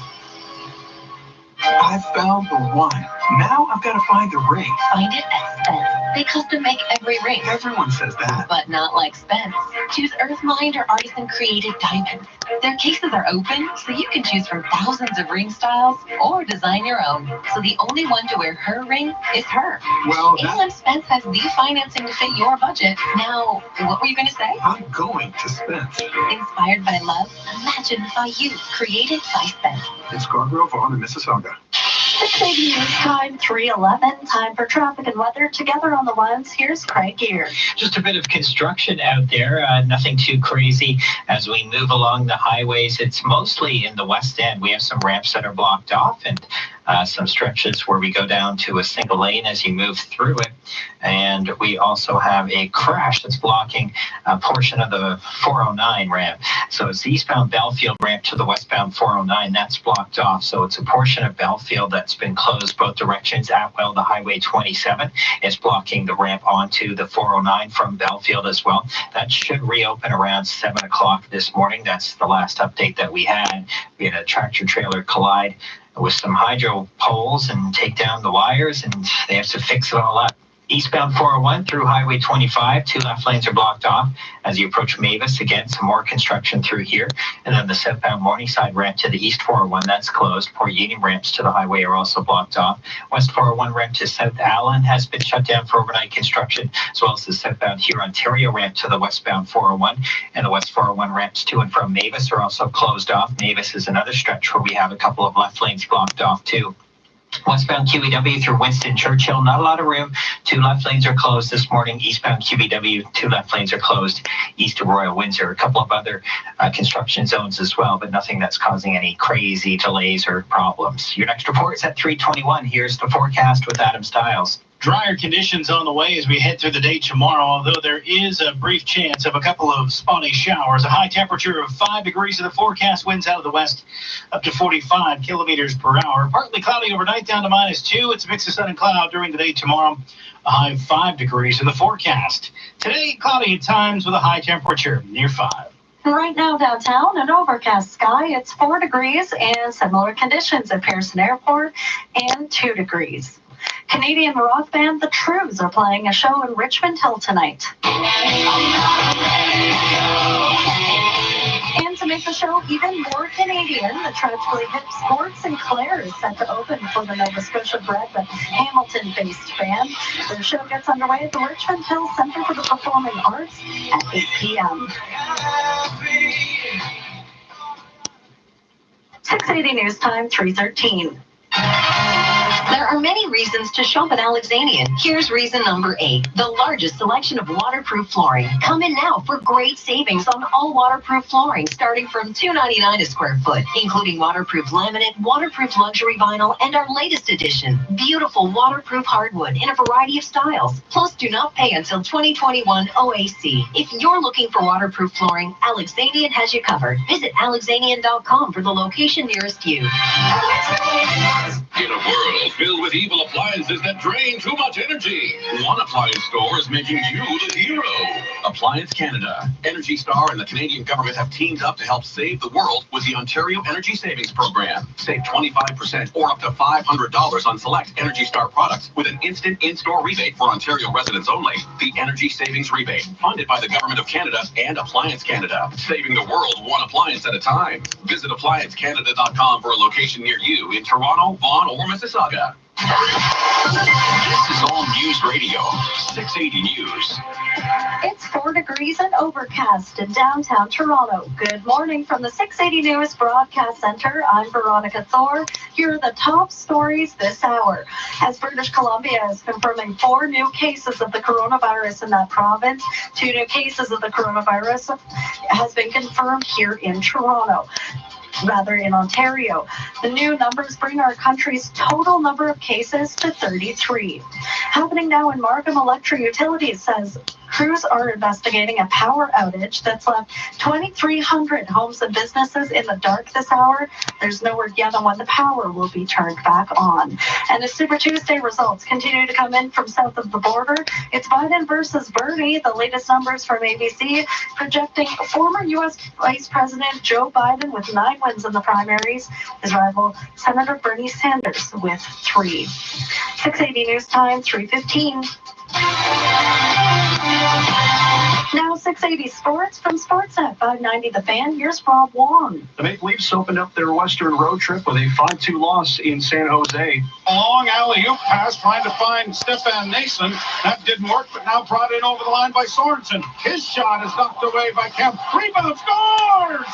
I found the one. Now I've got to find the ring. Find it at Spence. They custom make every ring. Everyone says that. But not like Spence. Choose Earthmind or artisan-created diamonds. Their cases are open, so you can choose from thousands of ring styles or design your own. So the only one to wear her ring is her. Well, and Spence has the financing to fit your budget. Now, what were you going to say? I'm going to Spence. Inspired by love, imagined by you, created by Spence. In Scarborough, Vaughan, and Mississauga. 680 News Time, 3:11. Time for traffic and weather together on the ones. Here's Craig Gear. Just a bit of construction out there, nothing too crazy. As we move along the highways, it's mostly in the west end. We have some ramps that are blocked off and some stretches where we go down to a single lane as you move through it. And we also have a crash that's blocking a portion of the 409 ramp. So it's the eastbound Belfield ramp to the westbound 409. That's blocked off. So it's a portion of Belfield that's been closed both directions. Atwell to Highway 27 is blocking the ramp onto the 409 from Belfield as well. That should reopen around 7 o'clock this morning. That's the last update that we had. We had a tractor trailer collide with some hydro poles and take down the wires, and they have to fix it all up. Eastbound 401 through Highway 25, 2 left lanes are blocked off. As you approach Mavis, again, some more construction through here. And then the southbound Morningside ramp to the East 401, that's closed. Port Union ramps to the highway are also blocked off. West 401 ramp to South Allen has been shut down for overnight construction, as well as the southbound Huron-Ontario ramp to the westbound 401. And the West 401 ramps to and from Mavis are also closed off. Mavis is another stretch where we have a couple of left lanes blocked off too. Westbound QEW through Winston Churchill, not a lot of room. 2 left lanes are closed this morning. Eastbound QEW, 2 left lanes are closed east of Royal Windsor. A couple of other construction zones as well, but nothing that's causing any crazy delays or problems. Your next report is at 3:21. Here's the forecast with Adam Stiles. Drier conditions on the way as we head through the day tomorrow, although there is a brief chance of a couple of spotty showers. A high temperature of 5 degrees in the forecast, winds out of the west up to 45 kilometers per hour. Partly cloudy overnight down to -2. It's a mix of sun and cloud during the day tomorrow. A high of 5 degrees in the forecast. Today, cloudy at times with a high temperature near 5. Right now downtown, an overcast sky. It's 4 degrees and similar conditions at Pearson Airport and 2 degrees. Canadian rock band The Trues are playing a show in Richmond Hill tonight. And to make the show even more Canadian, the tragically hip Sports Sinclair is set to open for the Nova Scotia bred but Hamilton-based band. Their show gets underway at the Richmond Hill Centre for the Performing Arts at 8 p.m. 680 News Time, 3:13. There are many reasons to shop at Alexanian. Here's reason number 8. The largest selection of waterproof flooring. Come in now for great savings on all waterproof flooring, starting from $2.99 a square foot, including waterproof laminate, waterproof luxury vinyl, and our latest addition, beautiful waterproof hardwood in a variety of styles. Plus, do not pay until 2021 OAC. If you're looking for waterproof flooring, Alexanian has you covered. Visit alexanian.com for the location nearest you. In a world filled with evil appliances that drain too much energy. One appliance store is making you the hero. Appliance Canada, Energy Star, and the Canadian government have teamed up to help save the world with the Ontario Energy Savings Program. Save 25% or up to $500 on select Energy Star products with an instant in-store rebate for Ontario residents only. The Energy Savings Rebate, funded by the Government of Canada and Appliance Canada, saving the world one appliance at a time. Visit appliancecanada.com for a location near you in Toronto, Vaughan, or Mississauga. This is All News Radio, 680 News. It's 4 degrees and overcast in downtown Toronto. Good morning from the 680 News Broadcast Center. I'm Veronica Thor. Here are the top stories this hour. As British Columbia is confirming 4 new cases of the coronavirus in that province, 2 new cases of the coronavirus has been confirmed here in Toronto. Rather, in Ontario. The new numbers bring our country's total number of cases to 33. Happening now in Markham, Electric Utilities says crews are investigating a power outage that's left 2,300 homes and businesses in the dark this hour. There's no word yet on when the power will be turned back on. And the Super Tuesday results continue to come in from south of the border. It's Biden versus Bernie. The latest numbers from ABC projecting former U.S. Vice President Joe Biden with 9 wins in the primaries. His rival, Senator Bernie Sanders, with 3. 680 News Time, 3:15. Now 680 Sports from Sportsnet 590 The Fan. Here's Rob Wong. The Maple Leafs opened up their Western road trip with a 5-2 loss in San Jose. A long alley-oop pass trying to find Stefan Nason. That didn't work, but now brought in over the line by Sorensen. His shot is knocked away by Kemp. Rebound scores!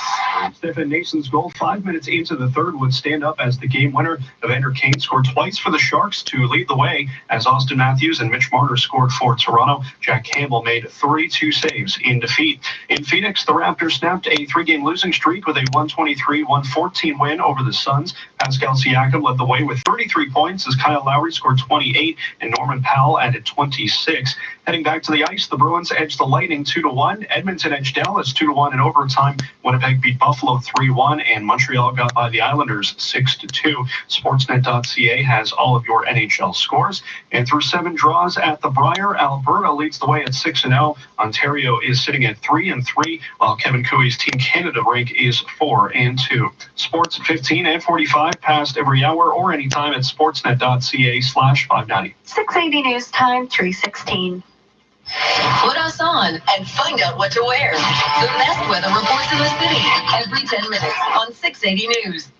Stefan Nason's goal 5 minutes into the third would stand up as the game winner. Evander Kane scored twice for the Sharks to lead the way as Austin Matthews and Mitch Marner scored for Toronto. Jack Campbell made 32 saves in defeat. In Phoenix, the Raptors snapped a 3-game losing streak with a 123-114 win over the Suns. Pascal Siakam led the way with 33 points as Kyle Lowry scored 28 and Norman Powell added 26. Heading back to the ice, the Bruins edged the Lightning 2-1. Edmonton edged Dallas 2-1 in overtime. Winnipeg beat Buffalo 3-1, and Montreal got by the Islanders 6-2. Sportsnet.ca has all of your NHL scores. And through 7 draws at the Brier, Alberta leads the way at 6-0. Ontario is sitting at 3-3, while Kevin Cooey's Team Canada rank is 4-2. Sports at 15 and 45 past every hour or anytime at sportsnet.ca/590. 680 News Time, 3:16. Put us on and find out what to wear. The best weather reports in the city every 10 minutes on 680 News.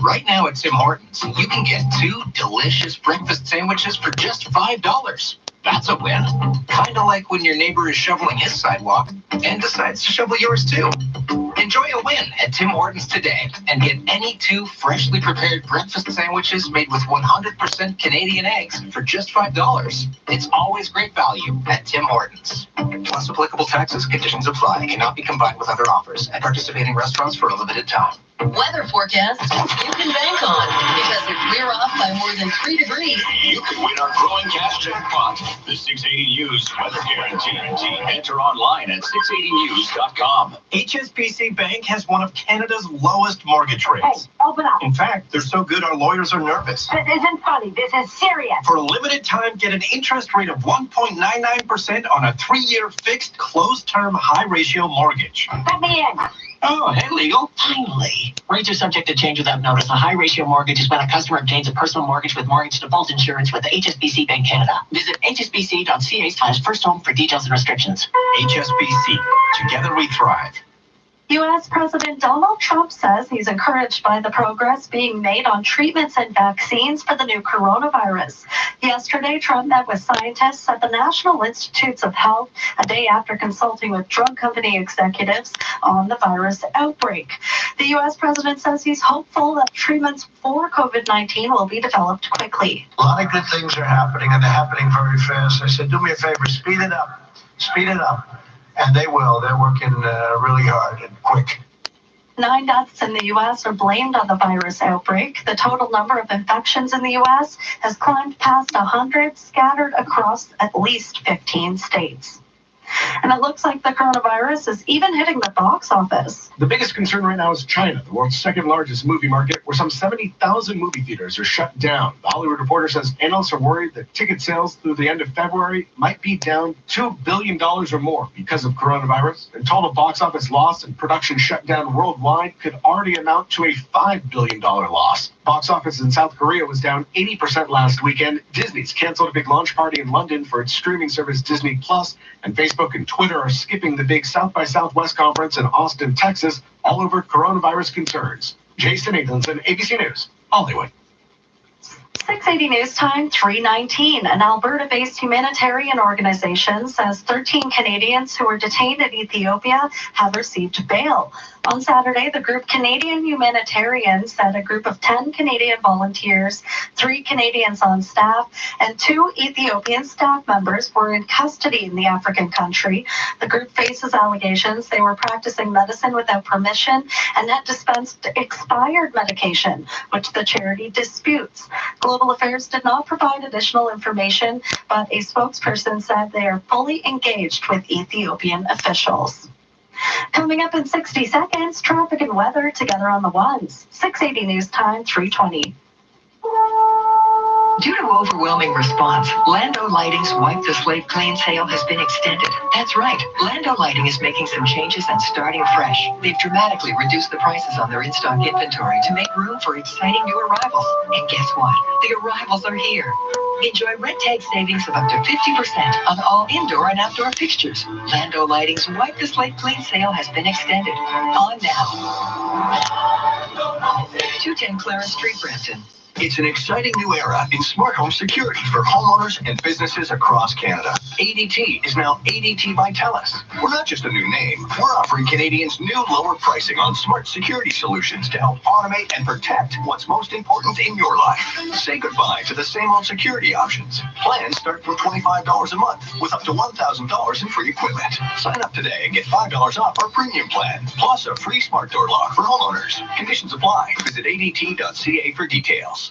Right now at Tim Hortons, you can get 2 delicious breakfast sandwiches for just $5. That's a win. Kind of like when your neighbor is shoveling his sidewalk and decides to shovel yours too. Enjoy a win at Tim Hortons today and get any 2 freshly prepared breakfast sandwiches made with 100% Canadian eggs for just $5. It's always great value at Tim Hortons. Plus applicable taxes, conditions apply. Cannot be combined with other offers at participating restaurants for a limited time. Weather forecast you can bank on, because if we're off by more than 3 degrees, You can win our growing cash jackpot. The 680 News Weather Guarantee. Enter online at 680news.com. HSBC Bank has one of Canada's lowest mortgage rates. Hey, open up. In fact, they're so good our lawyers are nervous. This isn't funny. This is serious. For a limited time, get an interest rate of 1.99% on a 3-year fixed closed-term high-ratio mortgage. Let me in. Oh, hey, legal. Finally. Rates are subject to change without notice. A high-ratio mortgage is when a customer obtains a personal mortgage with mortgage default insurance with HSBC Bank Canada. Visit hsbc.ca/first home for details and restrictions. HSBC. Together we thrive. U.S. President Donald Trump says he's encouraged by the progress being made on treatments and vaccines for the new coronavirus. Yesterday, Trump met with scientists at the National Institutes of Health a day after consulting with drug company executives on the virus outbreak. The U.S. president says he's hopeful that treatments for COVID-19 will be developed quickly. A lot of good things are happening, and they're happening very fast. I said, do me a favor, speed it up. Speed it up. And they will. They're working really hard and quick. 9 deaths in the U.S. are blamed on the virus outbreak. The total number of infections in the U.S. has climbed past 100, scattered across at least 15 states. And it looks like the coronavirus is even hitting the box office. The biggest concern right now is China, the world's second largest movie market, where some 70,000 movie theaters are shut down. The Hollywood Reporter says analysts are worried that ticket sales through the end of February might be down $2 billion or more because of coronavirus. And total box office loss and production shutdown worldwide could already amount to a $5 billion loss. Box office in South Korea was down 80% last weekend. Disney's canceled a big launch party in London for its streaming service Disney Plus, and Facebook and Twitter are skipping the big South by Southwest conference in Austin, Texas, all over coronavirus concerns. Jason Nathanson, ABC News, Hollywood. 680 News Time, 3:19. An Alberta-based humanitarian organization says 13 Canadians who were detained in Ethiopia have received bail. On Saturday, the group Canadian Humanitarians said a group of 10 Canadian volunteers, 3 Canadians on staff, and 2 Ethiopian staff members were in custody in the African country. The group faces allegations they were practicing medicine without permission and had dispensed expired medication, which the charity disputes. Global Affairs did not provide additional information, but a spokesperson said they are fully engaged with Ethiopian officials. Coming up in 60 seconds, traffic and weather together on the ones. 680 News Time, 3:20. Due to overwhelming response, Lando Lighting's Wipe the Slate Clean sale has been extended. That's right, Lando Lighting is making some changes and starting fresh. They've dramatically reduced the prices on their in-stock inventory to make room for exciting new arrivals. And guess what? The arrivals are here. Enjoy red tag savings of up to 50% on all indoor and outdoor fixtures. Lando Lighting's Wipe the Slate Clean sale has been extended. On now. 210 Clarence Street, Brampton. It's an exciting new era in smart home security for homeowners and businesses across Canada. ADT is now ADT by TELUS. We're not just a new name. We're offering Canadians new lower pricing on smart security solutions to help automate and protect what's most important in your life. Say goodbye to the same old security options. Plans start from $25 a month with up to $1,000 in free equipment. Sign up today and get $5 off our premium plan, plus a free smart door lock for homeowners. Conditions apply. Visit adt.ca for details.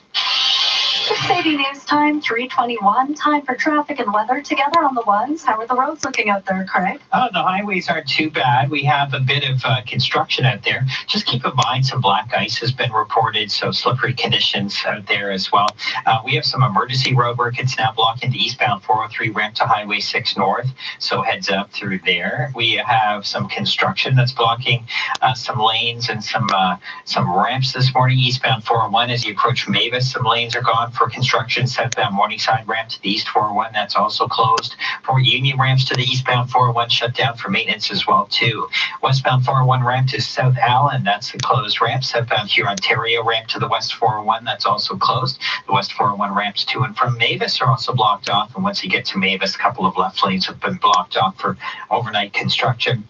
680 News Time, 3:21. Time for traffic and weather together on the ones. How are the roads looking out there, Craig? The highways aren't too bad. We have a bit of construction out there. Just keep in mind some black ice has been reported, so slippery conditions out there as well. We have some emergency road work. It's now blocking the eastbound 403 ramp to Highway 6 North, so heads up through there. We have some construction that's blocking some lanes and some ramps this morning. Eastbound 401 as you approach Mavis, some lanes are gone for construction. Southbound Morningside ramp to the east 401, that's also closed. Port Union ramps to the eastbound 401 shut down for maintenance as well too. Westbound 401 ramp to South Allen, that's the closed ramp. Southbound Hurontario ramp to the west 401, that's also closed. The west 401 ramps to and from Mavis are also blocked off, and once you get to Mavis, a couple of left lanes have been blocked off for overnight construction.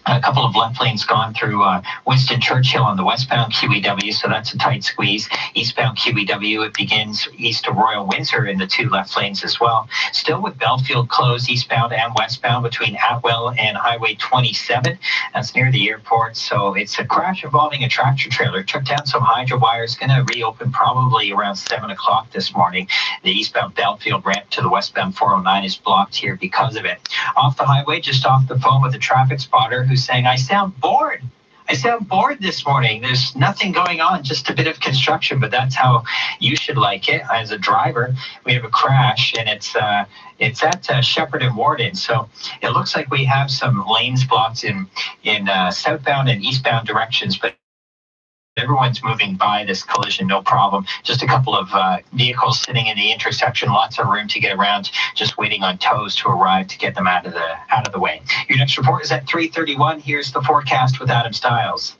A couple of left lanes gone through Winston Churchill on the westbound QEW, so that's a tight squeeze. Eastbound QEW, it begins east of Royal Windsor in the 2 left lanes as well. Still with Belfield closed eastbound and westbound between Atwell and Highway 27. That's near the airport, so it's a crash involving a tractor trailer. Took down some hydro wires, going to reopen probably around 7 o'clock this morning. The eastbound Belfield ramp to the westbound 409 is blocked here because of it. Off the highway, just off the phone with a traffic spotter who's saying, I sound bored. I sound bored this morning. There's nothing going on, just a bit of construction, but that's how you should like it. As a driver, we have a crash, and it's at Shepherd and Warden. So it looks like we have some lanes blocked in southbound and eastbound directions, but everyone's moving by this collision, no problem. Just a couple of vehicles sitting in the intersection, lots of room to get around, just waiting on tows to arrive to get them out of the way. Your next report is at 3:31. Here's the forecast with Adam Stiles.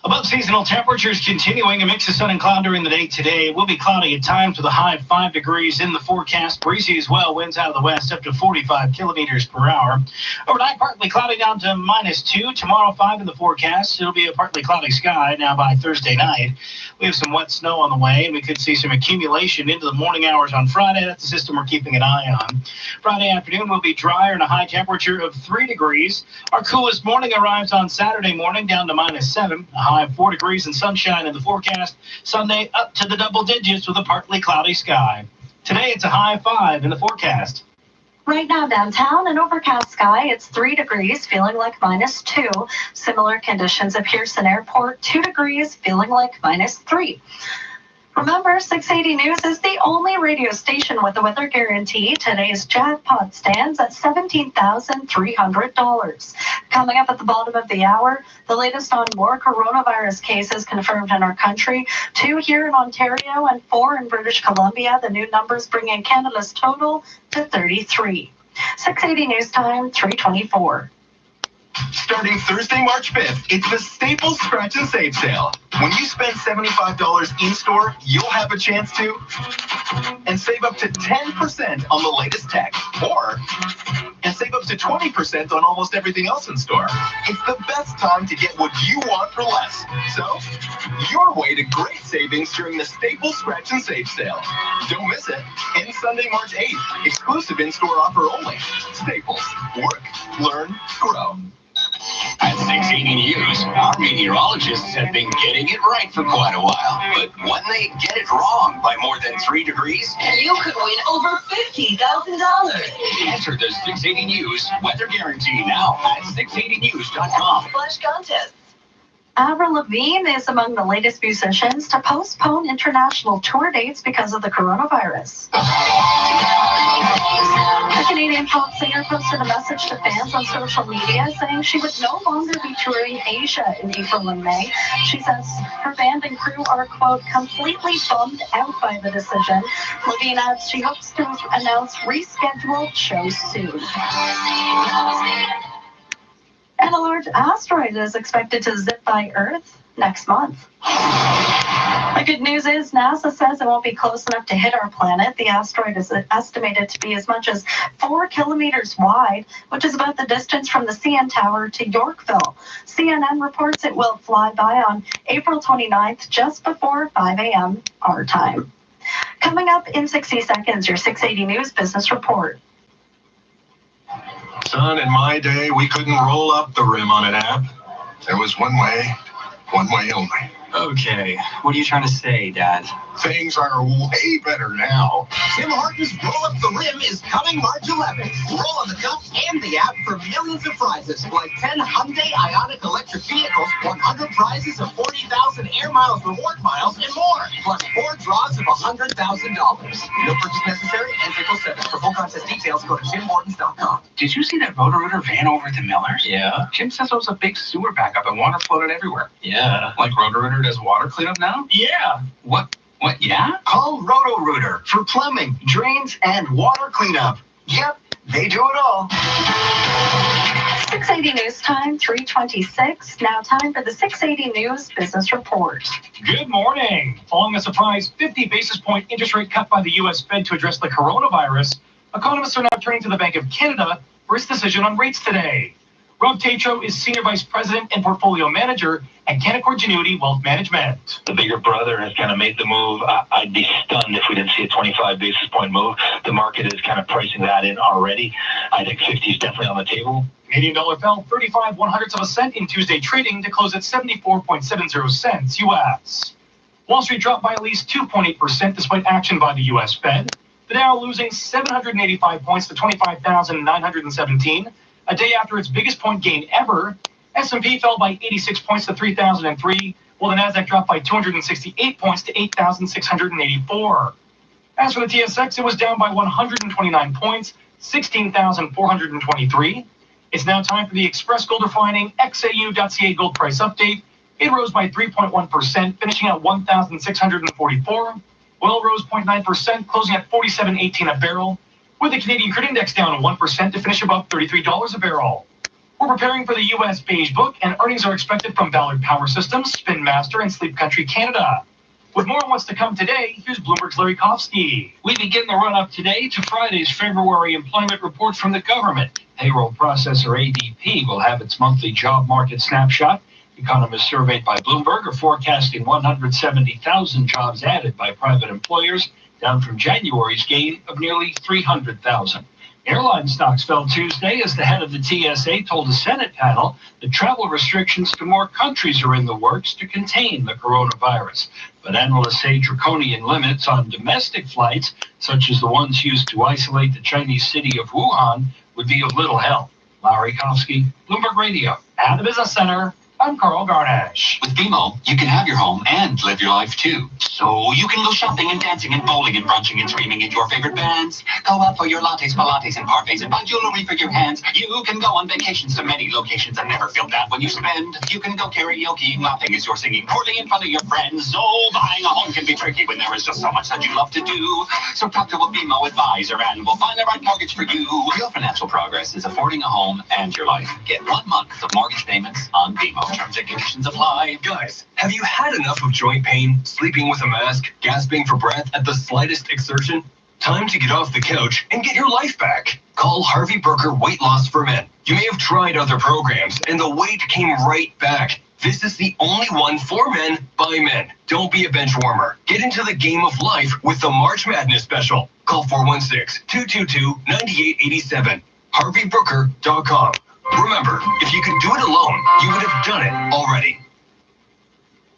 Above seasonal temperatures continuing, a mix of sun and cloud during the day today. It will be cloudy at times with a high of 5 degrees in the forecast. Breezy as well, winds out of the west up to 45 kilometers per hour. Overnight, partly cloudy down to -2. Tomorrow, 5 in the forecast. It'll be a partly cloudy sky now by Thursday night. We have some wet snow on the way, and we could see some accumulation into the morning hours on Friday. That's the system we're keeping an eye on. Friday afternoon will be drier and a high temperature of 3 degrees. Our coolest morning arrives on Saturday morning down to -7. High of 4 degrees and sunshine in the forecast. Sunday up to the double digits with a partly cloudy sky. Today it's a high of 5 in the forecast. Right now downtown, an overcast sky, it's 3 degrees, feeling like -2. Similar conditions at Pearson Airport, 2 degrees, feeling like -3. Remember, 680 News is the only radio station with a weather guarantee. Today's jackpot stands at $17,300. Coming up at the bottom of the hour, the latest on more coronavirus cases confirmed in our country, 2 here in Ontario and 4 in British Columbia. The new numbers bringing Canada's total to 33. 680 News Time, 3:24. Starting Thursday, March 5th, it's the Staples Scratch and Save sale. When you spend $75 in-store, you'll have a chance to and save up to 10% on the latest tech, and save up to 20% on almost everything else in store. It's the best time to get what you want for less. So, your way to great savings during the Staples Scratch and Save sale. Don't miss it. Ends Sunday, March 8th. Exclusive in-store offer only. Staples. Work, learn, grow. At 680 News, our meteorologists have been getting it right for quite a while. But when they get it wrong by more than 3 degrees, You could win over $50,000. enter the 680 News weather guarantee now at 680news.com. Flash contest. Avril Lavigne is among the latest musicians to postpone international tour dates because of the coronavirus. The Canadian pop singer posted a message to fans on social media saying she would no longer be touring Asia in April and May. She says her band and crew are, quote, completely bummed out by the decision. Lavigne adds she hopes to announce rescheduled shows soon. And a large asteroid is expected to zip by Earth next month. The good news is NASA says it won't be close enough to hit our planet. The asteroid is estimated to be as much as 4 kilometers wide, which is about the distance from the CN Tower to Yorkville. CNN reports it will fly by on April 29th, just before 5 a.m. our time. Coming up in 60 seconds, your 680 News Business Report. Son, in my day, we couldn't roll up the rim on an app. There was one way only. Okay, what are you trying to say, Dad? Things are way better now. Tim Hortons Roll Up the Rim is coming March 11th. Roll on the cup and the app for millions of prizes, like 10 Hyundai Ioniq electric vehicles, 100 prizes of 40,000 air miles reward miles, and more. Plus 4 draws of $100,000. No purchase necessary and April 7th. For full contest details, go to timhortons.com. Did you see that Roto-Rooter van over at the Millers? Yeah. Jim says it was a big sewer backup and water floated everywhere. Yeah. Like Roto-Rooter does water cleanup now? Yeah. What, yeah? Call Roto-Rooter for plumbing, drains, and water cleanup. Yep, they do it all. 680 News Time, 3:26. Now time for the 680 News Business Report. Good morning. Following a surprise 50 basis point interest rate cut by the U.S. Fed to address the coronavirus, economists are now turning to the Bank of Canada for its decision on rates today. Rob Tatro is Senior Vice President and Portfolio Manager at Canaccord Genuity Wealth Management. The bigger brother has kind of made the move. I'd be stunned if we didn't see a 25 basis point move. The market is kind of pricing that in already. I think 50 is definitely on the table. Canadian dollar fell 35 1/100 cent in Tuesday trading to close at 74.70 cents U.S. Wall Street dropped by at least 2.8% despite action by the U.S. Fed. The Dow losing 785 points to 25,917. A day after its biggest point gain ever. S&P fell by 86 points to 3,003, while the Nasdaq dropped by 268 points to 8,684. As for the TSX, it was down by 129 points, 16,423. It's now time for the Express Gold Refining XAU.ca gold price update. It rose by 3.1%, finishing at 1,644. Oil rose 0.9%, closing at 47.18 a barrel, with the Canadian crude index down 1% to finish above $33 a barrel. We're preparing for the U.S. Beige Book, and earnings are expected from Ballard Power Systems, Spin Master, and Sleep Country Canada. With more on what's to come today, here's Bloomberg's Larry Kofsky. We begin the run-up today to Friday's February employment report from the government. Payroll processor ADP will have its monthly job market snapshot. Economists surveyed by Bloomberg are forecasting 170,000 jobs added by private employers, down from January's gain of nearly 300,000. Airline stocks fell Tuesday as the head of the TSA told a Senate panel that travel restrictions to more countries are in the works to contain the coronavirus. But analysts say draconian limits on domestic flights, such as the ones used to isolate the Chinese city of Wuhan, would be of little help. Larry Kofsky, Bloomberg Radio. At the Business Center, I'm Carl Garnash. With BMO, you can have your home and live your life too. So you can go shopping and dancing and bowling and brunching and screaming at your favorite bands. Go out for your lattes, pilates, and parfaits and buy jewelry for your hands. You can go on vacations to many locations and never feel bad when you spend. You can go karaoke, laughing as you're singing poorly in front of your friends. Oh, buying a home can be tricky when there is just so much that you love to do. So talk to a BMO advisor and we'll find the right mortgage for you. Real financial progress is affording a home and your life. Get 1 month of mortgage payments on BMO. Terms and conditions apply. Guys, have you had enough of joint pain, sleeping with a mask, gasping for breath at the slightest exertion? Time to get off the couch and get your life back. Call Harvey Brooker Weight Loss for Men. You may have tried other programs and the weight came right back. This is the only one for men by men. Don't be a bench warmer. Get into the game of life with the March Madness special. Call 416-222-9887. HarveyBrooker.com. Remember, if you could do it alone, you would have done it already.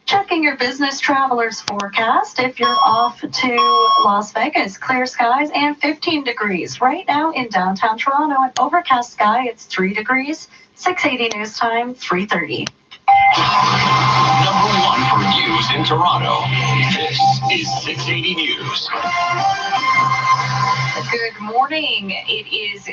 Checking your business travelers forecast. If you're off to Las Vegas, clear skies and 15 degrees. Right now in downtown Toronto, an overcast sky, it's 3 degrees. 680 news time, 3:30. Number 1 for news in Toronto. This is 680 News. Good morning. It is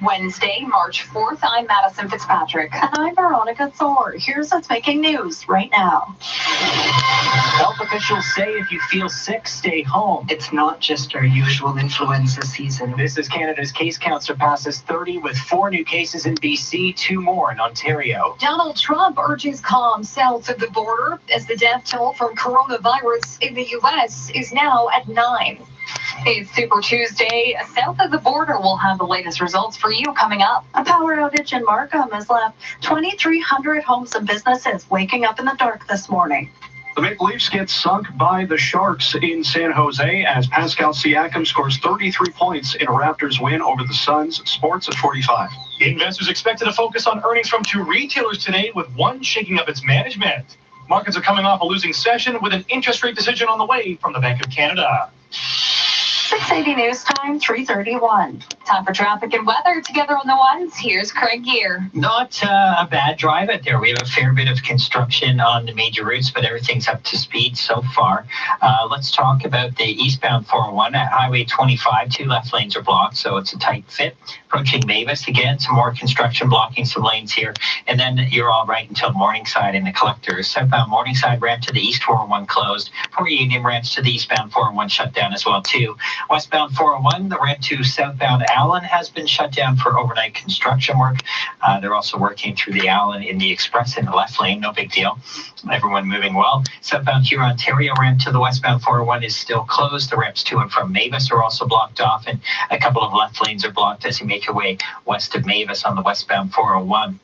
Wednesday, March 4th. I'm Madison Fitzpatrick. And I'm Veronica Thor. Here's what's making news right now. Health officials say if you feel sick, stay home. It's not just our usual influenza season. This is Canada's case count surpasses 30 with 4 new cases in BC, 2 more in Ontario. Donald Trump urges calm south of the border as the death toll from coronavirus in the U.S. is now at 9. It's Super Tuesday. South of the border will have the latest results for you coming up. A power outage in Markham has left 2,300 homes and businesses waking up in the dark this morning. The Maple Leafs get sunk by the Sharks in San Jose as Pascal Siakam scores 33 points in a Raptors win over the Suns. Sports at 45. Investors expected to focus on earnings from 2 retailers today, with one shaking up its management. Markets are coming off a losing session with an interest rate decision on the way from the Bank of Canada. 680 news time, 3:31. Time for traffic and weather together on the ones. Here's Craig Gear. Not a bad drive out there. We have a fair bit of construction on the major routes, but everything's up to speed so far. Let's talk about the eastbound 401 at Highway 25. 2 left lanes are blocked, so it's a tight fit. Approaching Mavis, again, some more construction blocking some lanes here. And then you're all right until Morningside in the collectors. Southbound Morningside ramp to the east 401 closed. Port Union ramps to the eastbound 401 shut down as well, too. Westbound 401, the ramp to southbound Allen has been shut down for overnight construction work. They're also working through the Allen in the express in the left lane. No big deal. Everyone moving well. Southbound Huron-Ontario ramp to the westbound 401 is still closed. The ramps to and from Mavis are also blocked off, and a couple of left lanes are blocked as you make your way west of Mavis on the westbound 401.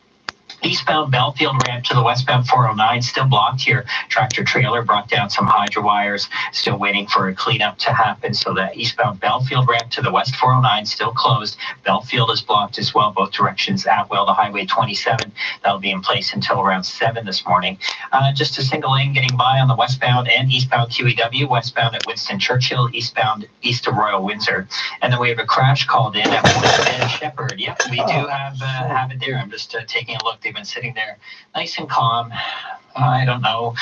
Eastbound Belfield ramp to the westbound 409 still blocked here. Tractor trailer brought down some hydro wires, still waiting for a cleanup to happen. So the eastbound Belfield ramp to the west 409 still closed. Belfield is blocked as well, both directions Atwell to Highway 27. That'll be in place until around 7 this morning. Just a single lane getting by on the westbound and eastbound QEW, westbound at Winston Churchill, eastbound east of Royal Windsor. And then we have a crash called in at Winston Shepherd. Yep, we do have it there. I'm just taking a look. They've been sitting there nice and calm. I don't know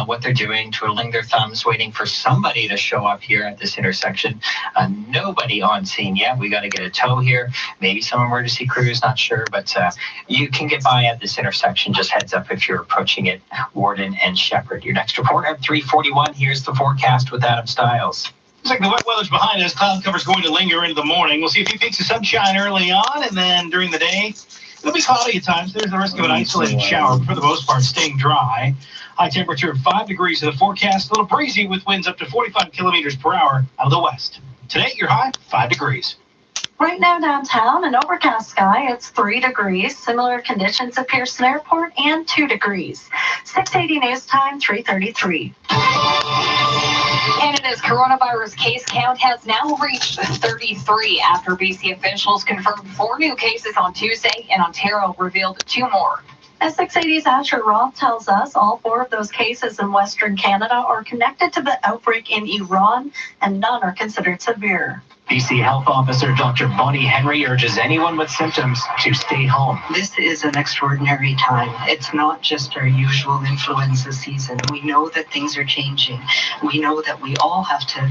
what they're doing, twiddling their thumbs, waiting for somebody to show up here at this intersection. Nobody on scene yet. We got to get a tow here, maybe some emergency crews, not sure, but you can get by at this intersection. Just heads up if you're approaching it, Warden and Shepherd. Your next report at 3:41. Here's the forecast with Adam Stiles. Looks like the wet weather's behind us. Cloud cover's going to linger into the morning. We'll see a few peaks of sunshine early on, and then during the day, it'll be cloudy at times. There's the risk of an isolated shower, but for the most part, staying dry. High temperature of 5 degrees in the forecast. A little breezy with winds up to 45 kilometers per hour out of the west. Today, your high, 5 degrees. Right now downtown, an overcast sky, it's 3 degrees. Similar conditions at Pearson Airport and 2 degrees. 680 news time, 3:33. Canada's coronavirus case count has now reached 33 after BC officials confirmed 4 new cases on Tuesday, and Ontario revealed 2 more. As 680's Asher Roth tells us, all 4 of those cases in Western Canada are connected to the outbreak in Iran, and none are considered severe. BC Health Officer Dr. Bonnie Henry urges anyone with symptoms to stay home. This is an extraordinary time. It's not just our usual influenza season. We know that things are changing. We know that we all have to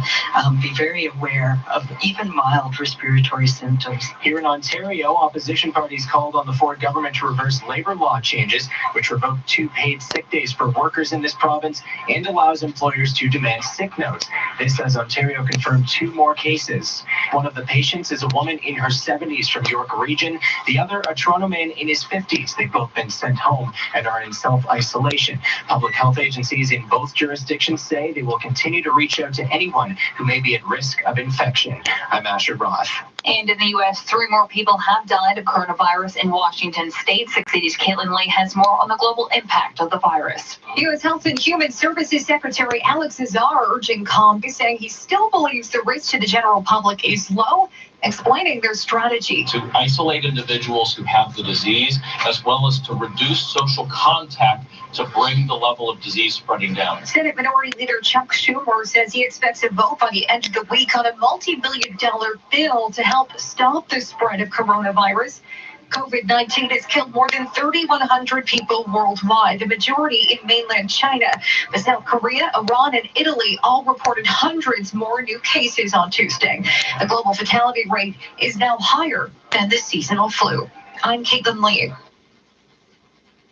be very aware of even mild respiratory symptoms. Here in Ontario, opposition parties called on the Ford government to reverse labor law changes, which revoke 2 paid sick days for workers in this province and allows employers to demand sick notes. This as Ontario confirmed 2 more cases. One of the patients is a woman in her 70s from York Region. The other, a Toronto man in his 50s. They've both been sent home and are in self-isolation. Public health agencies in both jurisdictions say they will continue to reach out to anyone who may be at risk of infection. I'm Asher Roth. And in the U.S., 3 more people have died of coronavirus in Washington state. 680's Caitlin Lee has more on the global impact of the virus. U.S. Health and Human Services Secretary Alex Azar urging calm, saying he still believes the risk to the general public is low, explaining their strategy. To isolate individuals who have the disease, as well as to reduce social contact to bring the level of disease spreading down. Senate Minority Leader Chuck Schumer says he expects a vote by the end of the week on a multi-billion-dollar bill to help stop the spread of coronavirus. COVID-19 has killed more than 3,100 people worldwide, the majority in mainland China. But South Korea, Iran, and Italy all reported hundreds more new cases on Tuesday. The global fatality rate is now higher than the seasonal flu. I'm Caitlin Lee.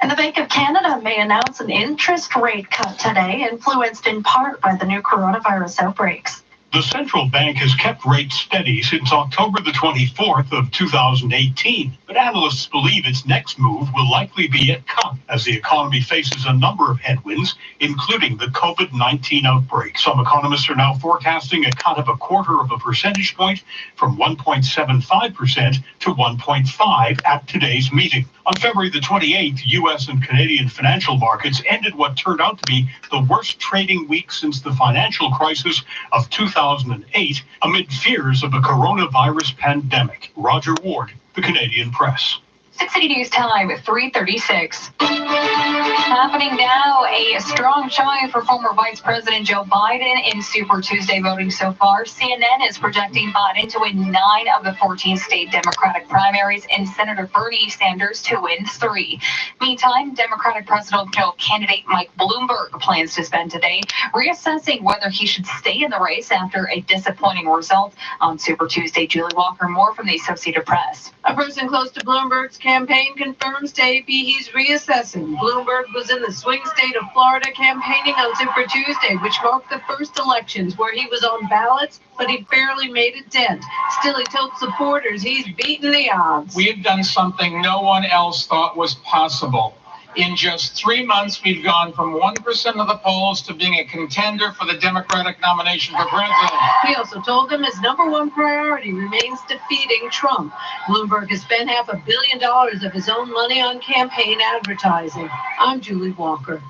And the Bank of Canada may announce an interest rate cut today, influenced in part by the new coronavirus outbreaks. The central bank has kept rates steady since October the 24th of 2018, but analysts believe its next move will likely be a cut as the economy faces a number of headwinds, including the COVID-19 outbreak. Some economists are now forecasting a cut of 0.25 percentage point from 1.75% to 1.5% at today's meeting. On February the 28th, U.S. and Canadian financial markets ended what turned out to be the worst trading week since the financial crisis of 2008, amid fears of a coronavirus pandemic. Roger Ward, The Canadian Press. 680 News Time at 3:36. Happening now, a strong showing for former Vice President Joe Biden in Super Tuesday voting so far. CNN is projecting Biden to win 9 of the 14 state Democratic primaries and Senator Bernie Sanders to win 3. Meantime, Democratic presidential candidate Mike Bloomberg plans to spend today reassessing whether he should stay in the race after a disappointing result on Super Tuesday. Julie Walker, more from the Associated Press. A person close to Bloomberg's campaign confirms to AP he's reassessing. Bloomberg was in the swing state of Florida campaigning on Super Tuesday, which marked the first elections where he was on ballots, but he barely made a dent. Still, he told supporters he's beaten the odds. We have done something no one else thought was possible. In just 3 months, we've gone from 1% of the polls to being a contender for the Democratic nomination for president. He also told them his #1 priority remains defeating Trump. Bloomberg has spent $500 million of his own money on campaign advertising. I'm Julie Walker.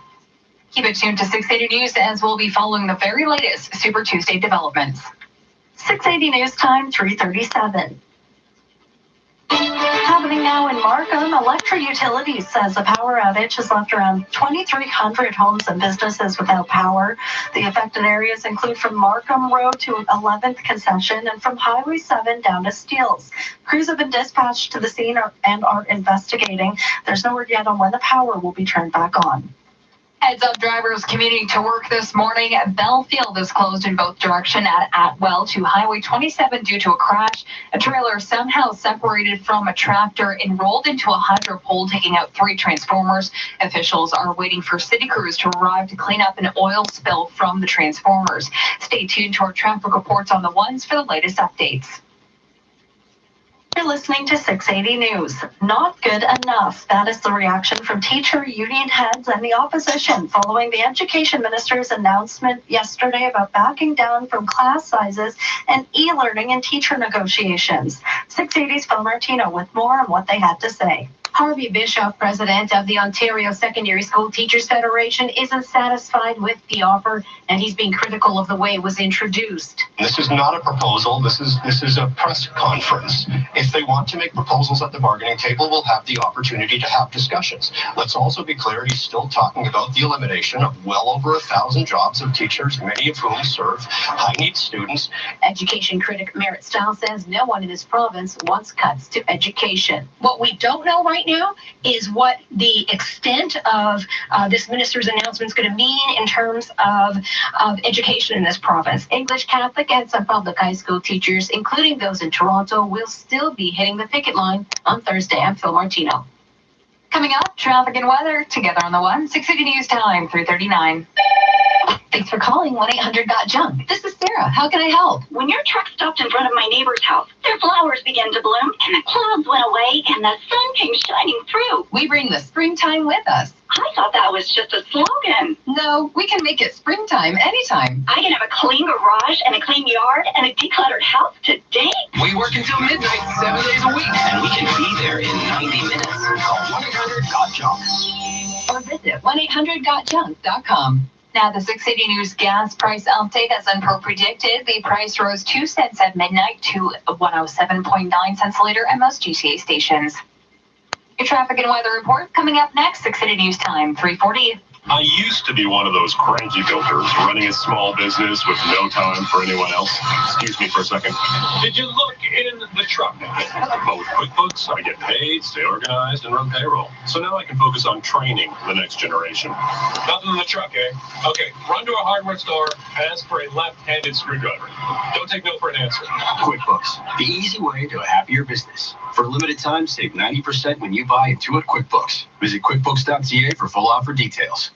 Keep it tuned to 680 News as we'll be following the very latest Super Tuesday developments. 680 News Time, 3:37. Happening now in Markham, Electra Utilities says a power outage has left around 2,300 homes and businesses without power. The affected areas include from Markham Road to 11th Concession and from Highway 7 down to Steeles. Crews have been dispatched to the scene and are investigating. There's no word yet on when the power will be turned back on. Heads up drivers commuting to work this morning. Belfield is closed in both directions at Atwell to Highway 27 due to a crash. A trailer somehow separated from a tractor and rolled into a hydro pole, taking out 3 transformers. Officials are waiting for city crews to arrive to clean up an oil spill from the transformers. Stay tuned to our traffic reports on the ones for the latest updates. You're listening to 680 News. Not good enough. That is the reaction from teacher union heads and the opposition following the education minister's announcement yesterday about backing down from class sizes and e-learning and teacher negotiations. 680's Phil Martino with more on what they had to say. Harvey Bishop, president of the Ontario Secondary School Teachers Federation, isn't satisfied with the offer, and he's being critical of the way it was introduced. This is not a proposal. This is a press conference. If they want to make proposals at the bargaining table, we'll have the opportunity to have discussions. Let's also be clear, he's still talking about the elimination of well over 1,000 jobs of teachers, many of whom serve high-need students. Education critic Merritt Stiles says no one in this province wants cuts to education. What we don't know right now is what the extent of this minister's announcement is going to mean in terms of education in this province. English, Catholic, and some public high school teachers, including those in Toronto, will still be hitting the picket line on Thursday. I'm Phil Martino. Coming up, traffic and weather together on the one. 6:50 news time, 3:39. Thanks for calling 1-800-GOT-JUNK. This is Sarah. How can I help? When your truck stopped in front of my neighbor's house, their flowers began to bloom, and the clouds went away, and the sun came shining through. We bring the springtime with us. I thought that was just a slogan. No, we can make it springtime anytime. I can have a clean garage and a clean yard and a decluttered house today. We work until midnight, 7 days a week, and we can be there in 90 minutes. Call 1-800-GOT-JUNK. Or visit 1-800-GOT-JUNK.com. Now, the 680 News gas price update. As Unpro predicted, the price rose 2 cents at midnight to 107.9 cents a liter at most GTA stations. Your traffic and weather report coming up next. 680 News time, 3:40. I used to be one of those cranky builders running a small business with no time for anyone else. Excuse me for a second. Did you look in the truck? Both QuickBooks, I get paid, stay organized, and run payroll. So now I can focus on training the next generation. Nothing in the truck, eh? Okay, run to a hardware store, ask for a left-handed screwdriver. Don't take no for an answer. QuickBooks, the easy way to a happier business. For a limited time, save 90% when you buy Intuit QuickBooks. Visit QuickBooks.ca for full offer details.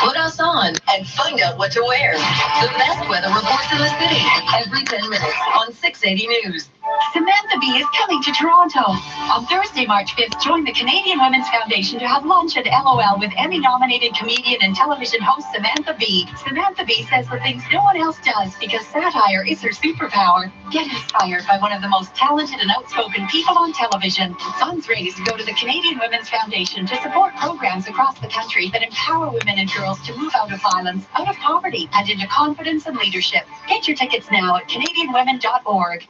Put us on and find out what to wear. The best weather reports in the city every 10 minutes on 680 News. Samantha Bee is coming to Toronto. On Thursday, March 5th, join the Canadian Women's Foundation to have lunch at LOL with Emmy-nominated comedian and television host Samantha Bee. Samantha Bee says the things no one else does because satire is her superpower. Get inspired by one of the most talented and outspoken people on television. Funds raised go to the Canadian Women's Foundation to support programs across the country that empower women and girls to move out of violence, out of poverty, and into confidence and leadership. Get your tickets now at CanadianWomen.org.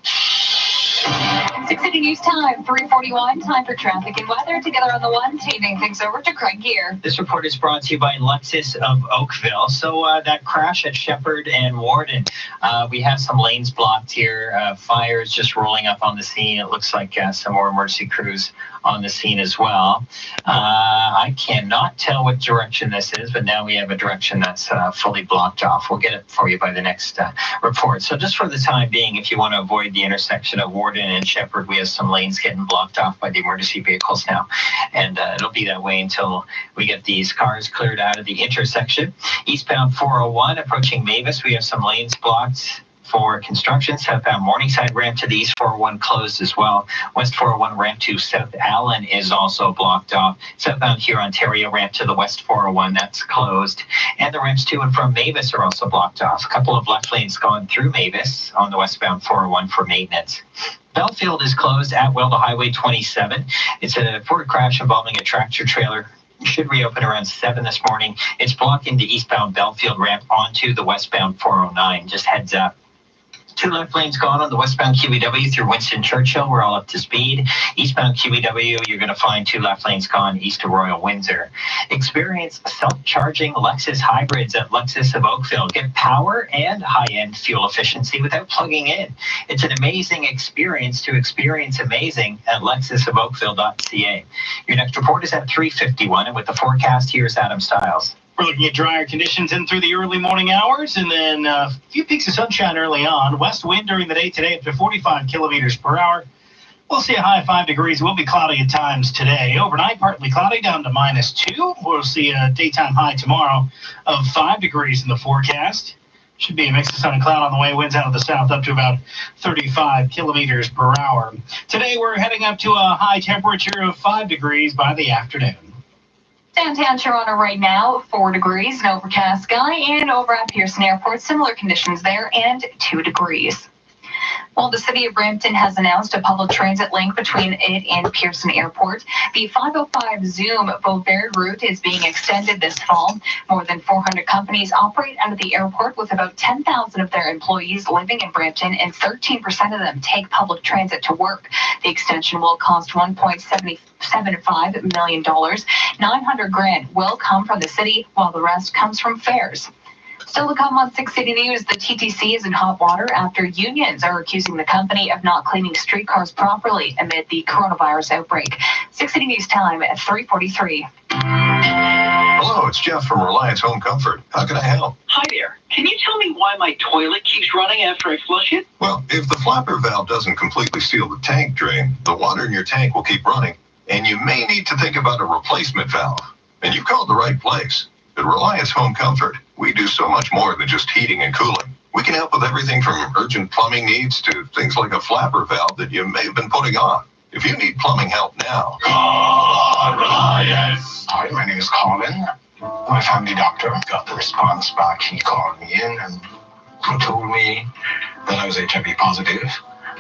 680 News time, 3:41. Time for traffic and weather. Together on the one, handing things over to Craig Gear. This report is brought to you by Lexus of Oakville. So that crash at Shepherd and Warden, we have some lanes blocked here. Fires just rolling up on the scene. It looks like some more emergency crews on the scene as well. I cannot tell what direction this is, but now we have a direction that's fully blocked off. We'll get it for you by the next report. So just for the time being, if you want to avoid the intersection of Warden and Shepherd, we have some lanes getting blocked off by the emergency vehicles now. And it'll be that way until we get these cars cleared out of the intersection. Eastbound 401 approaching Mavis, we have some lanes blocked for construction. Southbound Morningside ramp to the East 401 closed as well. West 401 ramp to South Allen is also blocked off. Southbound here Ontario ramp to the West 401, that's closed. And the ramps to and from Mavis are also blocked off. A couple of left lanes going through Mavis on the westbound 401 for maintenance. Belfield is closed at Well to Highway 27. It's a Ford crash involving a tractor trailer. Should reopen around 7 this morning. It's blocking the eastbound Belfield ramp onto the westbound 409. Just heads up. 2 left lanes gone on the westbound QEW through Winston Churchill. We're all up to speed. Eastbound QEW, you're going to find 2 left lanes gone east of Royal Windsor. Experience self-charging Lexus hybrids at Lexus of Oakville. Get power and high-end fuel efficiency without plugging in. It's an amazing experience to experience amazing at lexusofoakville.ca. Your next report is at 3:51, and with the forecast, here's Adam Stiles. We're looking at drier conditions in through the early morning hours, and then a few peaks of sunshine early on. West wind during the day today up to 45 kilometers per hour. We'll see a high of 5 degrees. It will be cloudy at times today. Overnight, partly cloudy down to -2. We'll see a daytime high tomorrow of 5 degrees in the forecast. Should be a mix of sun and cloud on the way. Winds out of the south up to about 35 kilometers per hour. Today, we're heading up to a high temperature of 5 degrees by the afternoon. Downtown Toronto right now, 4 degrees, an overcast sky, and over at Pearson Airport, similar conditions there, and 2 degrees. Well, the city of Brampton has announced a public transit link between it and Pearson Airport. The 505 Zoom Beauvais route is being extended this fall. More than 400 companies operate out of the airport, with about 10,000 of their employees living in Brampton, and 13% of them take public transit to work. The extension will cost $1.75 million. $900,000 will come from the city, while the rest comes from fares. Still to come on 680 News, the TTC is in hot water after unions are accusing the company of not cleaning streetcars properly amid the coronavirus outbreak. 680 News time at 3:43. Hello, it's Jeff from Reliance Home Comfort. How can I help? Hi there. Can you tell me why my toilet keeps running after I flush it? Well, if the flapper valve doesn't completely seal the tank drain, the water in your tank will keep running, and you may need to think about a replacement valve. And you've called the right place. At Reliance Home Comfort, we do so much more than just heating and cooling. We can help with everything from urgent plumbing needs to things like a flapper valve that you may have been putting on. If you need plumbing help now, call Reliance. Hi, my name is Colin. My family doctor got the response back. He called me in and told me that I was HIV positive,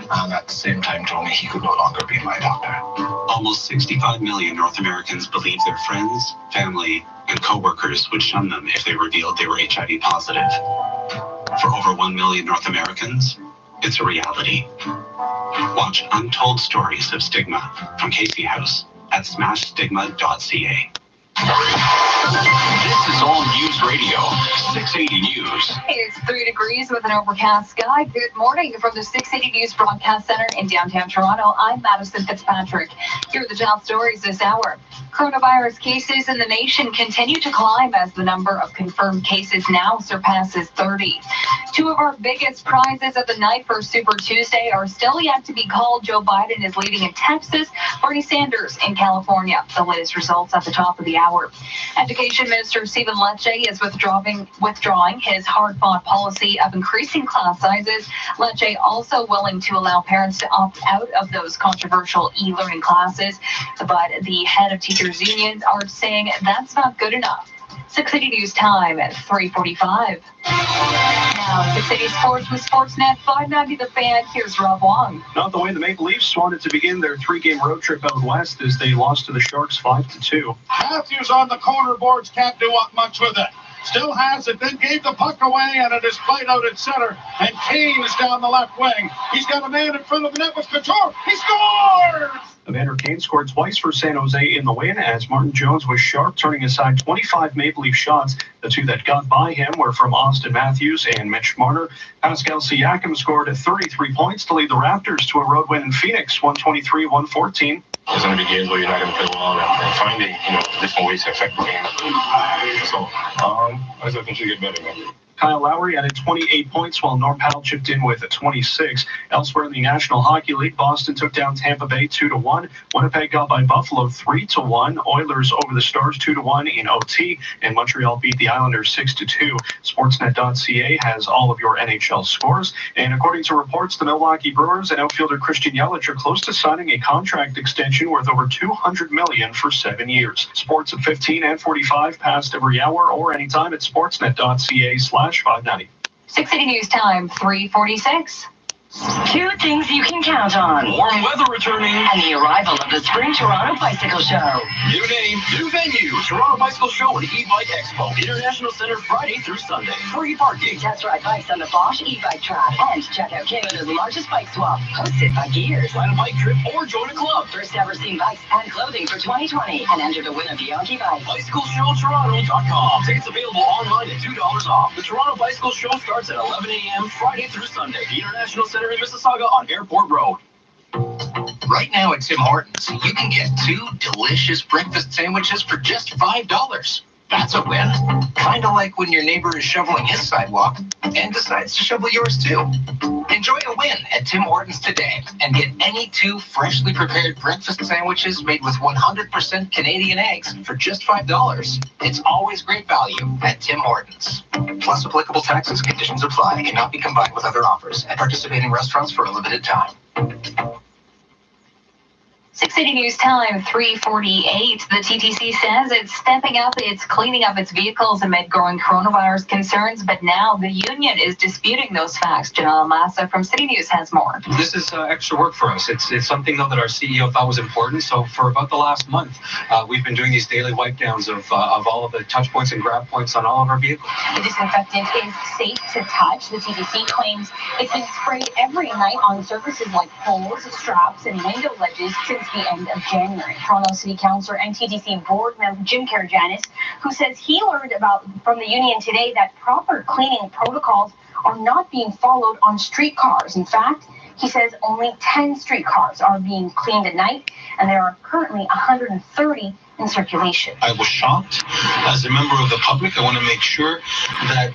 and at the same time told me he could no longer be my doctor. Almost 65 million North Americans believe their friends, family, and co-workers would shun them if they revealed they were HIV positive. For over 1 million North Americans, it's a reality. Watch Untold Stories of Stigma from Casey House at smashstigma.ca. This is All News Radio, 680 News. It's 3 degrees with an overcast sky. Good morning from the 680 News Broadcast Center in downtown Toronto. I'm Madison Fitzpatrick. Here are the top stories this hour. Coronavirus cases in the nation continue to climb as the number of confirmed cases now surpasses 30. Two of our biggest prizes of the night for Super Tuesday are still yet to be called. Joe Biden is leading in Texas, Bernie Sanders in California. The latest results at the top of the hour. Education Minister Stephen Lecce is withdrawing his hard-fought policy of increasing class sizes. Lecce also willing to allow parents to opt out of those controversial e-learning classes, but the head of teachers unions are saying that's not good enough. 680 News time at 3:45. Now, 680 Sports with Sportsnet 590 The Fan. Here's Rob Wong. Not the way the Maple Leafs wanted to begin their 3-game road trip out west as they lost to the Sharks 5-2. Matthews on the corner boards, can't do much with it. Still has it, then gave the puck away, and it is played out at center. And Kane is down the left wing. He's got a man in front of the net with Couture. He scores! Evander Kane scored twice for San Jose in the win as Martin Jones was sharp, turning aside 25 Maple Leaf shots. The two that got by him were from Austin Matthews and Mitch Marner. Pascal Siakam scored 33 points to lead the Raptors to a road win in Phoenix, 123-114. There's going to be games where you're not going to play well and finding, different ways to affect the game. So, I think it should get better, man. Kyle Lowry added 28 points while Norm Powell chipped in with 26. Elsewhere in the National Hockey League, Boston took down Tampa Bay 2-1. Winnipeg got by Buffalo 3-1. Oilers over the Stars 2-1 in OT, and Montreal beat the Islanders 6-2. Sportsnet.ca has all of your NHL scores, and according to reports, the Milwaukee Brewers and outfielder Christian Yelich are close to signing a contract extension worth over $200 million for 7 years. Sports at 15 and 45 past every hour or anytime at sportsnet.ca/590. 680 News time, 3:46. Two things you can count on. Warm weather returning. And the arrival of the Spring Toronto Bicycle Show. New name, new venue. Toronto Bicycle Show and E-Bike Expo. International Center Friday through Sunday. Free parking. Test ride bikes on the Bosch e-bike track. And check out Canada's largest bike swap, hosted by Gears. Plan a bike trip or join a club. First ever seen bikes and clothing for 2020. And enter to win a Bianchi bike. BicycleShowToronto.com. Tickets available online at $2 off. The Toronto Bicycle Show starts at 11 a.m. Friday through Sunday. The International Center in Mississauga on Airport Road. Right now at Tim Hortons, you can get 2 delicious breakfast sandwiches for just $5. That's a win. Kind of like when your neighbor is shoveling his sidewalk and decides to shovel yours too. Enjoy a win at Tim Hortons today and get any 2 freshly prepared breakfast sandwiches made with 100% Canadian eggs for just $5. It's always great value at Tim Hortons. Plus applicable taxes, conditions apply. Cannot be combined with other offers at participating restaurants for a limited time. 680 News Time, 3:48. The TTC says it's stepping up its cleaning up its vehicles amid growing coronavirus concerns, but now the union is disputing those facts. Janelle Massa from City News has more. This is extra work for us. It's something, though, that our CEO thought was important. So for about the last month, we've been doing these daily wipe downs of all of the touch points and grab points on all of our vehicles. The disinfectant is safe to touch. The TTC claims it's been sprayed every night on surfaces like poles, straps, and window ledges since the end of January. Toronto City Councillor and TTC board member Jim Karajanis, who says he learned from the union today that proper cleaning protocols are not being followed on streetcars. In fact, he says only 10 streetcars are being cleaned at night, and there are currently 130 in circulation. I was shocked. As a member of the public, I want to make sure that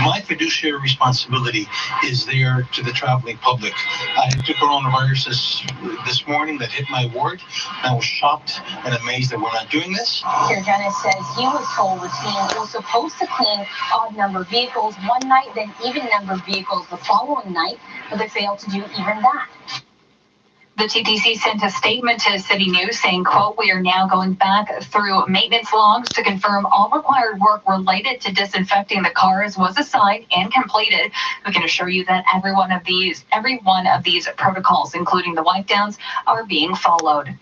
my fiduciary responsibility is there to the traveling public. I took coronavirus this morning that hit my ward, and I was shocked and amazed that we're not doing this. Karajanis says he was told the team was supposed to clean odd number of vehicles one night, then even number of vehicles the following night, but they failed to do even that. The TTC sent a statement to City News saying, quote, "We are now going back through maintenance logs to confirm all required work related to disinfecting the cars was assigned and completed. We can assure you that every one of these protocols, including the wipe downs, are being followed."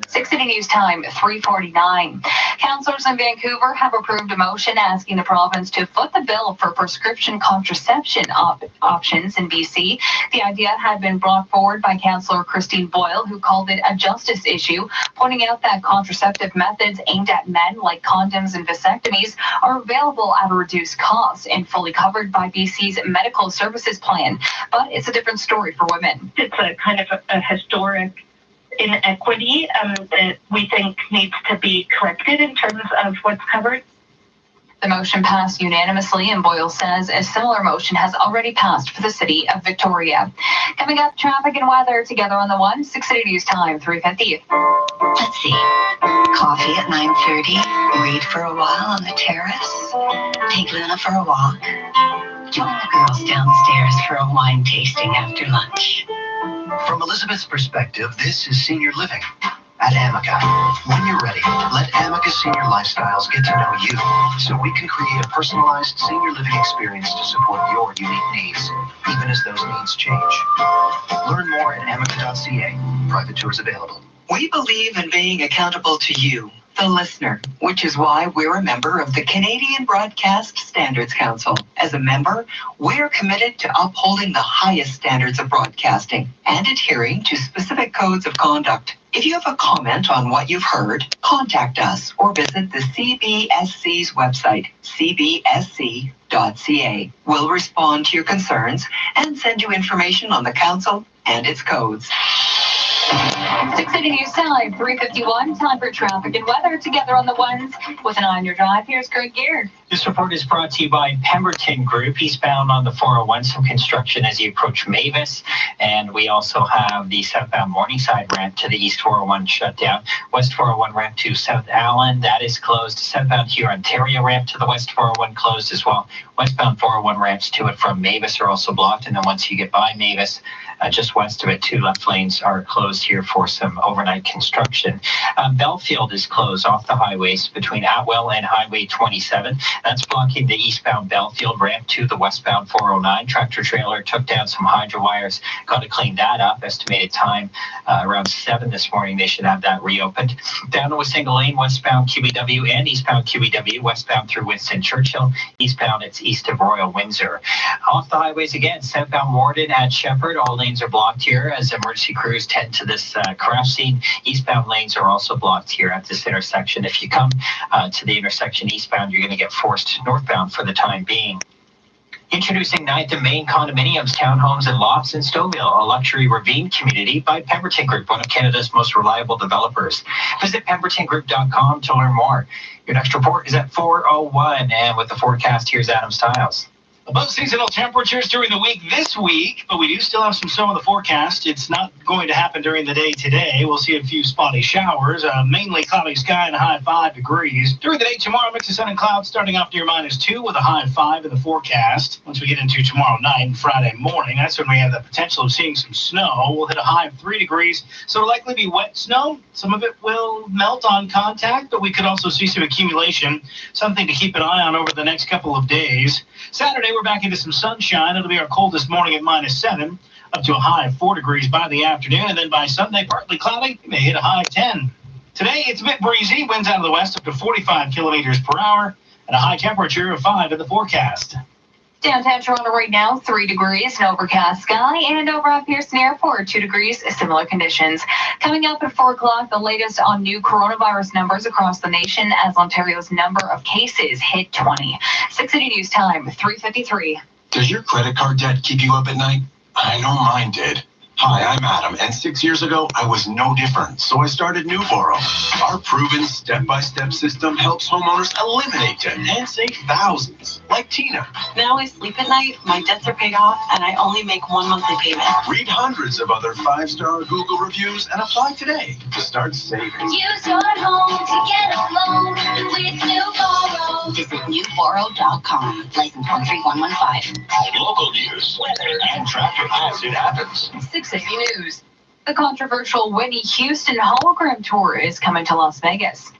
680 News Time, 3:49. Councillors in Vancouver have approved a motion asking the province to foot the bill for prescription contraception options in BC. The idea had been brought forward by Councillor Christine Boyle, who called it a justice issue, pointing out that contraceptive methods aimed at men, like condoms and vasectomies, are available at a reduced cost and fully covered by BC's medical services plan. But it's a different story for women. It's a kind of a historic inequity that we think needs to be corrected in terms of what's covered. The motion passed unanimously, and Boyle says a similar motion has already passed for the city of Victoria. Coming up, traffic and weather together on the one. 680 News Time, 3:50. Let's see. Coffee at 9:30. Read for a while on the terrace. Take Luna for a walk. Join the girls downstairs for a wine tasting after lunch. From Elizabeth's perspective, this is senior living at Amica. When you're ready, let Amica Senior Lifestyles get to know you so we can create a personalized senior living experience to support your unique needs, even as those needs change. Learn more at amica.ca. Private tours available. We believe in being accountable to you, the listener, which is why we're a member of the Canadian Broadcast Standards Council. As a member, we're committed to upholding the highest standards of broadcasting and adhering to specific codes of conduct. If you have a comment on what you've heard, contact us or visit the CBSC's website, cbsc.ca. We'll respond to your concerns and send you information on the council and its codes. 680 News Time, 3:51. Time for traffic and weather together on the ones. With an eye on your drive, here's Greg Gear. This report is brought to you by Pemberton Group. Eastbound on the 401, some construction as you approach Mavis. And we also have the southbound Morningside ramp to the East 401 shut down. West 401 ramp to South Allen, that is closed. Southbound Huron-Ontario ramp to the West 401 closed as well. Westbound 401 ramps to and from Mavis are also blocked. And then once you get by Mavis, just west of it, 2 left lanes are closed here for some overnight construction. Belfield is closed off the highways between Atwell and Highway 27. That's blocking the eastbound Belfield ramp to the westbound 409. Tractor trailer took down some hydro wires. Got to clean that up. Estimated time around 7 this morning. They should have that reopened. Down to a single lane, westbound QEW and eastbound QEW. Westbound through Winston Churchill. Eastbound, it's east of Royal Windsor. Off the highways again, southbound Warden at Shepherd. All lanes are blocked here as emergency crews tend to this crash scene. Eastbound lanes are also blocked here at this intersection. If you come to the intersection eastbound, you're going to get forced northbound for the time being. Introducing 9th and Main Condominiums, Townhomes and Lofts in Stouffville, a luxury ravine community by Pemberton Group, one of Canada's most reliable developers. Visit pembertongroup.com to learn more. Your next report is at 4:01, and with the forecast, here's Adam Stiles. Above seasonal temperatures during the week this week, but we do still have some snow in the forecast. It's not going to happen during the day today. We'll see a few spotty showers, mainly cloudy sky and a high of 5 degrees. During the day tomorrow, mix of sun and clouds starting off near -2 with a high of 5 in the forecast. Once we get into tomorrow night and Friday morning, that's when we have the potential of seeing some snow. We'll hit a high of 3 degrees, so it'll likely be wet snow. Some of it will melt on contact, but we could also see some accumulation, something to keep an eye on over the next couple of days. Saturday, we're back into some sunshine. It'll be our coldest morning at -7, up to a high of 4 degrees by the afternoon. And then by Sunday, partly cloudy, we may hit a high of 10. Today, it's a bit breezy. Winds out of the west up to 45 kilometers per hour and a high temperature of 5 in the forecast. Downtown Toronto right now, 3 degrees, an overcast sky, and over at Pearson Airport, 2 degrees, similar conditions. Coming up at 4 o'clock, the latest on new coronavirus numbers across the nation as Ontario's number of cases hit 20. 680 News Time, 3:53. Does your credit card debt keep you up at night? I know mine did. Hi, I'm Adam, and 6 years ago, I was no different, so I started Newboro. Our proven step-by-step system helps homeowners eliminate debt and save thousands, like Tina. Now I sleep at night, my debts are paid off, and I only make one monthly payment. Read hundreds of other 5-star Google reviews and apply today to start saving. Use your home to get a loan with Newboro. Visit newboro.com. License 13115. Local news, weather, and traffic as it happens. 680 News. The controversial Whitney Houston hologram tour is coming to Las Vegas.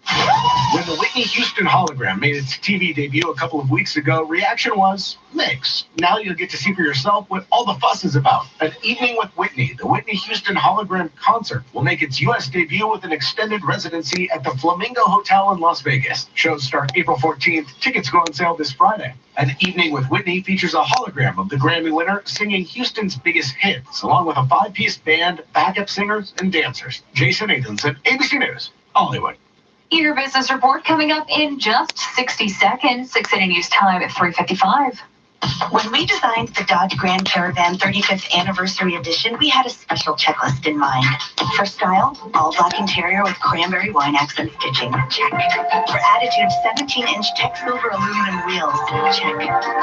When the Whitney Houston hologram made its TV debut a couple of weeks ago, reaction was mixed. Now you'll get to see for yourself what all the fuss is about. An Evening with Whitney, the Whitney Houston hologram concert, will make its U.S. debut with an extended residency at the Flamingo Hotel in Las Vegas. Shows start April 14th. Tickets go on sale this Friday. An Evening with Whitney features a hologram of the Grammy winner singing Houston's biggest hits, along with a 5-piece band, backup singers, and dancers. Jason Nathanson, ABC News, Hollywood. Your business report coming up in just 60 seconds. 680 News Time at 3:55. When we designed the Dodge Grand Caravan 35th Anniversary Edition, we had a special checklist in mind. For style, all black interior with cranberry wine accent stitching, check. For attitude, 17-inch tech silver aluminum wheels, check.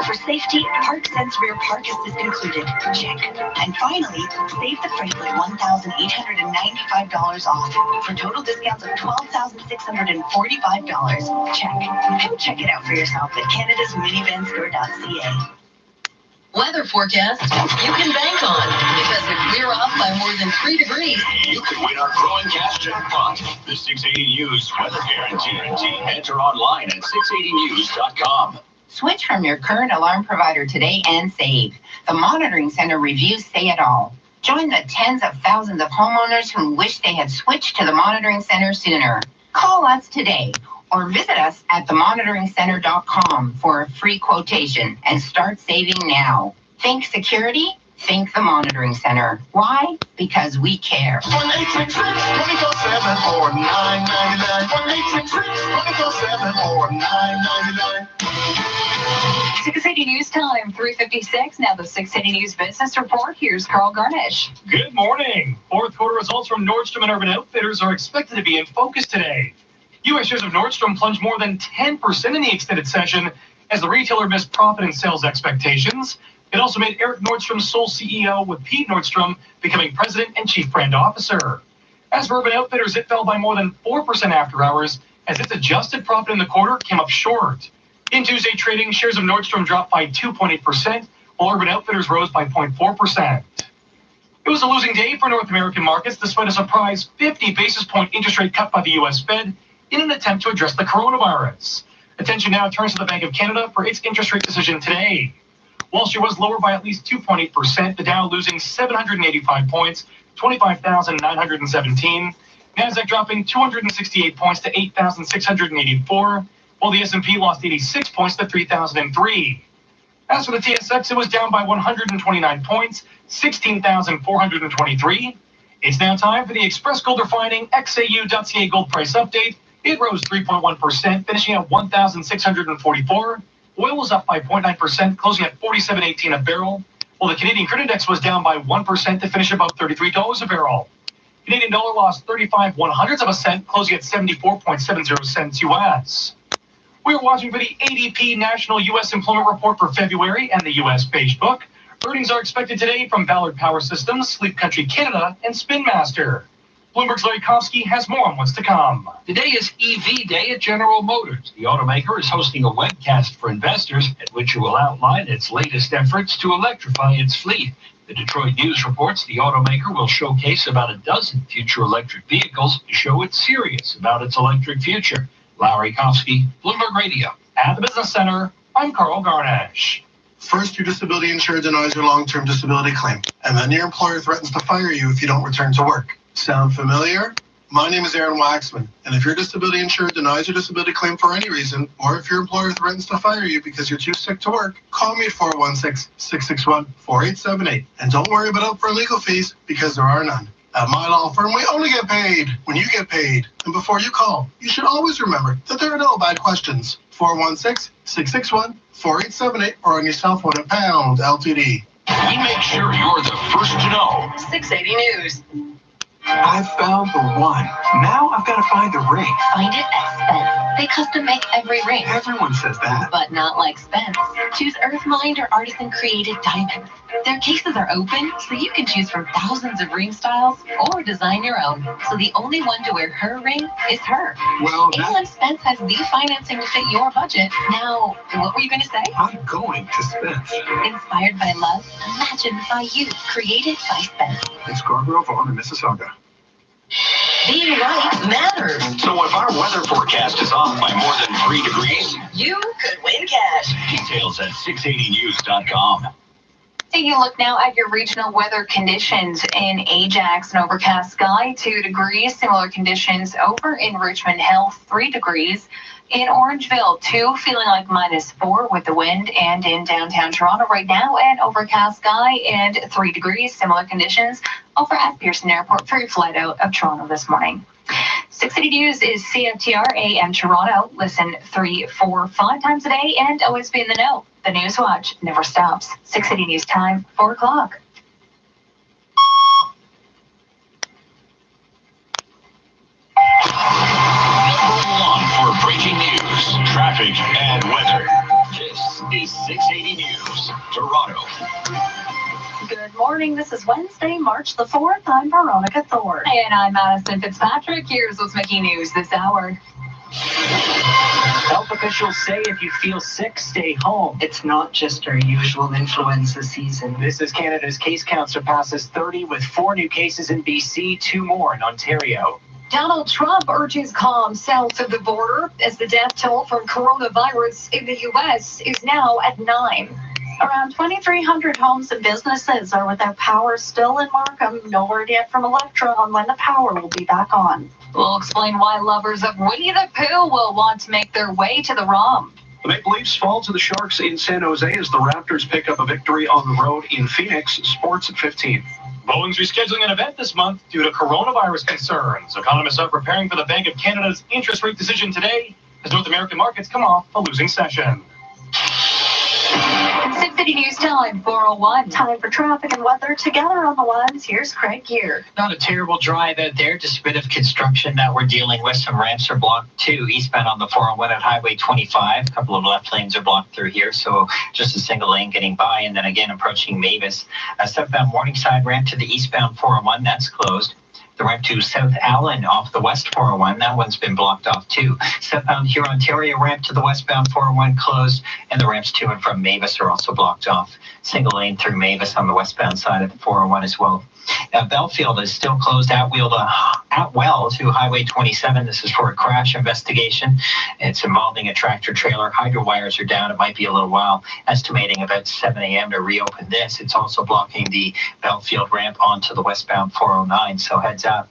For safety, ParkSense rear park assist included, check. And finally, save the freight with $1,895 off for total discounts of $12,645, check. Go check it out for yourself at canadasminivanstore.ca. Weather forecast you can bank on, because if we're off by more than 3 degrees, You could win our growing cash jackpot. The 680 News Weather Guarantee. Enter online at 680news.com. Switch from your current alarm provider today and save. The Monitoring Center reviews say it all. Join the tens of thousands of homeowners who wish they had switched to the Monitoring Center sooner. Call us today or visit us at themonitoringcenter.com for a free quotation and start saving now. Think security? Think the Monitoring Center. Why? Because we care. 1-866-24-7 or $9.99. 1-866-24-7 or $9.99. 680 News Time, 3:56. Now the 680 News Business Report. Here's Carl Garnish. Good morning. Fourth quarter results from Nordstrom and Urban Outfitters are expected to be in focus today. U.S. shares of Nordstrom plunged more than 10% in the extended session as the retailer missed profit and sales expectations. It also made Eric Nordstrom sole CEO, with Pete Nordstrom becoming president and chief brand officer. As for Urban Outfitters, it fell by more than 4% after hours as its adjusted profit in the quarter came up short. In Tuesday trading, shares of Nordstrom dropped by 2.8%, while Urban Outfitters rose by 0.4%. It was a losing day for North American markets despite a surprise 50 basis point interest rate cut by the U.S. Fed in an attempt to address the coronavirus. Attention now turns to the Bank of Canada for its interest rate decision today. Wall Street was lower by at least 2.8%, the Dow losing 785 points, 25,917. Nasdaq dropping 268 points to 8,684, while the S&P lost 86 points to 3,003. As for the TSX, it was down by 129 points, 16,423. It's now time for the Express Gold Refining XAU.ca gold price update. It rose 3.1%, finishing at $1,644. Oil was up by 0.9%, closing at $47.18 a barrel, while the Canadian crude index was down by 1% to finish about $33 a barrel. Canadian dollar lost 35 1/100ths of a cent, closing at 74.70 cents U.S. We're watching for the ADP National U.S. Employment Report for February and the U.S. Beige Book. Earnings are expected today from Ballard Power Systems, Sleep Country Canada, and Spin Master. Bloomberg's Larry Komsky has more on what's to come. Today is EV Day at General Motors. The automaker is hosting a webcast for investors at which it will outline its latest efforts to electrify its fleet. The Detroit News reports the automaker will showcase about a dozen future electric vehicles to show it's serious about its electric future. Larry Komsky, Bloomberg Radio. At the Business Center, I'm Carl Garnash. First, your disability insurer denies your long-term disability claim, and then your employer threatens to fire you if you don't return to work. Sound familiar? My name is Aaron Waxman, and if your disability insurer denies your disability claim for any reason, or if your employer threatens to fire you because you're too sick to work, call me at 416-661-4878. And don't worry about upfront legal fees, because there are none. At my law firm, we only get paid when you get paid. And before you call, you should always remember that there are no bad questions. 416-661-4878 or on your cell phone at pound LTD. We make sure you're the first to know. 680 News. I've found the one. Now I've got to find the ring. Find it at Spence. They custom make every ring. Everyone says that. But not like Spence. Choose Earthmind or artisan-created diamond. Their cases are open, so you can choose from thousands of ring styles or design your own. So the only one to wear her ring is her. Well, England Spence has the financing to fit your budget. Now, what were you going to say? I'm going to Spence. Inspired by love, imagined by you, created by Spence. In Scarborough, Vaughan, and Mississauga. Being right matters. So if our weather forecast is off by more than 3 degrees, You could win cash. details at 680news.com. Taking a look now at your regional weather conditions in Ajax, an overcast sky, 2 degrees. Similar conditions over in Richmond Hill, 3 degrees. In Orangeville, 2, feeling like -4 with the wind. And in downtown Toronto right now, an overcast sky and 3 degrees. Similar conditions over at Pearson Airport for your flight out of Toronto this morning. 680 News is CFTR AM Toronto. Listen 3, 4, 5 times a day and always be in the know. The News Watch never stops. 680 News time, 4 o'clock. Number 1 for breaking news, traffic, and weather. This is 680 News, Toronto. Good morning. This is Wednesday, March the 4th. I'm Veronica Thorne. And I'm Madison Fitzpatrick. Here's what's making news this hour. Health officials say if you feel sick, stay home. It's not just our usual influenza season. This is Canada's case count surpasses 30 with 4 new cases in BC, 2 more in Ontario. Donald Trump urges calm south of the border as the death toll from coronavirus in the U.S. is now at 9. Around 2,300 homes and businesses are without power still in Markham. No word yet from Electra on when the power will be back on. We'll explain why lovers of Winnie the Pooh will want to make their way to the ROM. The Maple Leafs fall to the Sharks in San Jose as the Raptors pick up a victory on the road in Phoenix. Sports at 15. Boeing's rescheduling an event this month due to coronavirus concerns. Economists are preparing for the Bank of Canada's interest rate decision today as North American markets come off a losing session. 680 News time, 4:01. Time for traffic and weather together on the ones. Here's Craig Gear. Not a terrible drive out there, just a bit of construction that we're dealing with. Some ramps are blocked too, eastbound on the 401 at Highway 25. A couple of left lanes are blocked through here, so just a single lane getting by. And then again, approaching Mavis. A southbound Morningside ramp to the eastbound 401, that's closed. The ramp to South Allen off the west 401, that one's been blocked off too. Southbound Huron-Ontario ramp to the westbound 401 closed, and the ramps to and from Mavis are also blocked off. Single lane through Mavis on the westbound side of the 401 as well. Belfield is still closed Atwell to Highway 27. This is for a crash investigation. It's involving a tractor trailer. Hydro wires are down. It might be a little while. Estimating about 7 a.m. to reopen this. It's also blocking the Belfield ramp onto the westbound 409, so heads up.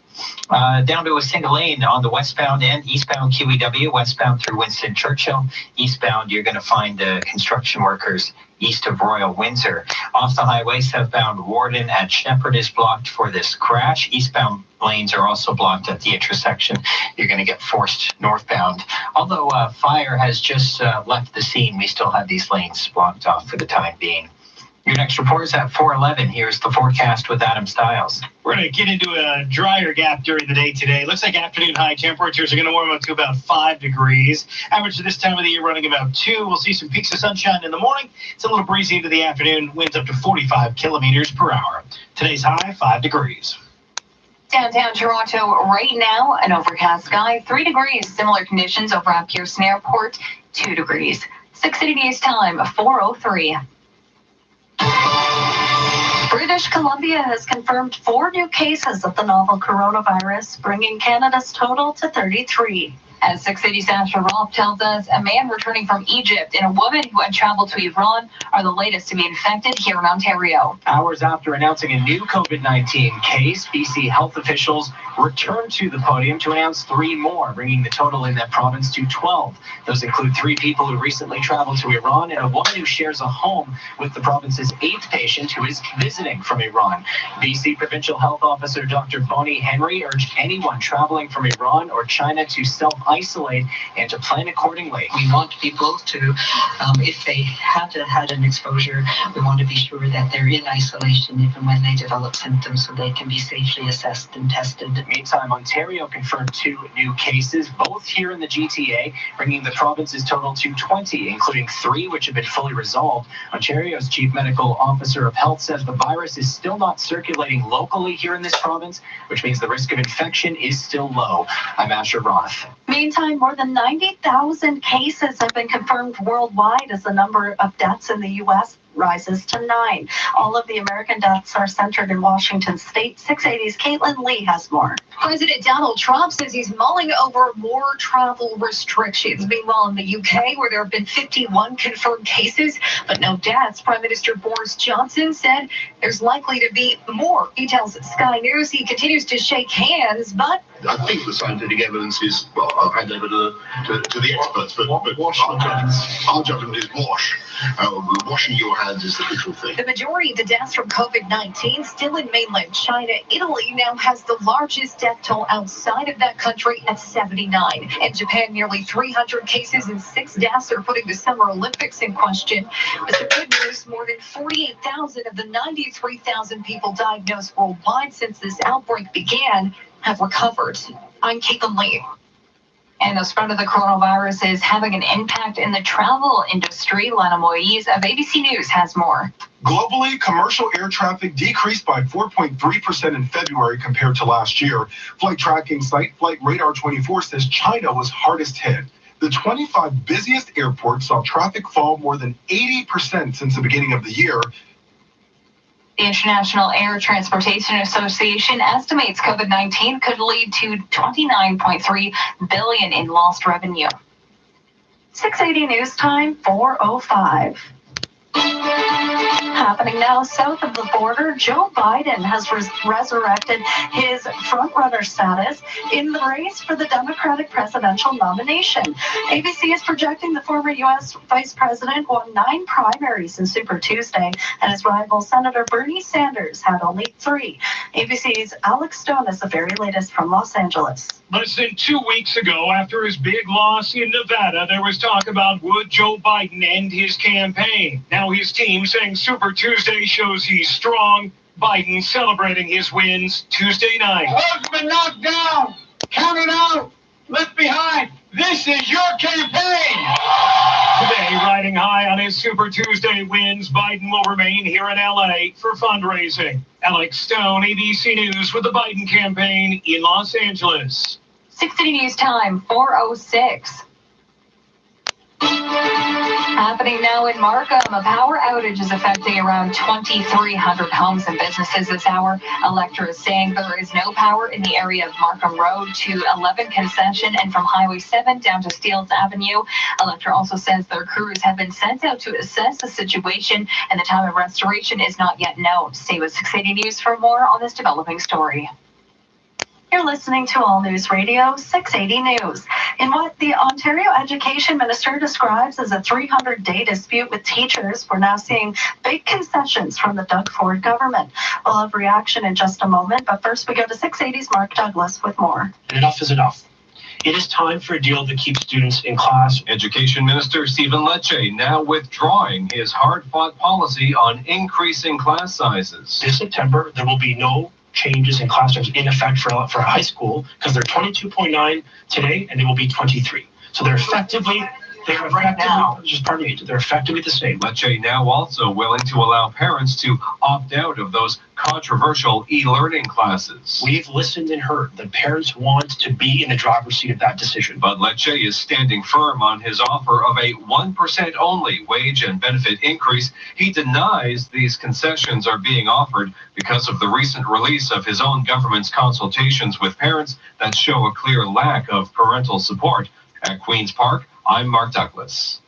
Down to a single lane on the westbound and eastbound QEW, westbound through Winston Churchill. Eastbound, you're going to find construction workers east of Royal Windsor. Off the highway, southbound Warden at Shepherd is blocked for this crash. Eastbound lanes are also blocked at the intersection. You're going to get forced northbound. Although fire has just left the scene, we still have these lanes blocked off for the time being. Your next report is at 4:11. Here's the forecast with Adam Stiles. We're going to get into a drier gap during the day today. Looks like afternoon high temperatures are going to warm up to about 5 degrees. Average for this time of the year running about 2. We'll see some peaks of sunshine in the morning. It's a little breezy into the afternoon. Winds up to 45 kilometers per hour. Today's high, 5 degrees. Downtown Toronto right now, an overcast sky, 3 degrees. Similar conditions over at Pearson Airport, 2 degrees. 6:80 News time, 4:03. British Columbia has confirmed 4 new cases of the novel coronavirus, bringing Canada's total to 33. As 680 Sasha Roth tells us, a man returning from Egypt and a woman who had traveled to Iran are the latest to be infected here in Ontario. Hours after announcing a new COVID-19 case, BC health officials returned to the podium to announce 3 more, bringing the total in that province to 12. Those include 3 people who recently traveled to Iran and a woman who shares a home with the province's 8th patient who is visiting from Iran. BC Provincial Health Officer Dr. Bonnie Henry urged anyone traveling from Iran or China to self-isolate and to plan accordingly. We want people to, if they have had an exposure, we want to be sure that they're in isolation even when they develop symptoms so they can be safely assessed and tested. Meantime, Ontario confirmed 2 new cases, both here in the GTA, bringing the province's total to 20, including 3 which have been fully resolved. Ontario's Chief Medical Officer of Health says the virus is still not circulating locally here in this province, which means the risk of infection is still low. I'm Asher Roth. Meantime, more than 90,000 cases have been confirmed worldwide as the number of deaths in the U.S. rises to 9. All of the American deaths are centered in Washington state. 680's Caitlin Lee has more. President Donald Trump says he's mulling over more travel restrictions. Meanwhile, in the UK, where there have been 51 confirmed cases, but no deaths, Prime Minister Boris Johnson said there's likely to be more. He tells Sky News he continues to shake hands, but I think the scientific evidence is, well, I'll hand over to the experts, but our judgment is wash. Washing your hands is the crucial thing. The majority of the deaths from COVID-19 still in mainland China. Italy now has the largest death toll outside of that country at 79. In Japan, nearly 300 cases and 6 deaths are putting the Summer Olympics in question. But the good news, more than 48,000 of the 93,000 people diagnosed worldwide since this outbreak began have recovered. I'm Caitlin Lee. And the spread of the coronavirus is having an impact in the travel industry. Lana Moise of ABC News has more. Globally, commercial air traffic decreased by 4.3% in February compared to last year. Flight tracking site Flight Radar 24 says China was hardest hit. The 25 busiest airports saw traffic fall more than 80% since the beginning of the year. The International Air Transportation Association estimates COVID-19 could lead to $29.3 billion in lost revenue. 680 News Time, 4:05. Happening now south of the border, Joe Biden has resurrected his front-runner status in the race for the Democratic presidential nomination. ABC is projecting the former U.S. Vice President won 9 primaries in Super Tuesday, and his rival Senator Bernie Sanders had only 3. ABC's Alex Stone is the very latest from Los Angeles. Less than 2 weeks ago, after his big loss in Nevada, there was talk about would Joe Biden end his campaign. Now his team saying Super Tuesday shows he's strong. Biden celebrating his wins Tuesday night. Vote's been knocked down. Count it out. Left behind. This is your campaign. Today, riding high on his Super Tuesday wins, Biden will remain here in L.A. for fundraising. Alex Stone, ABC News, with the Biden campaign in Los Angeles. 680 News Time, 4:06. Happening now in Markham, a power outage is affecting around 2,300 homes and businesses this hour. Electra is saying there is no power in the area of Markham Road to 11 Concession and from Highway 7 down to Steeles Avenue. Electra also says their crews have been sent out to assess the situation and the time of restoration is not yet known. Stay with 680 News for more on this developing story. You're listening to All News Radio 680 News. In what the Ontario Education Minister describes as a 300-day dispute with teachers, we're now seeing big concessions from the Doug Ford government. We'll have reaction in just a moment, but first we go to 680's Mark Douglas with more. Enough is enough. It is time for a deal that keeps students in class. Education Minister Stephen Lecce now withdrawing his hard-fought policy on increasing class sizes. This September, there will be no changes in classrooms in effect for high school because they're 22.9 today and they will be 23. So they're effectively the same. Lecce now also willing to allow parents to opt out of those controversial e-learning classes. We've listened and heard that parents want to be in the driver's seat of that decision. But Lecce is standing firm on his offer of a 1% only wage and benefit increase. He denies these concessions are being offered because of the recent release of his own government's consultations with parents that show a clear lack of parental support. At Queen's Park, I'm Mark Douglas.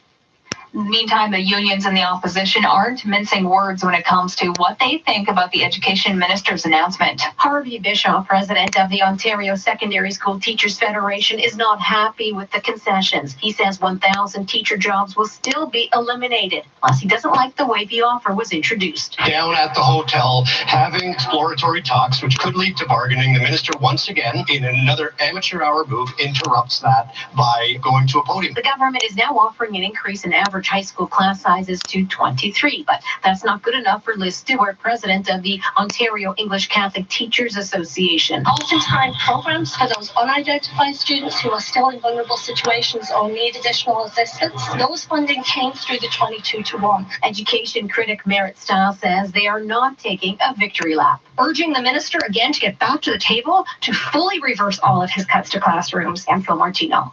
Meantime, the unions and the opposition aren't mincing words when it comes to what they think about the education minister's announcement. Harvey Bischoff, president of the Ontario Secondary School Teachers Federation, is not happy with the concessions. He says 1,000 teacher jobs will still be eliminated. Plus, he doesn't like the way the offer was introduced. Down at the hotel, having exploratory talks, which could lead to bargaining, the minister once again, in another amateur hour move, interrupts that by going to a podium. The government is now offering an increase in average high school class sizes to 23, but that's not good enough for Liz Stewart, president of the Ontario English Catholic Teachers Association. Oftentimes, programs for those unidentified students who are still in vulnerable situations or need additional assistance, those funding came through the 22-to-1. Education critic Merritt Stiles says they are not taking a victory lap, urging the minister again to get back to the table to fully reverse all of his cuts to classrooms. I'm Phil Martino.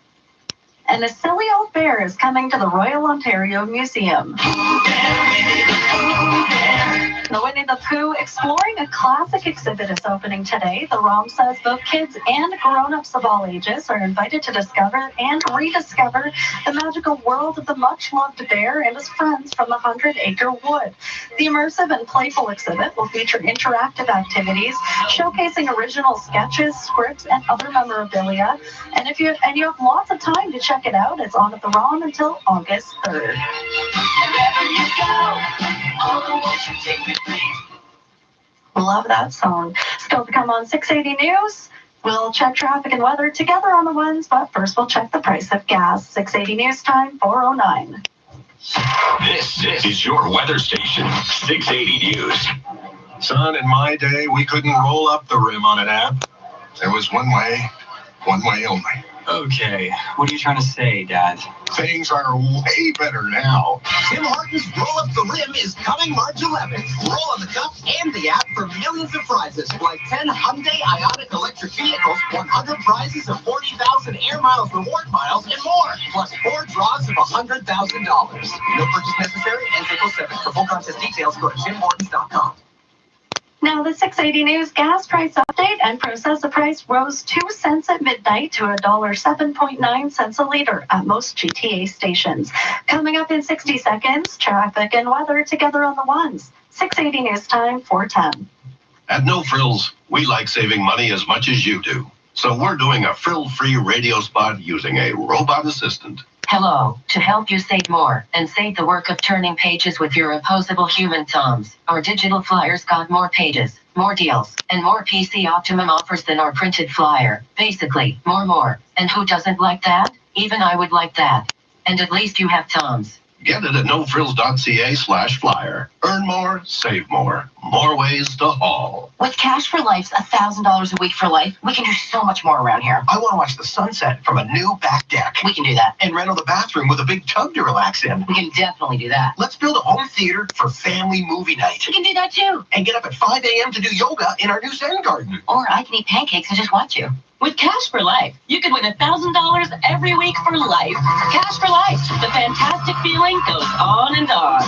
And a silly old bear is coming to the Royal Ontario Museum. The Winnie the Pooh Exploring a Classic exhibit is opening today. The ROM says both kids and grown-ups of all ages are invited to discover and rediscover the magical world of the much-loved bear and his friends from the 100-acre wood. The immersive and playful exhibit will feature interactive activities showcasing original sketches, scripts, and other memorabilia. And if you have lots of time to check it out, it's on at the ROM until August 3rd. Love that song. Still to come on 680 News. We'll check traffic and weather together on the ones, but first we'll check the price of gas. 680 News time, 4:09. This is your weather station, 680 News. Son, in my day, we couldn't roll up the rim on an app. There was one way only. Okay, what are you trying to say, Dad? Things are way better now. Tim Hortons Roll Up the Rim is coming March 11th. Roll on the cup and the app for millions of prizes, like 10 Hyundai Ioniq electric vehicles, 100 prizes of 40,000 air miles reward miles, and more, plus 4 draws of $100,000. No purchase necessary, ends April 7th. For full contest details, go to timhortons.com. Now, the 680 News gas price update and processor price rose 2 cents at midnight to $1.07.9 a liter at most GTA stations. Coming up in 60 seconds, traffic and weather together on the ones. 680 News time, 4:10. At No Frills, we like saving money as much as you do. So we're doing a frill-free radio spot using a robot assistant. Hello. To help you save more and save the work of turning pages with your opposable human thumbs, our digital flyers got more pages, more deals, and more PC Optimum offers than our printed flyer. Basically, more. And who doesn't like that? Even I would like that. And at least you have thumbs. Get it at nofrills.ca/flyer. Earn more, save more. More ways to haul. With Cash for Life's $1,000 a week for life, we can do so much more around here. I want to watch the sunset from a new back deck. We can do that. And rental the bathroom with a big tub to relax in. We can definitely do that. Let's build a home theater for family movie night. We can do that too. And get up at 5 a.m. to do yoga in our new Zen garden. Or I can eat pancakes and just watch you. With Cash for Life, you can win $1,000 every week for life. Cash for Life, the fantastic feeling goes on and on.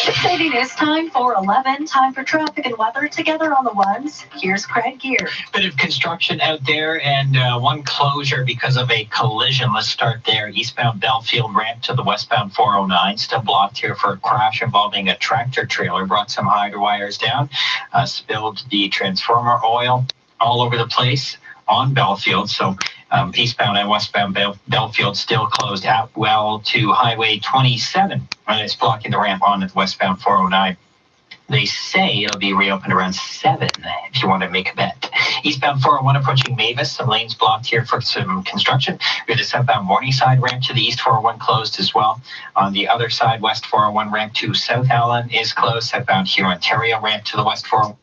680 News time, 4:11. Time for traffic and weather together on the ones. Here's Craig Gear. Bit of construction out there and one closure because of a collision. Let's start there. Eastbound Belfield ramp to the westbound 409. Still blocked here for a crash involving a tractor trailer. Brought some hydro wires down. Spilled the transformer oil all over the place on Belfield. So eastbound and westbound Belfield still closed out well to Highway 27. And it's blocking the ramp on at westbound 409. They say it'll be reopened around 7 if you want to make a bet. Eastbound 401 approaching Mavis, some lanes blocked here for some construction. We have the southbound Morningside ramp to the East 401 closed as well. On the other side, West 401 ramp to South Allen is closed. Southbound Huron Ontario ramp to the West 401.